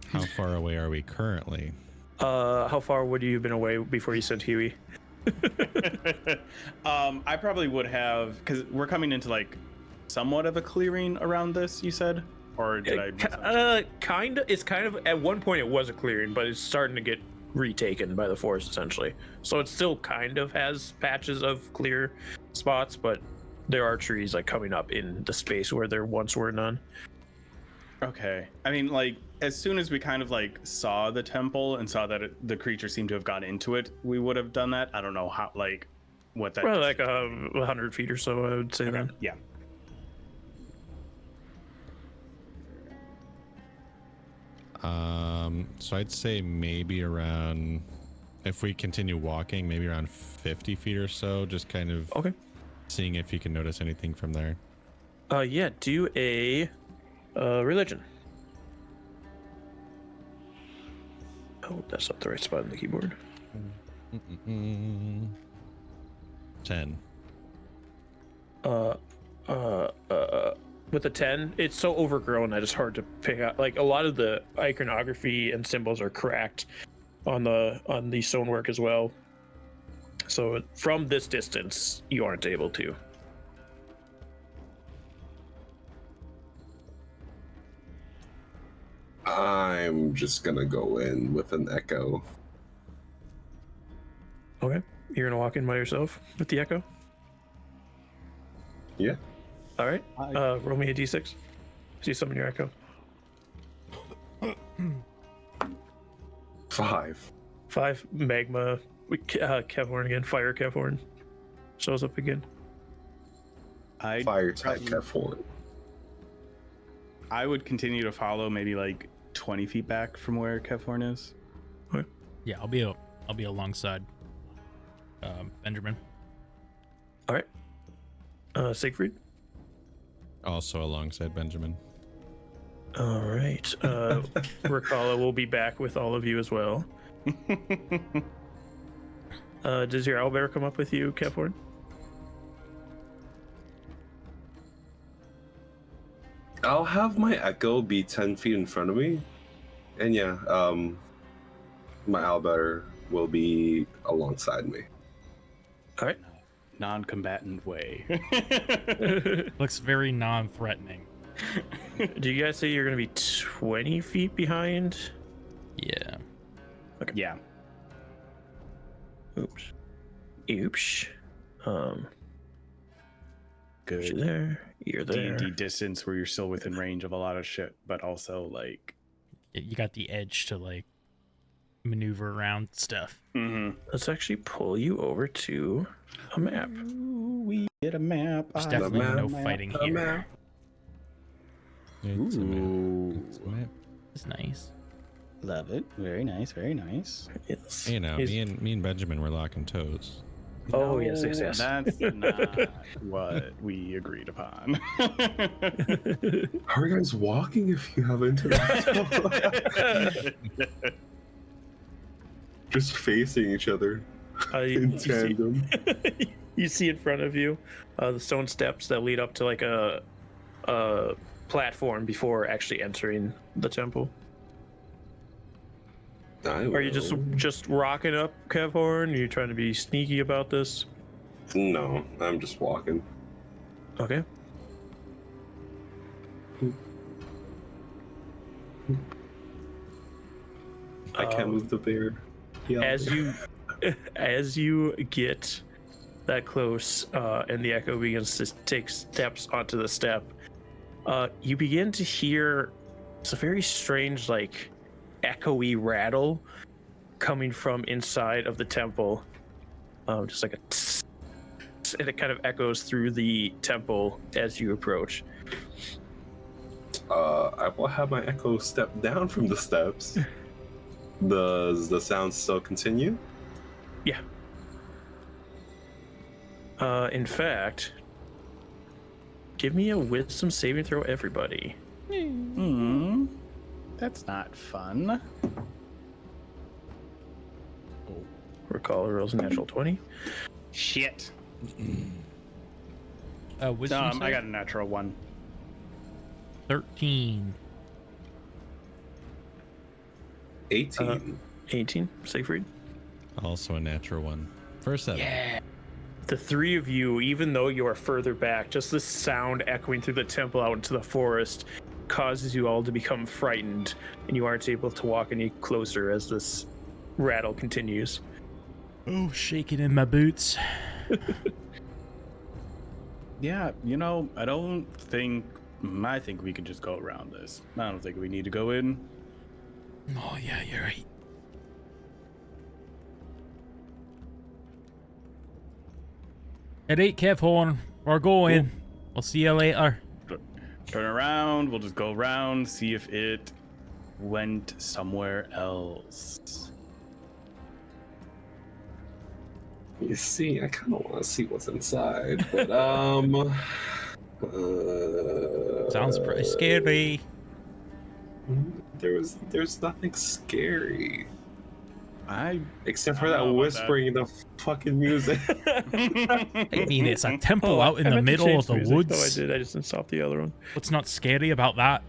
How far away are we currently? How far would you have been away before you sent Huey? I probably would have, because we're coming into like somewhat of a clearing around this, you said? Or did I miss something? Kind of. It's kind of, at one point it was a clearing, but it's starting to get retaken by the forest essentially. So it still kind of has patches of clear spots, but there are trees like coming up in the space where there once were none. Okay. I mean, like, as soon as we kind of like saw the temple and saw that the creature seemed to have gone into it, we would have done that. I don't know how, like, what that. Probably like 100 feet or so, I would say. Okay. Then. Yeah. So I'd say maybe around, if we continue walking, maybe around 50 feet or so, just kind of Okay. seeing if you can notice anything from there. Yeah, do a religion. Oh, that's not the right spot on the keyboard. 10. With a 10, it's so overgrown that it's hard to pick out. Like a lot of the iconography and symbols are cracked on the stonework as well. So from this distance, you aren't able to. I'm just gonna go in with an echo. Okay, you're gonna walk in by yourself with the echo. Yeah. All right. Roll me a d6. See summon your echo. 5. 5 magma. Kevhorn again. Fire Kevhorn shows up again. Fire type F1. I would continue to follow, maybe like 20 feet back from where Kevhorn is. Okay. Yeah, I'll be alongside Benjamin. All right. Siegfried. Also alongside Benjamin. All right. Rakala will be back with all of you as well. Does your owlbear come up with you, Kevhorn? I'll have my echo be 10 feet in front of me. And yeah, my owlbear will be alongside me. All right. Non-combatant way. Looks very non-threatening. Do you guys say you're going to be 20 feet behind? Yeah. Okay. Yeah. Oops. Good. You're there. You're there. D&D distance where you're still within range of a lot of shit, but also like You got the edge to like maneuver around stuff. Let's actually pull you over to a map. Ooh, we get a map. There's I definitely map, no map. fighting A here. map. It's a map. Ooh. It's a map. It's nice. Love it. Very nice. Very nice. Yes. You know, He's- me and Benjamin were locking toes. Oh, yes. That's not what we agreed upon. How are you guys walking if you have internet? Just facing each other in tandem. You see in front of you the stone steps that lead up to like a platform before actually entering the temple. Are you just rocking up, Kevhorn? Are you trying to be sneaky about this? No, I'm just walking. Okay. I can't move the bear. Yeah. As you get that close and the echo begins to take steps onto the step, you begin to hear it's a very strange, like, echoey rattle coming from inside of the temple. Just like a tss, tss, and it kind of echoes through the temple as you approach. I will have my echo step down from the steps. Does the sound still continue? Yeah. In fact, give me a wisdom saving throw, everybody. That's not fun. Recall rolls a natural 20. Shit. Wisdom I save? got a natural one. 13. 18. 18, Siegfried. Also a natural one. First 7. Yeah. The three of you, even though you are further back, just the sound echoing through the temple out into the forest causes you all to become frightened, and you aren't able to walk any closer as this rattle continues. Oh, shaking in my boots. Yeah, I think we can just go around this. I don't think we need to go in. Oh, yeah, you're right. At 8, Kevhorn. We're going. We'll see you later. Turn around, we'll just go around, see if it went somewhere else. You see, I kind of want to see what's inside, but Sounds pretty scary. There's nothing scary except for I that don't know about whispering in the fucking music. I mean, it's a temple out in the middle of the woods. No, I did. I just didn't stop the other one. What's not scary about that?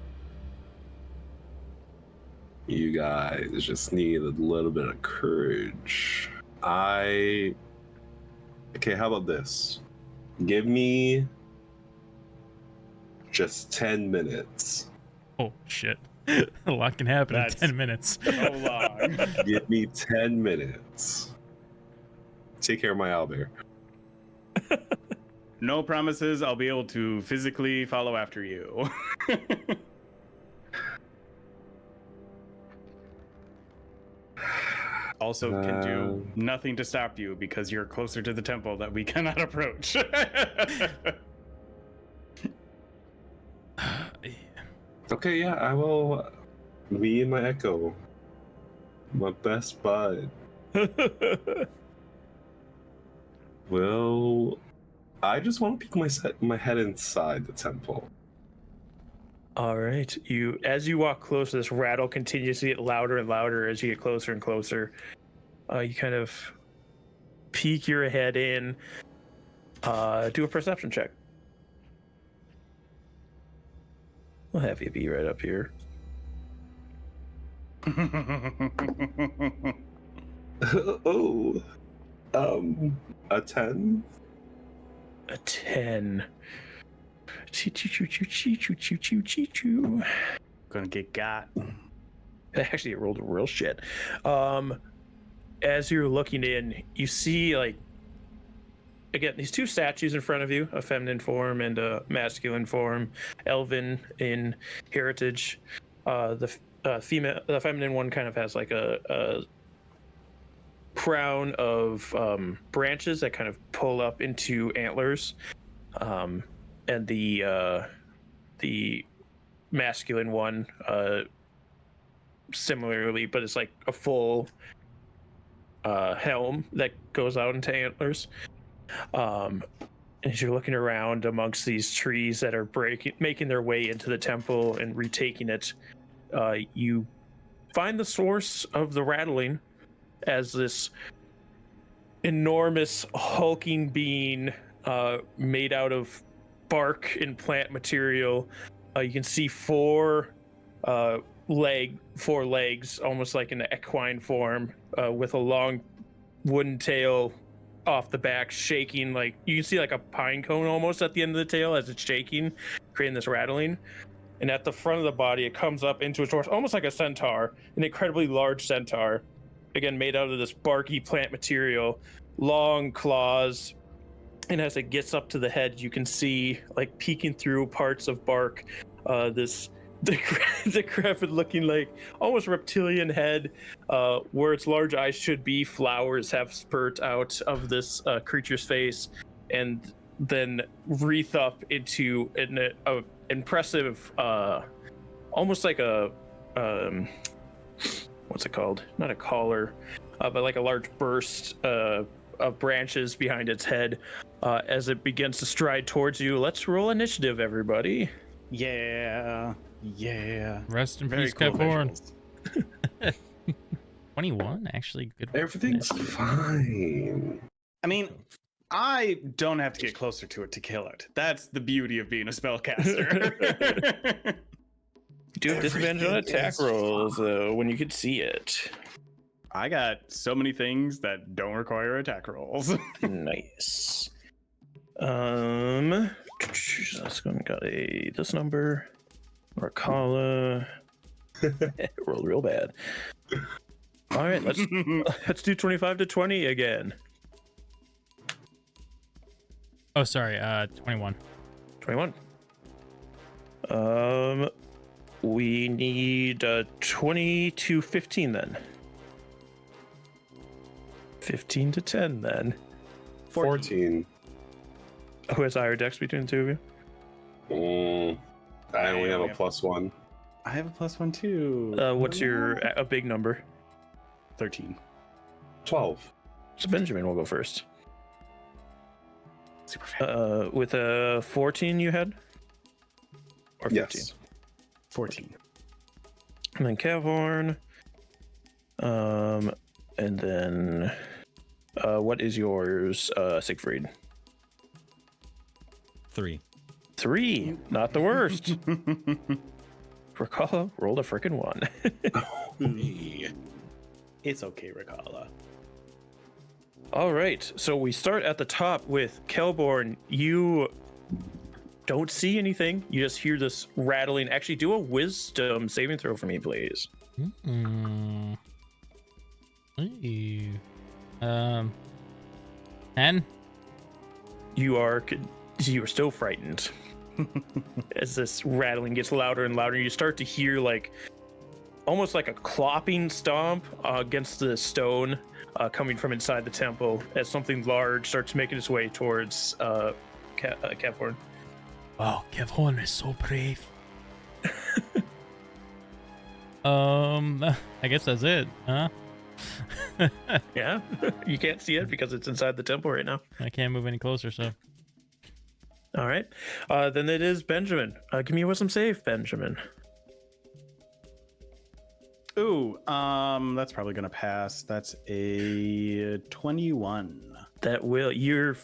You guys just need a little bit of courage. Okay, how about this? Give me just 10 minutes. Oh, shit. A lot can happen That's- in 10 minutes. So long. Give me 10 minutes. Take care of my owlbear. No promises I'll be able to physically follow after you. Also can do nothing to stop you because you're closer to the temple that we cannot approach. Okay, yeah, I will. Me and my echo. My best bud. Will I just want to peek my head inside the temple. All right. As you walk closer, this rattle continues to get louder and louder as you get closer and closer. You kind of peek your head in. Do a perception check. We'll have you be right up here. Oh, a 10. A 10. Gonna get got. Actually, it rolled real shit. As you're looking in, you see, like, again, these two statues in front of you, a feminine form and a masculine form, elven in heritage. The feminine one kind of has like a crown of branches that kind of pull up into antlers, and the masculine one similarly, but it's like a full helm that goes out into antlers. As you're looking around amongst these trees that are making their way into the temple and retaking it, you find the source of the rattling as this enormous hulking being made out of bark and plant material. You can see four legs, almost like in an equine form, with a long wooden tail off the back, shaking. Like you can see like a pine cone almost at the end of the tail as it's shaking, creating this rattling. And at the front of the body, it comes up into a torso, almost like a centaur, an incredibly large centaur, again made out of this barky plant material, long claws. And as it gets up to the head, you can see, like peeking through parts of bark, this decrepit looking, like almost reptilian head, where its large eyes should be. Flowers have spurt out of this creature's face, and then wreath up into an impressive, almost like a what's it called? Not a collar, but like a large burst of branches behind its head. As it begins to stride towards you, let's roll initiative, everybody. Yeah. Rest in Very peace, cool Faerun. visuals. 21, actually good. Everything's fine. I mean, I don't have to get closer to it to kill it. That's the beauty of being a spellcaster. Do have disadvantage on attack rolls when you could see it. I got so many things that don't require attack rolls. Nice. That's gonna got this number. Rakala. Rolled real bad. All right, let's do 25 to 20 again. Oh, sorry, 21. 21. We need 20 to 15 then. 15 to 10 then. 14. Who has higher dex between the two of you? I only have a +1. I have a +1 too. What's your a big number? 13. 12. So Benjamin will go first. Super fan. With a 14 you had? Or 15? Yes. 14. And then Cavhorn. And then what is yours, Siegfried? 3. 3, not the worst. Rakala rolled a freaking 1. It's okay, Rakala. All right, so we start at the top with Kelborn. You don't see anything. You just hear this rattling. Actually, do a wisdom saving throw for me, please. Mm-hmm. Ooh. 10. You are still frightened. As this rattling gets louder and louder, you start to hear like almost like a clopping stomp against the stone coming from inside the temple as something large starts making its way towards Kevhorn. Wow, Kevhorn is so brave. I guess that's it, huh? Yeah, you can't see it because it's inside the temple right now. I can't move any closer, so All right. Then it is Benjamin. Give me a wisdom save, Benjamin. Ooh, that's probably gonna pass. That's a 21. That will your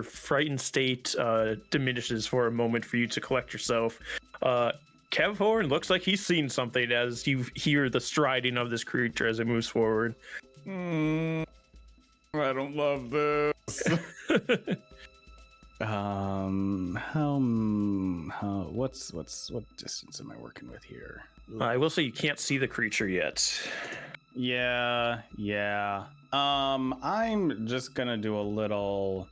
frightened state diminishes for a moment for you to collect yourself. Kevhorn looks like he's seen something as you hear the striding of this creature as it moves forward. I don't love this. What distance am I working with here? I will say you can't see the creature yet. Yeah. I'm just gonna do a little,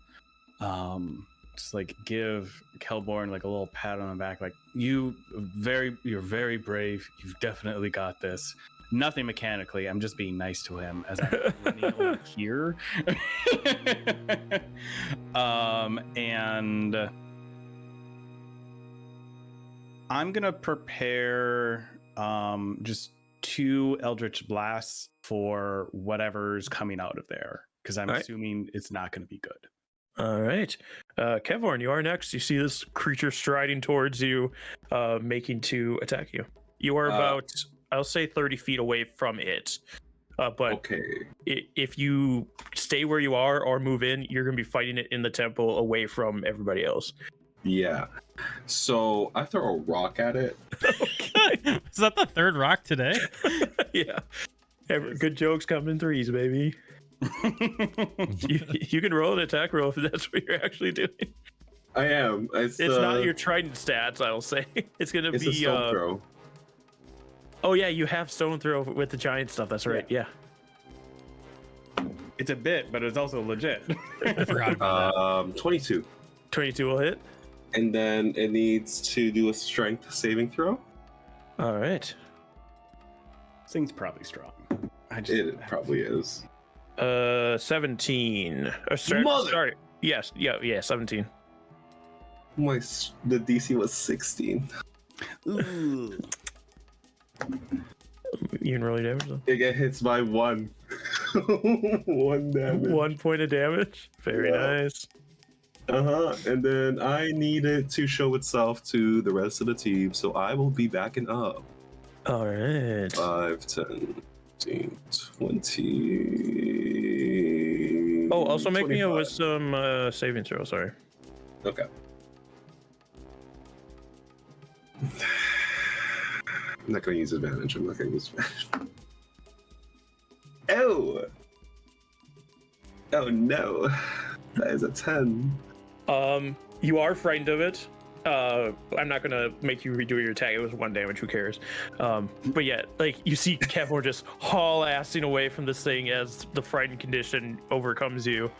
just like give Kelborn like a little pat on the back, like you're very brave. You've definitely got this. Nothing mechanically. I'm just being nice to him as I'm running over here. And I'm gonna prepare just 2 Eldritch Blasts for whatever's coming out of there, because I'm assuming it's not going to be good. All right. Kevhorn, you are next. You see this creature striding towards you, making to attack you. You are about, I'll say 30 feet away from it. But okay. If you stay where you are or move in, you're going to be fighting it in the temple away from everybody else. Yeah. So I throw a rock at it. Okay. Is that the third rock today? Yeah. Good jokes come in threes, baby. you can roll an attack roll if that's what you're actually doing. I am. It's not your trident stats, I'll say. It's going to be a stone throw. Oh yeah, you have stone throw with the giant stuff. That's right. Yeah. It's a bit, but it's also legit. I forgot about that. 22. 22 will hit. And then it needs to do a strength saving throw. All right. This thing's probably strong. It probably is. 17. Sorry. Yes. Yeah. 17. The DC was 16. Ooh. You can roll your damage though. It get hits by 1. 1 damage. 1 point of damage. Very nice. And then I need it to show itself to the rest of the team, so I will be backing up. All right. 5, 10, 15, 20. Oh, also make 25. me a wisdom saving throw. Sorry. Okay. I'm not going to use advantage. I'm not going to use advantage. Oh! Oh no. That is a 10. You are frightened of it. I'm not gonna make you redo your attack. It was 1 damage. Who cares? But yeah, like you see Kevor just haul assing away from this thing as the frightened condition overcomes you.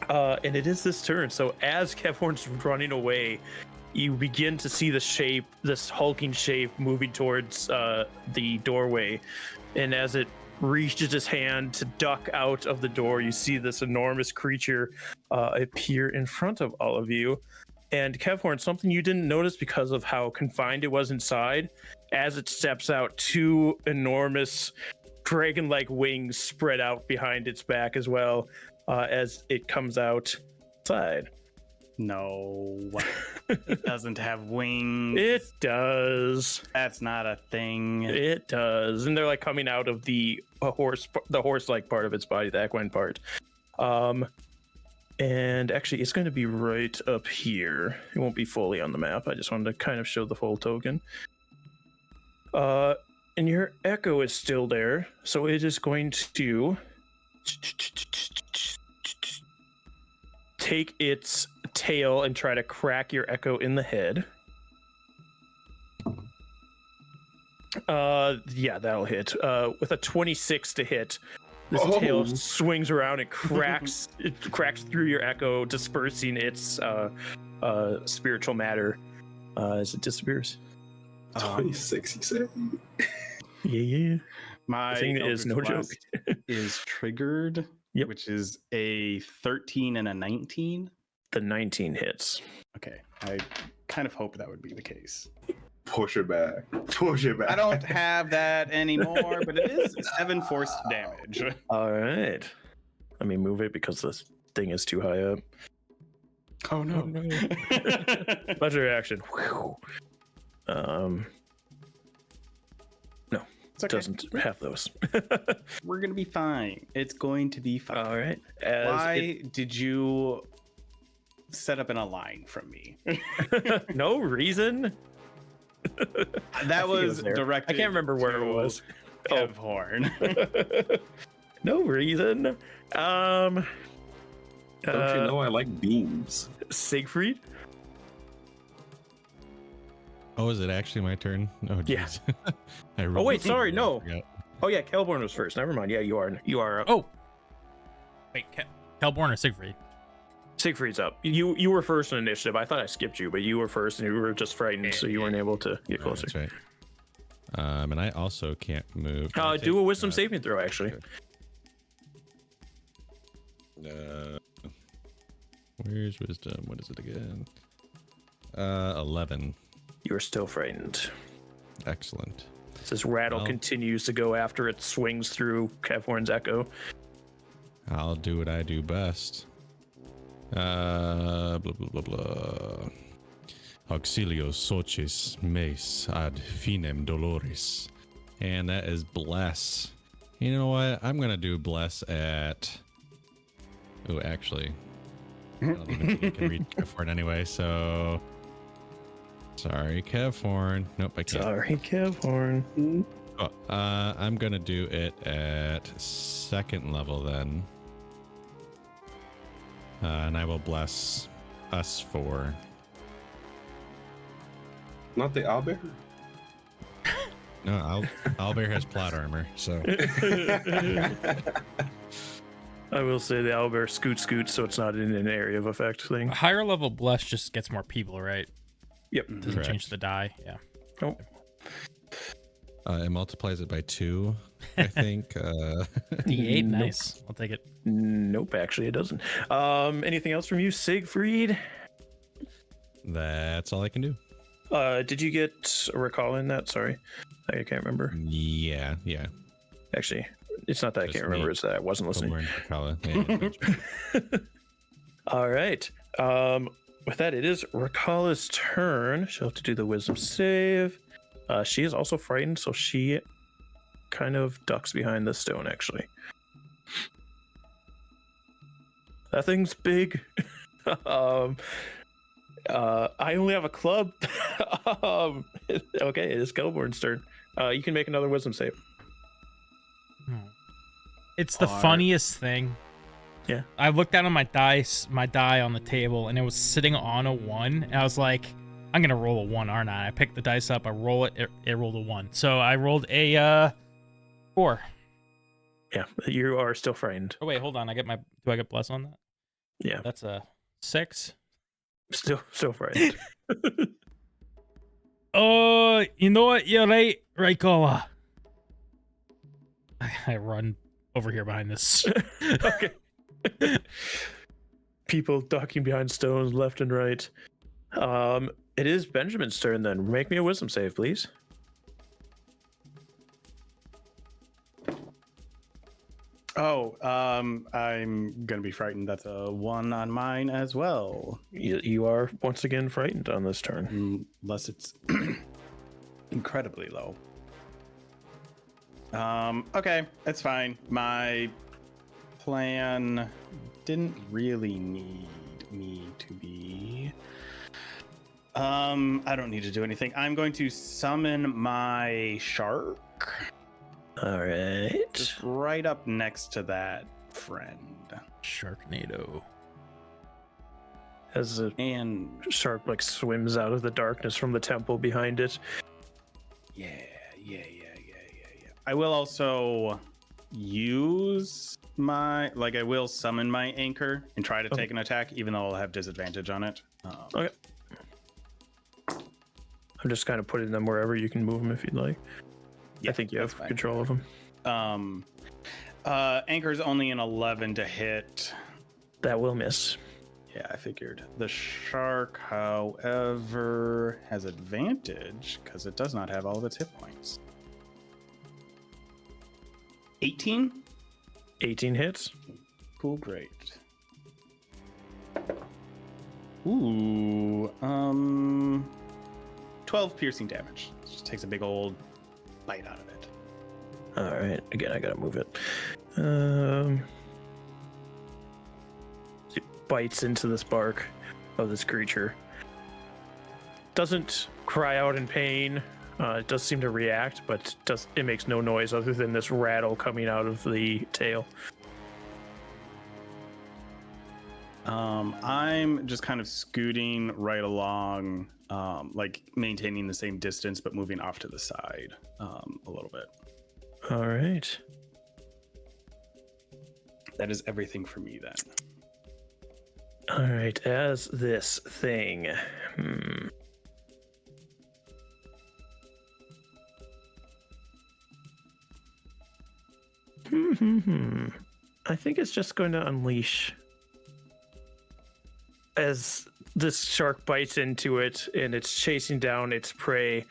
And it is this turn. So as Kevhorn's running away, you begin to see the shape, this hulking shape, moving towards the doorway. And as it reaches his hand to duck out of the door, you see this enormous creature appear in front of all of you. And Kevhorn, something you didn't notice because of how confined it was inside, as it steps out, 2 enormous dragon-like wings spread out behind its back as well, as it comes outside. No, it doesn't have wings. It does. That's not a thing. It does, and they're like coming out of the horse-like part of its body, the equine part. And actually, it's going to be right up here. It won't be fully on the map. I just wanted to kind of show the full token. And your echo is still there, so it is going to take its tail and try to crack your echo in the head. Yeah, that'll hit. With a 26 to hit, this tail swings around and cracks. It cracks through your echo, dispersing its spiritual matter as it disappears. 26, you said? Yeah. My thing is no joke. Is triggered, which is a 13 and a 19. The 19 hits. Okay, I kind of hope that would be the case. Push it back. I don't have that anymore, but it is 7 force damage. All right. Let me move it because this thing is too high up. Oh no. Legendary action. No, It's okay. doesn't have those. We're gonna be fine. It's going to be fine. All right. Why did you set up in a line from me? No reason. That was there. directed. I can't remember where it was. Kev Horn. No reason. Don't you know I like beams? Siegfried. Oh, is it actually my turn? Oh, Yeah. jeez. Oh wait, sorry, no. forgot. Oh yeah, Kelborn was first. Never mind. Yeah, you are. You are. Oh. Wait, Kelborn or Siegfried? Siegfried's up. You were first in initiative. I thought I skipped you, but you were first, and you were just frightened, so you weren't able to get Oh, closer. that's right. And I also can't move. Do a wisdom saving throw, actually. Where's wisdom? What is it again? 11. You are still frightened. Excellent. This rattle Well- continues to go after it swings through Kevhorn's echo. I'll do what I do best. Blah blah blah blah. Auxilio socis meis ad finem doloris. And that is bless. You know what? I'm gonna do bless at. Oh, actually, I don't even think I can read Kevhorn anyway. So sorry, Kevhorn. Nope, I can't. Sorry, Kevhorn. Oh, I'm gonna do it at 2nd level then. And I will bless us 4. Not the owlbear? No, Owlbear has plot armor, so I will say the owlbear scoot, so it's not in an area of effect thing. A higher level bless just gets more people, right? Yep. Doesn't Correct. change the die. Yeah. Nope. it multiplies it by 2, I think. D8, Nope. nice. I'll take it. Nope, actually it doesn't. Anything else from you, Siegfried? That's all I can do. Did you get a recall in that? Sorry, I can't remember. Yeah. Actually, it's not that I Just can't remember. me. It's that I wasn't listening. Homework, yeah. All right. With that, it is Rakala's turn. She'll have to do the wisdom save. She is also frightened, so she kind of ducks behind the stone, actually. That thing's big. I only have a club. Okay, it is Kelborn's turn. You can make another wisdom save. It's the Are- funniest thing. Yeah. I looked down on my die on the table, and it was sitting on a 1. And I was like, I'm gonna roll a 1, aren't I? I picked the dice up, I roll it, it rolled a 1. So I rolled a 4. Yeah, you are still frightened. Oh wait, hold on. Do I get bless on that? Yeah, That's a 6. still frightened. Oh, you know what? You're right, Raikola. I run over here behind this. Okay. People ducking behind stones left and right. It is Benjamin's turn then. Make me a wisdom save, please. Oh, I'm gonna be frightened. That's a 1 on mine as well. You are once again frightened on this turn. Unless it's incredibly low. Okay, that's fine. My plan didn't really need me to be. I don't need to do anything. I'm going to summon my shark All right. just right up next to that friend. Sharknado. As a And shark like swims out of the darkness from the temple behind it. yeah. I will also use I will summon my anchor and try to Okay. take an attack, even though I'll have disadvantage on it. Okay. I'm just kind of putting them wherever you can move them if you'd like. I think you have that's fine. control of them. Anchor's only an 11 to hit. That will miss. Yeah, I figured. The shark, however, has advantage because it does not have all of its hit points. 18? 18 hits. Cool, great. Ooh, 12 piercing damage. Just takes a big old bite out of it. All right. Again, I gotta move it. It bites into this bark of this creature. Doesn't cry out in pain. It does seem to react, but it makes no noise other than this rattle coming out of the tail. I'm just kind of scooting right along, like maintaining the same distance, but moving off to the side a little bit. All right. That is everything for me then. All right. As this thing. I think it's just going to unleash. As this shark bites into it and it's chasing down its prey,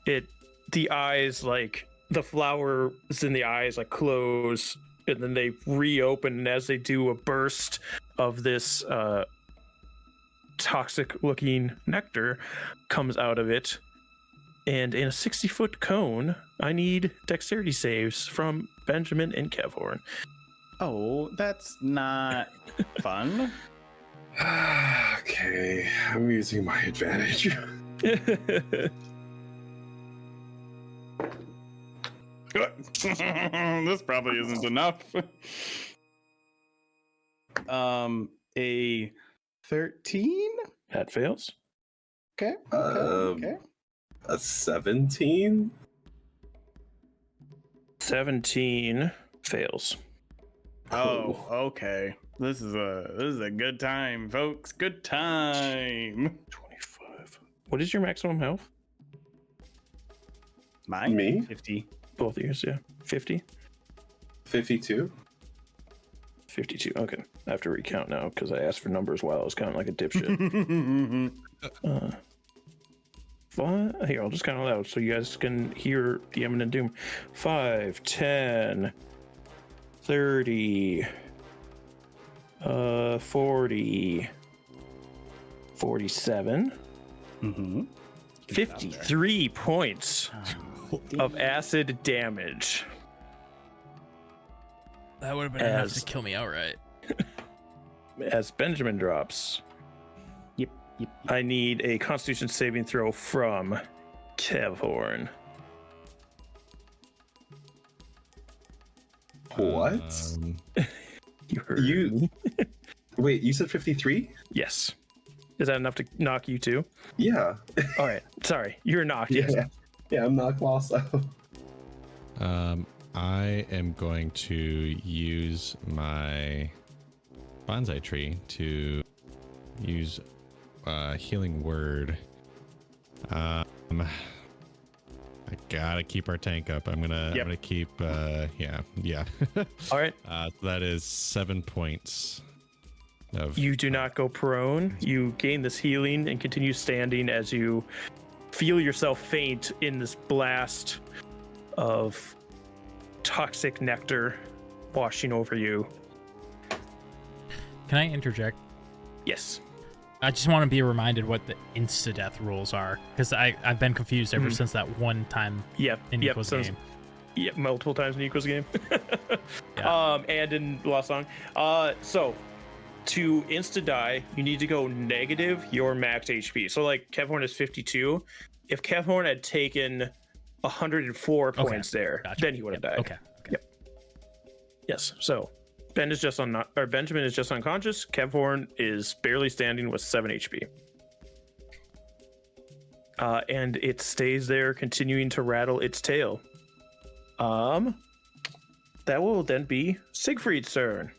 the eyes, like the flowers in the eyes, like close and then they reopen, and as they do, a burst of this toxic looking nectar comes out of it. And in a 60-foot cone, I need dexterity saves from Benjamin and Kevhorn. Oh, that's not fun. Okay, I'm using my advantage. This probably isn't enough. A 13? That fails. Okay. A 17? 17 fails. Oh, okay. This is a good time, folks. Good time. 25. What is your maximum health? Mine? Me? 50. Both of yours, yeah. 50? 52? 52. Okay. I have to recount now because I asked for numbers while I was counting like a dipshit. Here, I'll just count it out so you guys can hear the imminent doom. 5, 10, 30, 40, 47, 53 points of acid damage. That would have been enough to kill me outright. As Benjamin drops. Yep. I need a Constitution saving throw from Kevhorn. What? You heard me. Wait, you said 53? Yes. Is that enough to knock you too? Yeah. All right. Sorry. You're knocked. Yes. Yeah, I'm knocked also. I am going to use my bonsai tree to use healing word. I gotta keep our tank up. I'm gonna keep yeah. All right. That is 7 points of You do not go prone. You gain this healing and continue standing as you feel yourself faint in this blast of toxic nectar washing over you. Can I interject? Yes. I just want to be reminded what the insta-death rules are, because I've been confused ever since that one time in Equals game. Yep, multiple times in Equals game. Yeah. And in Lost Song. So, to insta-die, you need to go negative your max HP. So, like, Kevhorn is 52. If Kevhorn had taken 104 points there, then he would have died. Okay. Yep. Yes, so... Benjamin is just unconscious. Kevhorn is barely standing with 7 HP. And it stays there, continuing to rattle its tail. That will then be Siegfried's turn.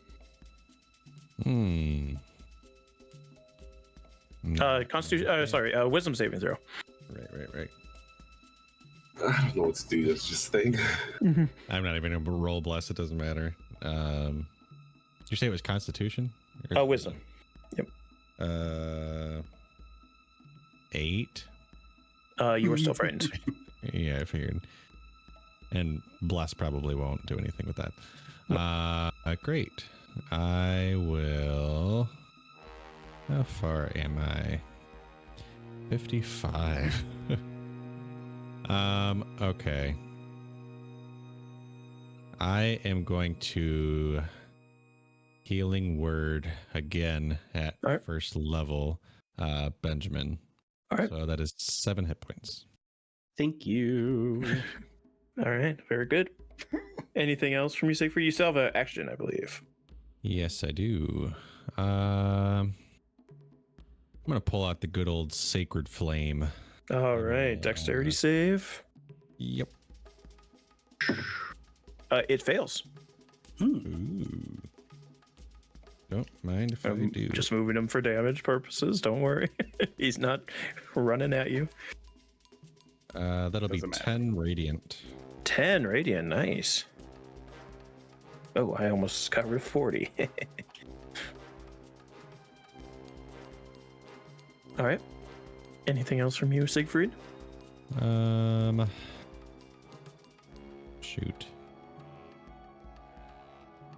Wisdom saving throw. Right. I don't know what to do. This just thing. I'm not even gonna roll bless. It doesn't matter. Did you say it was Constitution? Wisdom. Yep. 8. You were still frightened. Yeah, I figured. And bless probably won't do anything with that. Great. I will. How far am I? 55. Okay. I am going to healing word again at All right. first level, Benjamin. All right. So that is 7 hit points. Thank you. All right, very good. Anything else from you, Siegfried? You still have an action, I believe. Yes, I do. I'm gonna pull out the good old sacred flame. All right, dexterity save. Yep. It fails. Ooh. Don't mind if I I'm do. just moving him for damage purposes. Don't worry. He's not running at you. That'll be Doesn't matter. 10 radiant. 10 radiant, nice. Oh, I almost got rid of 40. All right. Anything else from you, Siegfried? Shoot.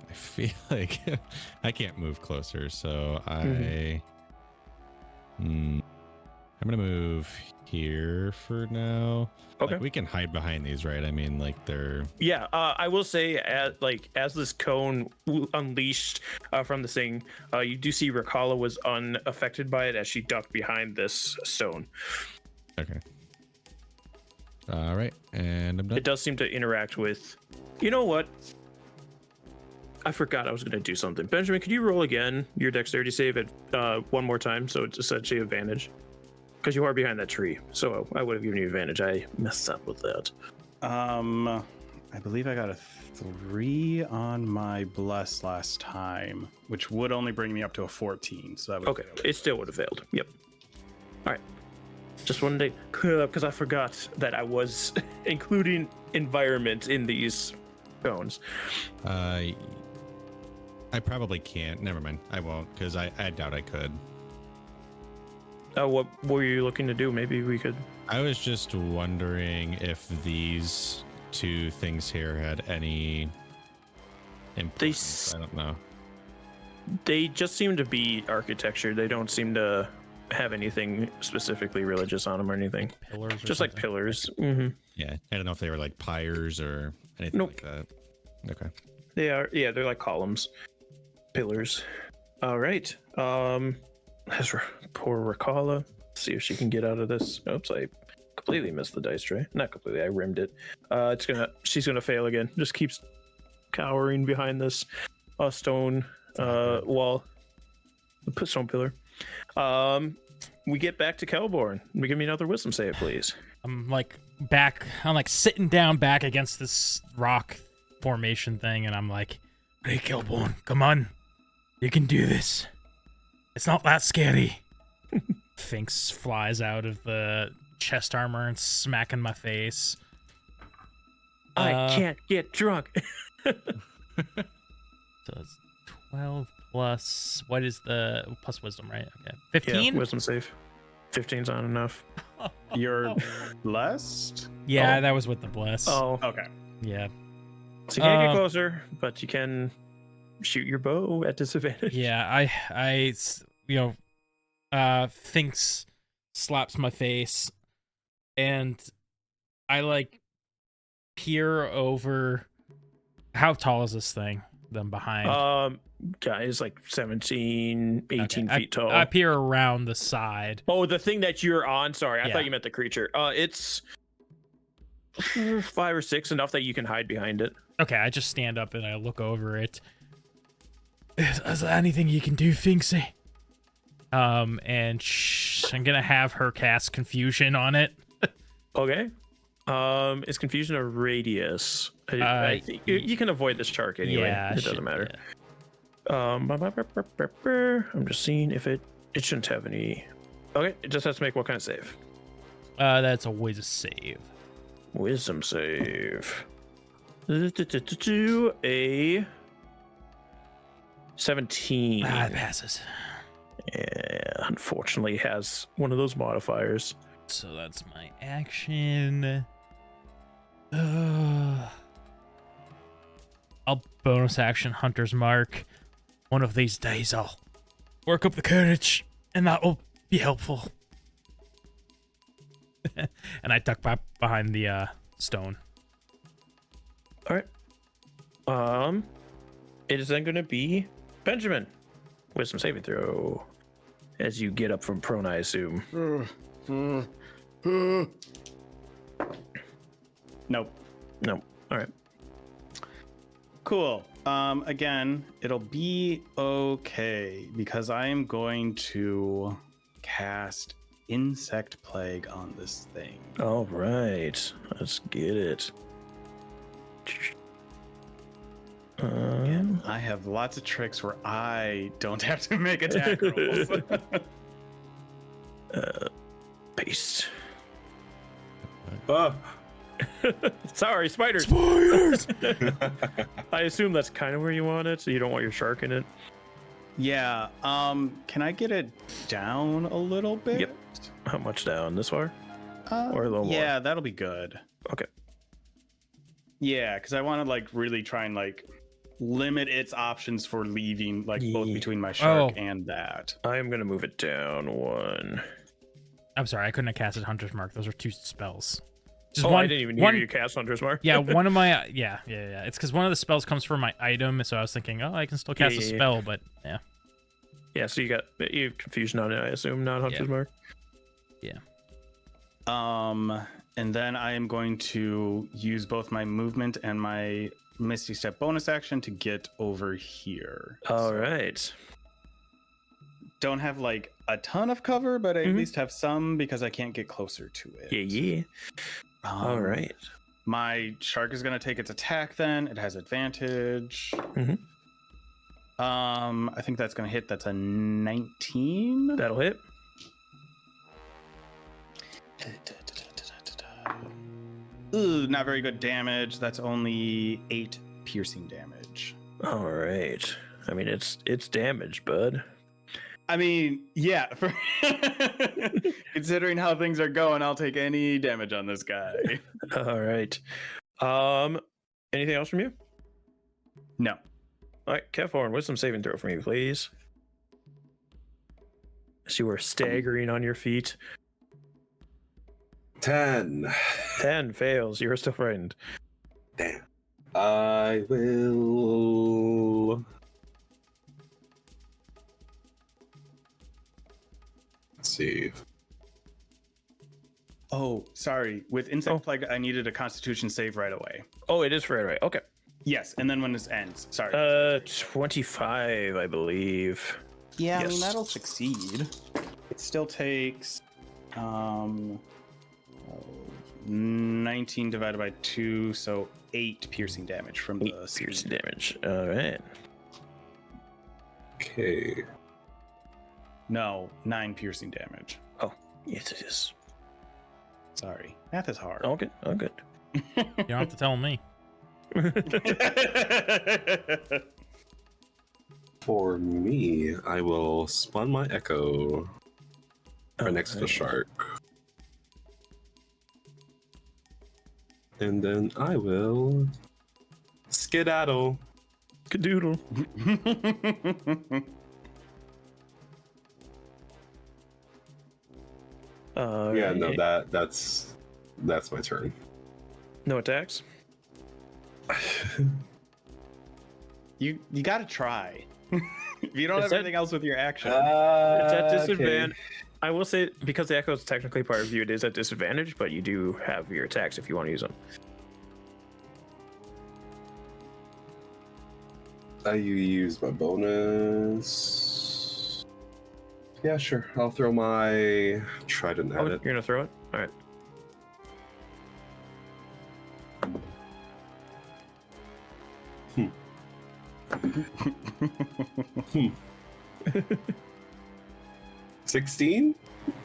I feel like I can't move closer, so I'm gonna move here for now. Okay. Like, we can hide behind these, right? I mean, like, they're Yeah, I will say, as this cone unleashed from this thing, you do see Rakala was unaffected by it as she ducked behind this stone. okay. All right, and I'm done. It does seem to interact with. You know what? I forgot I was going to do something. Benjamin, could you roll again your dexterity save at one more time, so it's essentially advantage? Because you are behind that tree, so I would have given you advantage. I messed up with that. I believe I got a 3 on my bless last time, which would only bring me up to a 14. So that would Okay, it still would have failed. Yep. All right. Just wanted to clear up because I forgot that I was including environment in these cones. I probably can't. Never mind. I won't, because I doubt I could. What were you looking to do? Maybe we could. I was just wondering if these two things here had any importance. I don't know. They just seem to be architecture. They don't seem to have anything specifically religious on them or anything. Pillars or Just like something. pillars. Mm-hmm. Yeah, I don't know if they were like pyres or anything Nope. like that. Okay. They are. Yeah, they're like columns, pillars. All right. That's poor Rakala. See if she can get out of this. Oops, I completely missed the dice tray. Not completely. I rimmed it. She's gonna fail again. Just keeps cowering behind this stone wall. The stone pillar. We get back to Kelborn. Give me another wisdom save, please. I'm like sitting down back against this rock formation thing, and I'm like, "Hey, Kelborn, come on, you can do this. It's not that scary." Finks flies out of the chest armor and smacking my face. I can't get drunk. So it's 12 plus. What is the plus wisdom, right? Okay, 15. Yeah, wisdom save. 15's not enough. You're blessed? Yeah, Oh. that was with the bless. Oh, Okay. Yeah. so you can't get closer, but you can shoot your bow at disadvantage. Yeah, Finks slaps my face, and I like peer over. How tall is this thing? Them behind. Yeah, it's like 17, 18 Okay, feet tall. I peer around the side. Oh, the thing that you're on. Sorry, I Yeah. thought you meant the creature. It's 5 or 6, enough that you can hide behind it. Okay, I just stand up and I look over it. Is there anything you can do, Finksy? And I'm gonna have her cast confusion on it. Okay. Is confusion a radius? I think you can avoid this chart anyway. Yeah, it doesn't matter. I'm just seeing if it shouldn't have any. Okay, it just has to make what kind of save? That's a wisdom save. Wisdom save. A 17. It passes. Yeah, unfortunately, it has one of those modifiers. So that's my action. I'll bonus action Hunter's Mark. One of these days I'll work up the courage and that will be helpful. And I duck back behind the stone. All right. It is then going to be Benjamin. Wisdom saving throw. As you get up from prone, I assume. Nope. No. All right. Cool. Again, it'll be okay because I am going to cast Insect Plague on this thing. All right. Let's get it. Again, I have lots of tricks where I don't have to make attack rolls. Paste. Ah. Sorry, spiders. Spiders! I assume that's kind of where you want it, so you don't want your shark in it. Yeah. Can I get it down a little bit? Yep. How much down? This far? Or a little more? Yeah, that'll be good. Okay. Yeah, because I want to like really try and like limit its options for leaving, like both between my shark and that. I am gonna move it down one. I'm sorry, I couldn't have casted Hunter's Mark. Those are 2 spells. Just I didn't even hear you cast Hunter's Mark. Yeah, one of my yeah. It's because one of the spells comes from my item, so I was thinking, oh, I can still cast a spell, but yeah. Yeah, so you have confusion on it, I assume, not Hunter's Mark. Yeah. And then I am going to use both my movement and my Misty Step bonus action to get over here. All right. Don't have like a ton of cover, but I at least have some because I can't get closer to it. Yeah. All right. My shark is going to take its attack then. It has advantage. I think that's going to hit. That's a 19. That'll hit. Ooh, not very good damage. That's only 8 piercing damage. All right. I mean, it's damage, bud. I mean, yeah. Considering how things are going, I'll take any damage on this guy. All right. Anything else from you? No. All right, Kefhorn, wisdom saving throw from you, please. As you are staggering on your feet. 10. 10 fails. You're still frightened. Damn. I will. Let's see. Oh, sorry. With Insect Plague, I needed a Constitution save right away. Oh, it is for right away. Okay. Yes, and then when this ends. Sorry. 25, I believe. Yeah, yes. I mean, that'll succeed. It still takes 19 divided by 2, so 8 piercing damage from the piercing damage. All right. Okay. No, 9 piercing damage. Oh, yes, it is. Sorry. Math is hard. Okay, oh, good. You don't have to tell me. For me, I will spawn my echo right next to the shark. And then I will skedaddle. Cadoodle. Yeah, no, that's my turn. No attacks? You gotta try. If you don't have anything else with your action. It's at disadvantage. Okay. I will say, because the echo is technically part of you, it is at disadvantage, but you do have your attacks if you want to use them. I use my bonus. Yeah, sure. I'll throw my trident at it. You're gonna throw it? All right. Hmm. 16?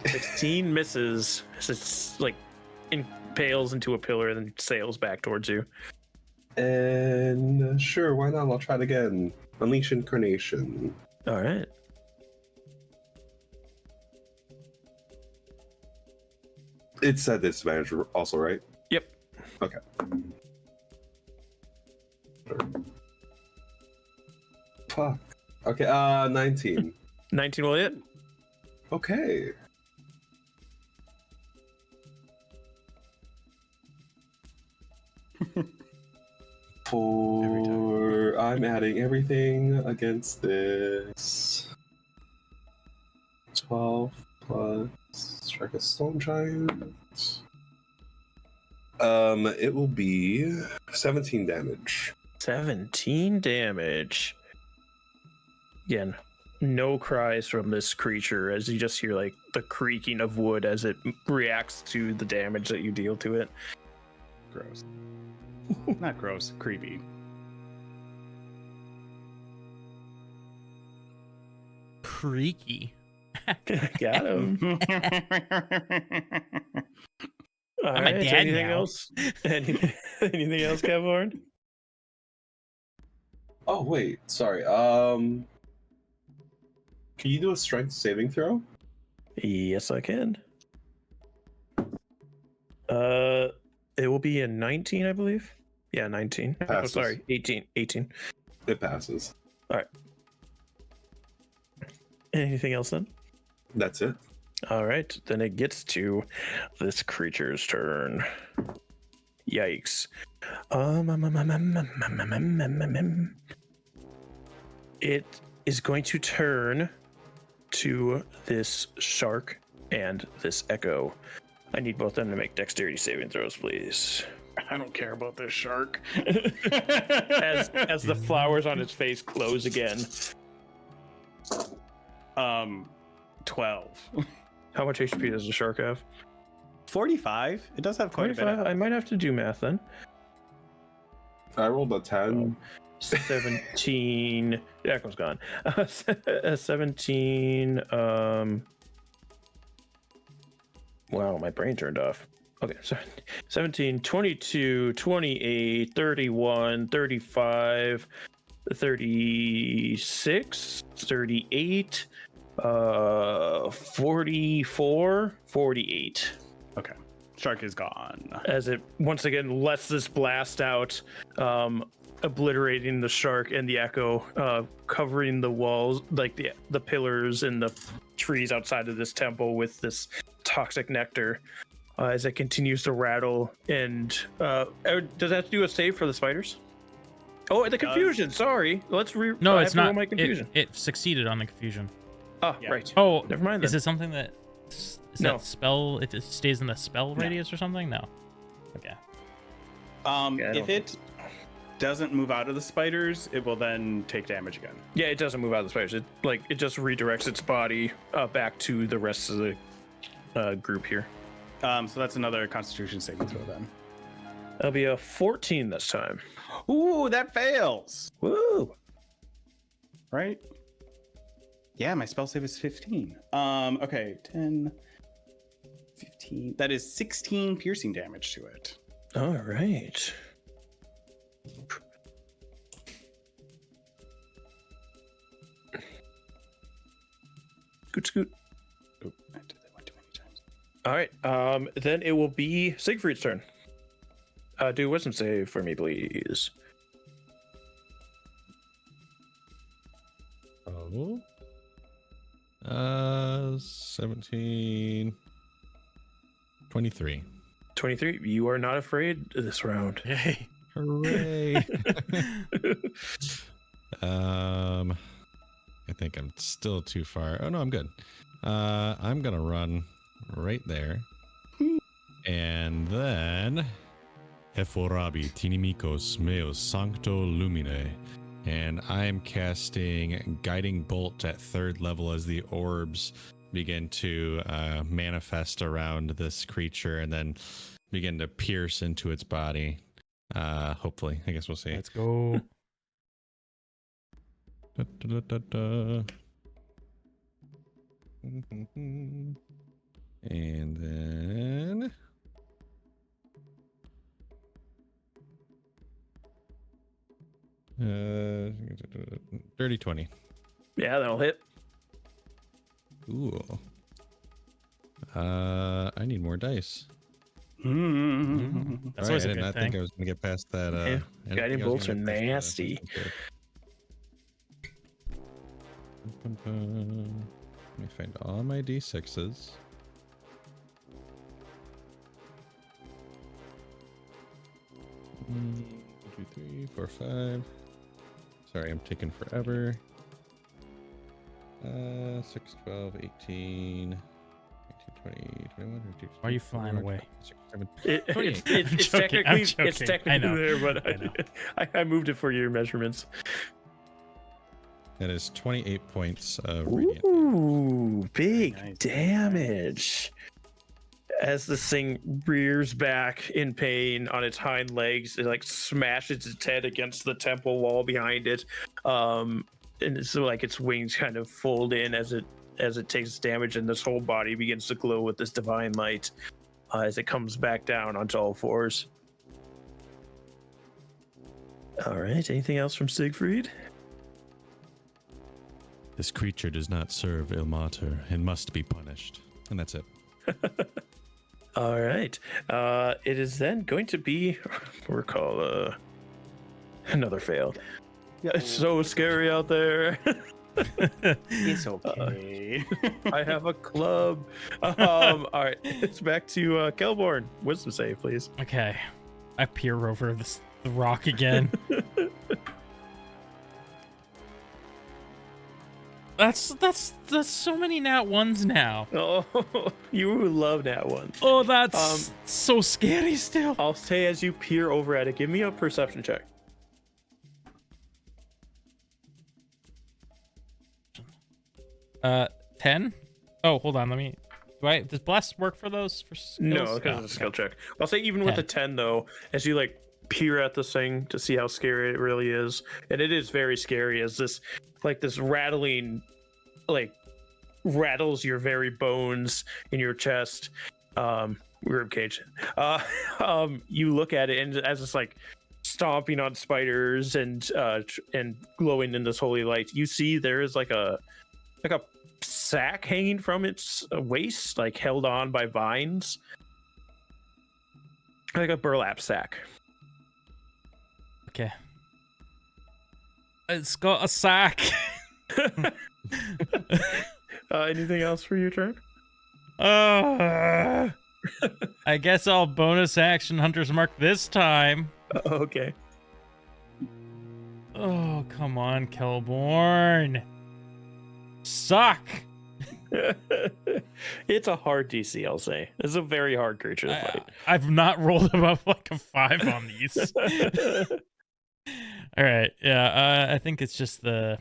16 misses. It's like impales into a pillar and then sails back towards you. And sure, why not? I'll try it again. Unleash Incarnation. All right. It's at disadvantage also, right? Yep. Okay. Fuck. Okay, 19. 19 will hit. Okay. I'm adding everything against this. 12 plus strike a stone giant. It will be 17 damage. 17 damage. Again, no cries from this creature as you just hear like the creaking of wood as it reacts to the damage that you deal to it. Gross. Not gross, creepy. Creaky. Got him. All I'm right, a dad anything now. else? Anything else, Kevhorn? Oh wait, sorry. Can you do a strength saving throw? Yes, I can. It will be a 19, I believe. Yeah, 19. Oh, Passes. sorry, 18. 18. It passes. All right. Anything else then? That's it. All right, then it gets to this creature's turn. Yikes. It is going to turn to this shark and this echo. I need both of them to make dexterity saving throws, please. I don't care about this shark. As the flowers on its face close again. 12. How much HP does the shark have? 45. It does have quite a bit. 25? I might have to do math then. I rolled a 10. 17. The echo's gone. 17. Wow, my brain turned off. Okay, so 17, 22, 28, 31, 35, 36, 38, 44, 48. Okay. Shark is gone. As it once again lets this blast out, obliterating the shark and the echo, covering the walls, like the pillars and the trees outside of this temple with this toxic nectar. As it continues to rattle, and does that have to do a save for the spiders? Oh, the confusion. Sorry, let's No, I it's have to roll not. my confusion. It succeeded on the confusion. Ah, Yeah. right. Oh, Never mind Is then. it something that No. that spell? If it stays in the spell No. radius or something? No. Okay. I If don't- it doesn't move out of the spiders, it will then take damage again. Yeah, it doesn't move out of the spiders. It just redirects its body back to the rest of the group here. So that's another Constitution saving throw then. That'll be a 14 this time. Ooh, that fails. Woo! Right? Yeah, my spell save is 15. Okay, 10, 15. That is 16 piercing damage to it. All right. Scoot. Oh, I did that one too many times. All right. Then it will be Siegfried's turn. Do a wisdom save for me, please. Oh. 17. 23. 23. You are not afraid this round. Yay. Hooray. I think I'm still too far. Oh no, I'm good. I'm gonna run right there. And then Eforabi Tinimikos Meos Sancto Lumine. And I'm casting Guiding Bolt at 3rd level as the orbs begin to manifest around this creature and then begin to pierce into its body. Hopefully. I guess we'll see. Let's go. Da, da, da, da, da. And then 30-20. Yeah, that'll hit. Ooh. I need more dice. That's All right, always I a did good not thing. think I was going to get past that. Yeah, I didn't guiding think I was bolts gonna are get past that. nasty. That's good. Let me find all my D6s. One, 2, 3, 4, 5. Sorry, I'm taking forever. 6, 12, 18, 20, 21, 22. Why are you flying away? 6, 7, I'm It's joking, I'm technically it's joking. I technically know. there, but I know. I moved it for your measurements. That is 28 points of radiant. Ooh, big Nice. damage. As this thing rears back in pain on its hind legs, it like smashes its head against the temple wall behind it. And it's like its wings kind of fold in as it takes damage, and this whole body begins to glow with this divine light as it comes back down onto all fours. All right, anything else from Siegfried? This creature does not serve Ilmater and must be punished. And that's it. All right. It is then going to be we'll call another fail. Yeah, it's so scary out there. It's okay. I have a club. All right, it's back to Kelborn. Wisdom save, please. Okay. I peer over the rock again. That's so many nat ones now. Oh, you love that one. Oh, that's so scary still. I'll say as you peer over at it, give me a perception check. 10? Oh, hold on. Does bless work for those? For skills? No, because Oh, it's a skill check. I'll say even with a 10 though, as you like peer at this thing to see how scary it really is, and it is very scary as this rattling like rattles your very bones in your chest, rib cage. You look at it, and as it's like stomping on spiders and glowing in this holy light, you see there is like a sack hanging from its waist, like held on by vines, like a burlap sack. Okay. It's got a sack. Anything else for your turn? I guess I'll bonus action Hunter's Mark this time. Okay. Oh, come on, Kelborn. Suck. It's a hard DC, I'll say. It's a very hard creature to fight. I've not rolled above like a 5 on these. All right. Yeah, I think it's just the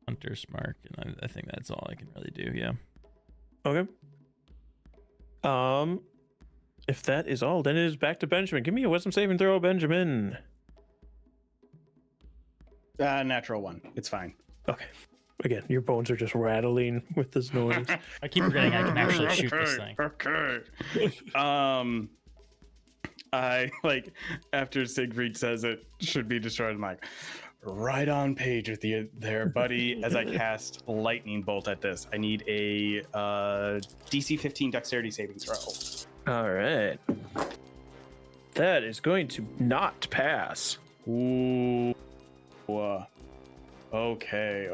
Hunter's Mark, and I think that's all I can really do. Yeah. Okay. If that is all, then it is back to Benjamin. Give me a wisdom saving throw, Benjamin. Natural 1. It's fine. Okay. Again, your bones are just rattling with this noise. I keep forgetting I can actually shoot this thing. Okay. I like after Siegfried says it should be destroyed. I'm like, right on page with you there, buddy. As I cast lightning bolt at this, I need a DC 15 dexterity savings throw. All right. That is going to not pass. Ooh. Okay.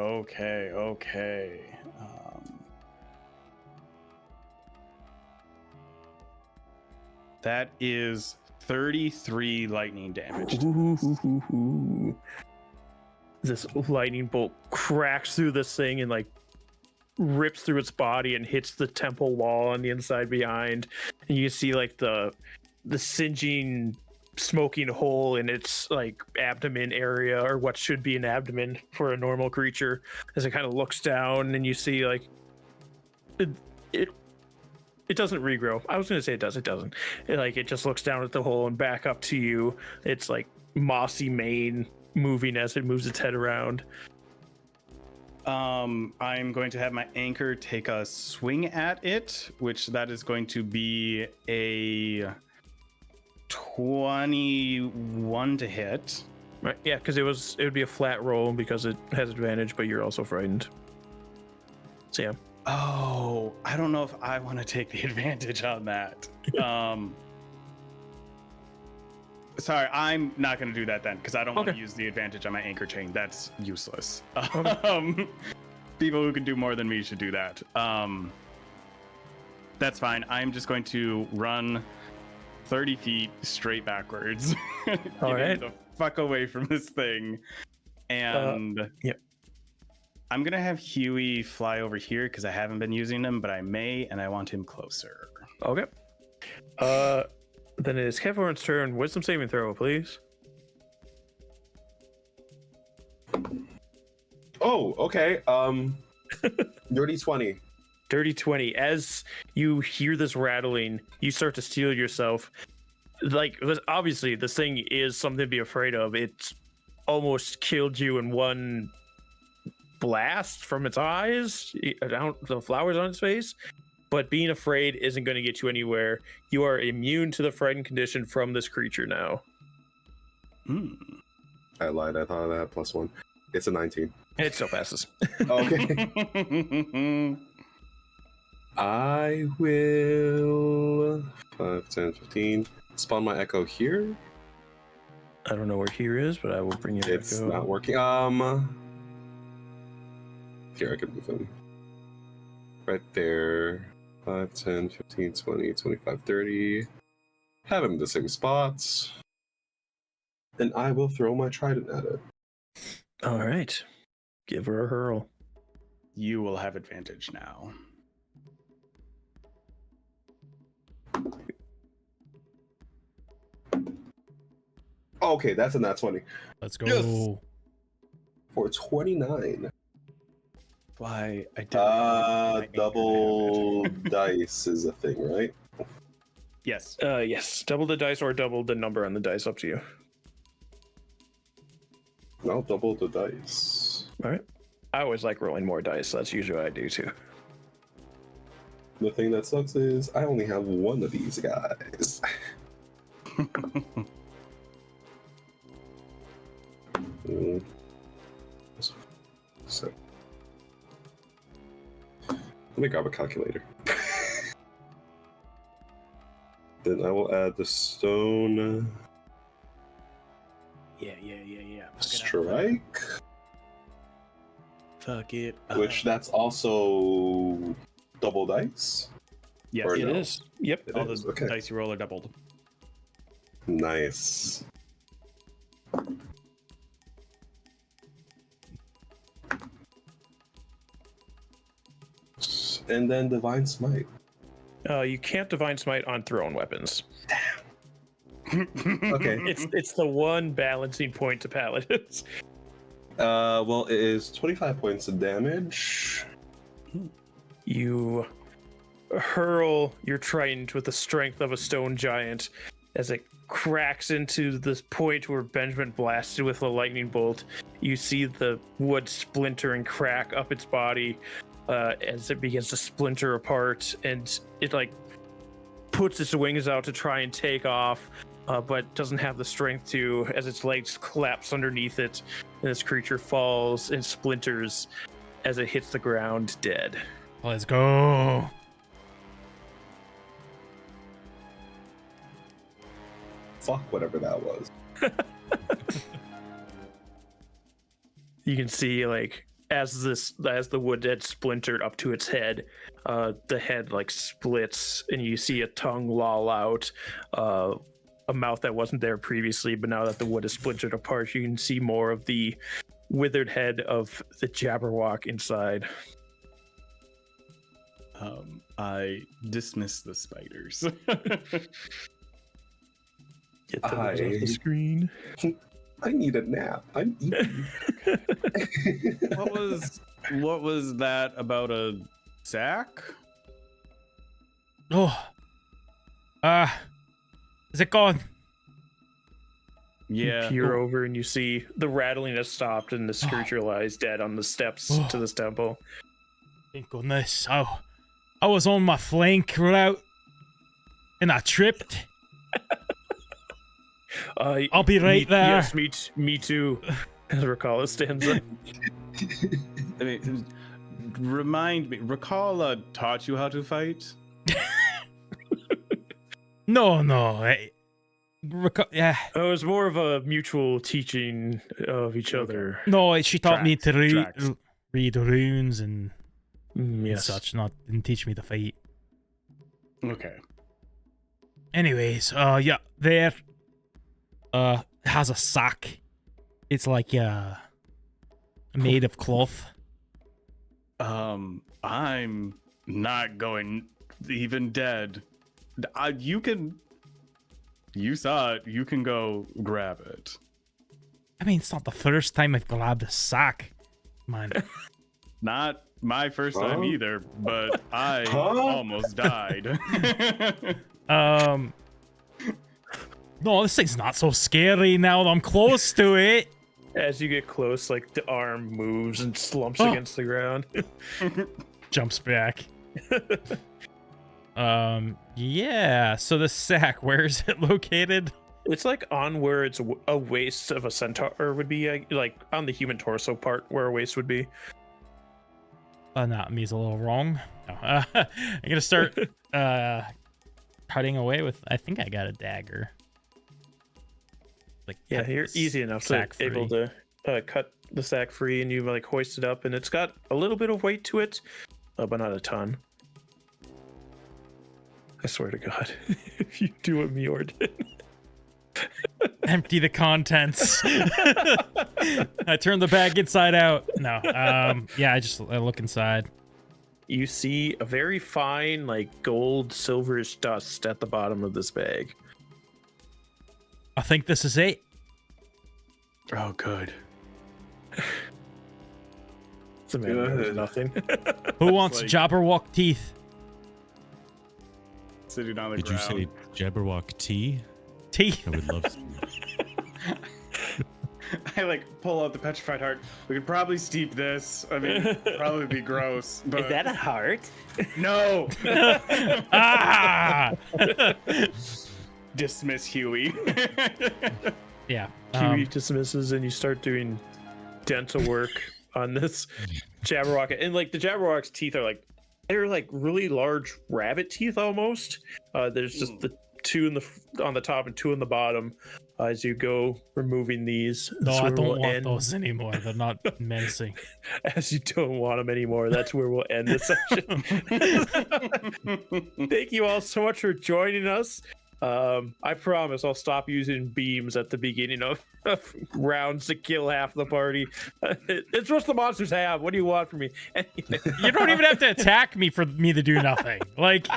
That is 33 lightning damage. Ooh. This lightning bolt cracks through this thing and like rips through its body and hits the temple wall on the inside behind. And you see like the singeing smoking hole in its like abdomen area, or what should be an abdomen for a normal creature, as it kind of looks down, and you see like it doesn't regrow. I was gonna say it doesn't. It just looks down at the hole and back up to you. It's like mossy mane moving as it moves its head around. I'm going to have my anchor take a swing at it, which that is going to be a 21 to hit. Right, yeah, because it would be a flat roll because it has advantage, but you're also frightened. So yeah. Oh, I don't know if I want to take the advantage on that. Sorry, I'm not going to do that then, because I don't want to use the advantage on my anchor chain. That's useless. people who can do more than me should do that. That's fine. I'm just going to run 30 feet straight backwards. All right. The fuck away from this thing. And yep. I'm going to have Huey fly over here because I haven't been using him, but I may, and I want him closer. Okay. Then it is Kevlar's turn. Wisdom saving throw, please. Oh, okay. Dirty 20. Dirty 20. As you hear this rattling, you start to steel yourself. Like, obviously, this thing is something to be afraid of. It's almost killed you in one blast from its eyes, down the flowers on its face. But being afraid isn't going to get you anywhere. You are immune to the frightened condition from this creature now. I lied. I thought I had +1. It's a 19. It still passes. Okay. I will 5, 10, 15. Spawn my echo here. I don't know where here is, but I will bring you. It's echo. not working. Here, I can move him. Right there. 5, 10, 15, 20, 25, 30. Have him in the same spots. And I will throw my trident at it. All right. Give her a hurl. You will have advantage now. Okay, that's a nat 20. Let's go. Yes. For 29. Why? I didn't. Double dice is a thing, right? Yes. Yes. Double the dice or double the number on the dice. Up to you. No, double the dice. All right. I always like rolling more dice. That's usually what I do too. The thing that sucks is I only have one of these guys. So, let me grab a calculator. Then I will add the stone. Yeah. Strike. Fuck it. Which that's also double dice. Yes, Or It no? is. Yep. It all is, the okay. dice you roll are doubled. Nice. And then Divine Smite. You can't divine smite on thrown weapons. Okay. It's the one balancing point to paladins. Well, it is 25 points of damage. You hurl your trident with the strength of a stone giant as it cracks into this point where Benjamin blasted with a lightning bolt. You see the wood splinter and crack up its body as it begins to splinter apart, and it like puts its wings out to try and take off, but doesn't have the strength to, as its legs collapse underneath it, and this creature falls and splinters as it hits the ground dead. Let's go. Fuck whatever that was. You can see like as the wood had splintered up to its head, the head like splits and you see a tongue loll out, a mouth that wasn't there previously, but now that the wood is splintered apart, you can see more of the withered head of the Jabberwock inside. I dismiss the spiders. Get those off the screen. I need a nap. I'm eating. What was that about a sack? Oh. Is it gone? Yeah. You peer over and you see the rattling has stopped and this creature lies dead on the steps to this temple. Thank goodness. I was on my flank route and I tripped. I'll be right there. Yes, me too. As Rakala stands up. I mean, remind me, Rakala taught you how to fight? No. Yeah. It was more of a mutual teaching of each other. No, she taught me to read runes and Yes. such. Didn't teach me to fight. Okay. Anyways, yeah, there has a sack. It's like made of cloth. I'm not going even dead. You saw it. You can go grab it. I mean, it's not the first time I've grabbed a sack, man. Not my first time Huh? either, but I Huh? almost died. No, this thing's not so scary now that I'm close to it. As you get close, like the arm moves and slumps Oh. against the ground. Jumps back. Yeah. So the sack, where is it located? It's like on where it's a waist of a centaur would be, like on the human torso part where a waist would be. Anatomy's a little wrong. No, I'm gonna start cutting away with. I think I got a dagger. Like Yeah, cut you're this easy enough to sack able free. to cut the sack free, and you like hoist it up, and it's got a little bit of weight to it, but not a ton. I swear to God, if you do what Mior did. Empty the contents. I turn the bag inside out. No. Yeah, I look inside. You see a very fine, like gold, silverish dust at the bottom of this bag. I think this is it. Oh, good. It's a man who knows Good. nothing. Who wants like- Jabberwock teeth? Sitting on the Did you ground. say Jabberwock tea? Teeth. I would love some. I like pull out the petrified heart. We could probably steep this. I mean, it'd probably be gross, but Is that a heart? no. Ah! Dismiss Huey. Yeah. Huey dismisses, and you start doing dental work on this Jabberwock. And like the Jabberwock's teeth are they're like really large rabbit teeth almost. There's just the two on the top and two on the bottom. As you go removing these, No, that's I where don't we'll want end. those anymore. They're not menacing. As you don't want them anymore, that's where we'll end this session. Thank you all so much for joining us. I promise I'll stop using beams at the beginning of rounds to kill half the party. It's what the monsters have. What do you want from me? Anyway. You don't even have to attack me for me to do nothing. Like,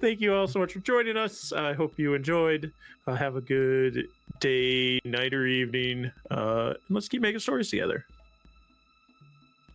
Thank you all so much for joining us. I hope you enjoyed. Have a good day, night, or evening. And let's keep making stories together.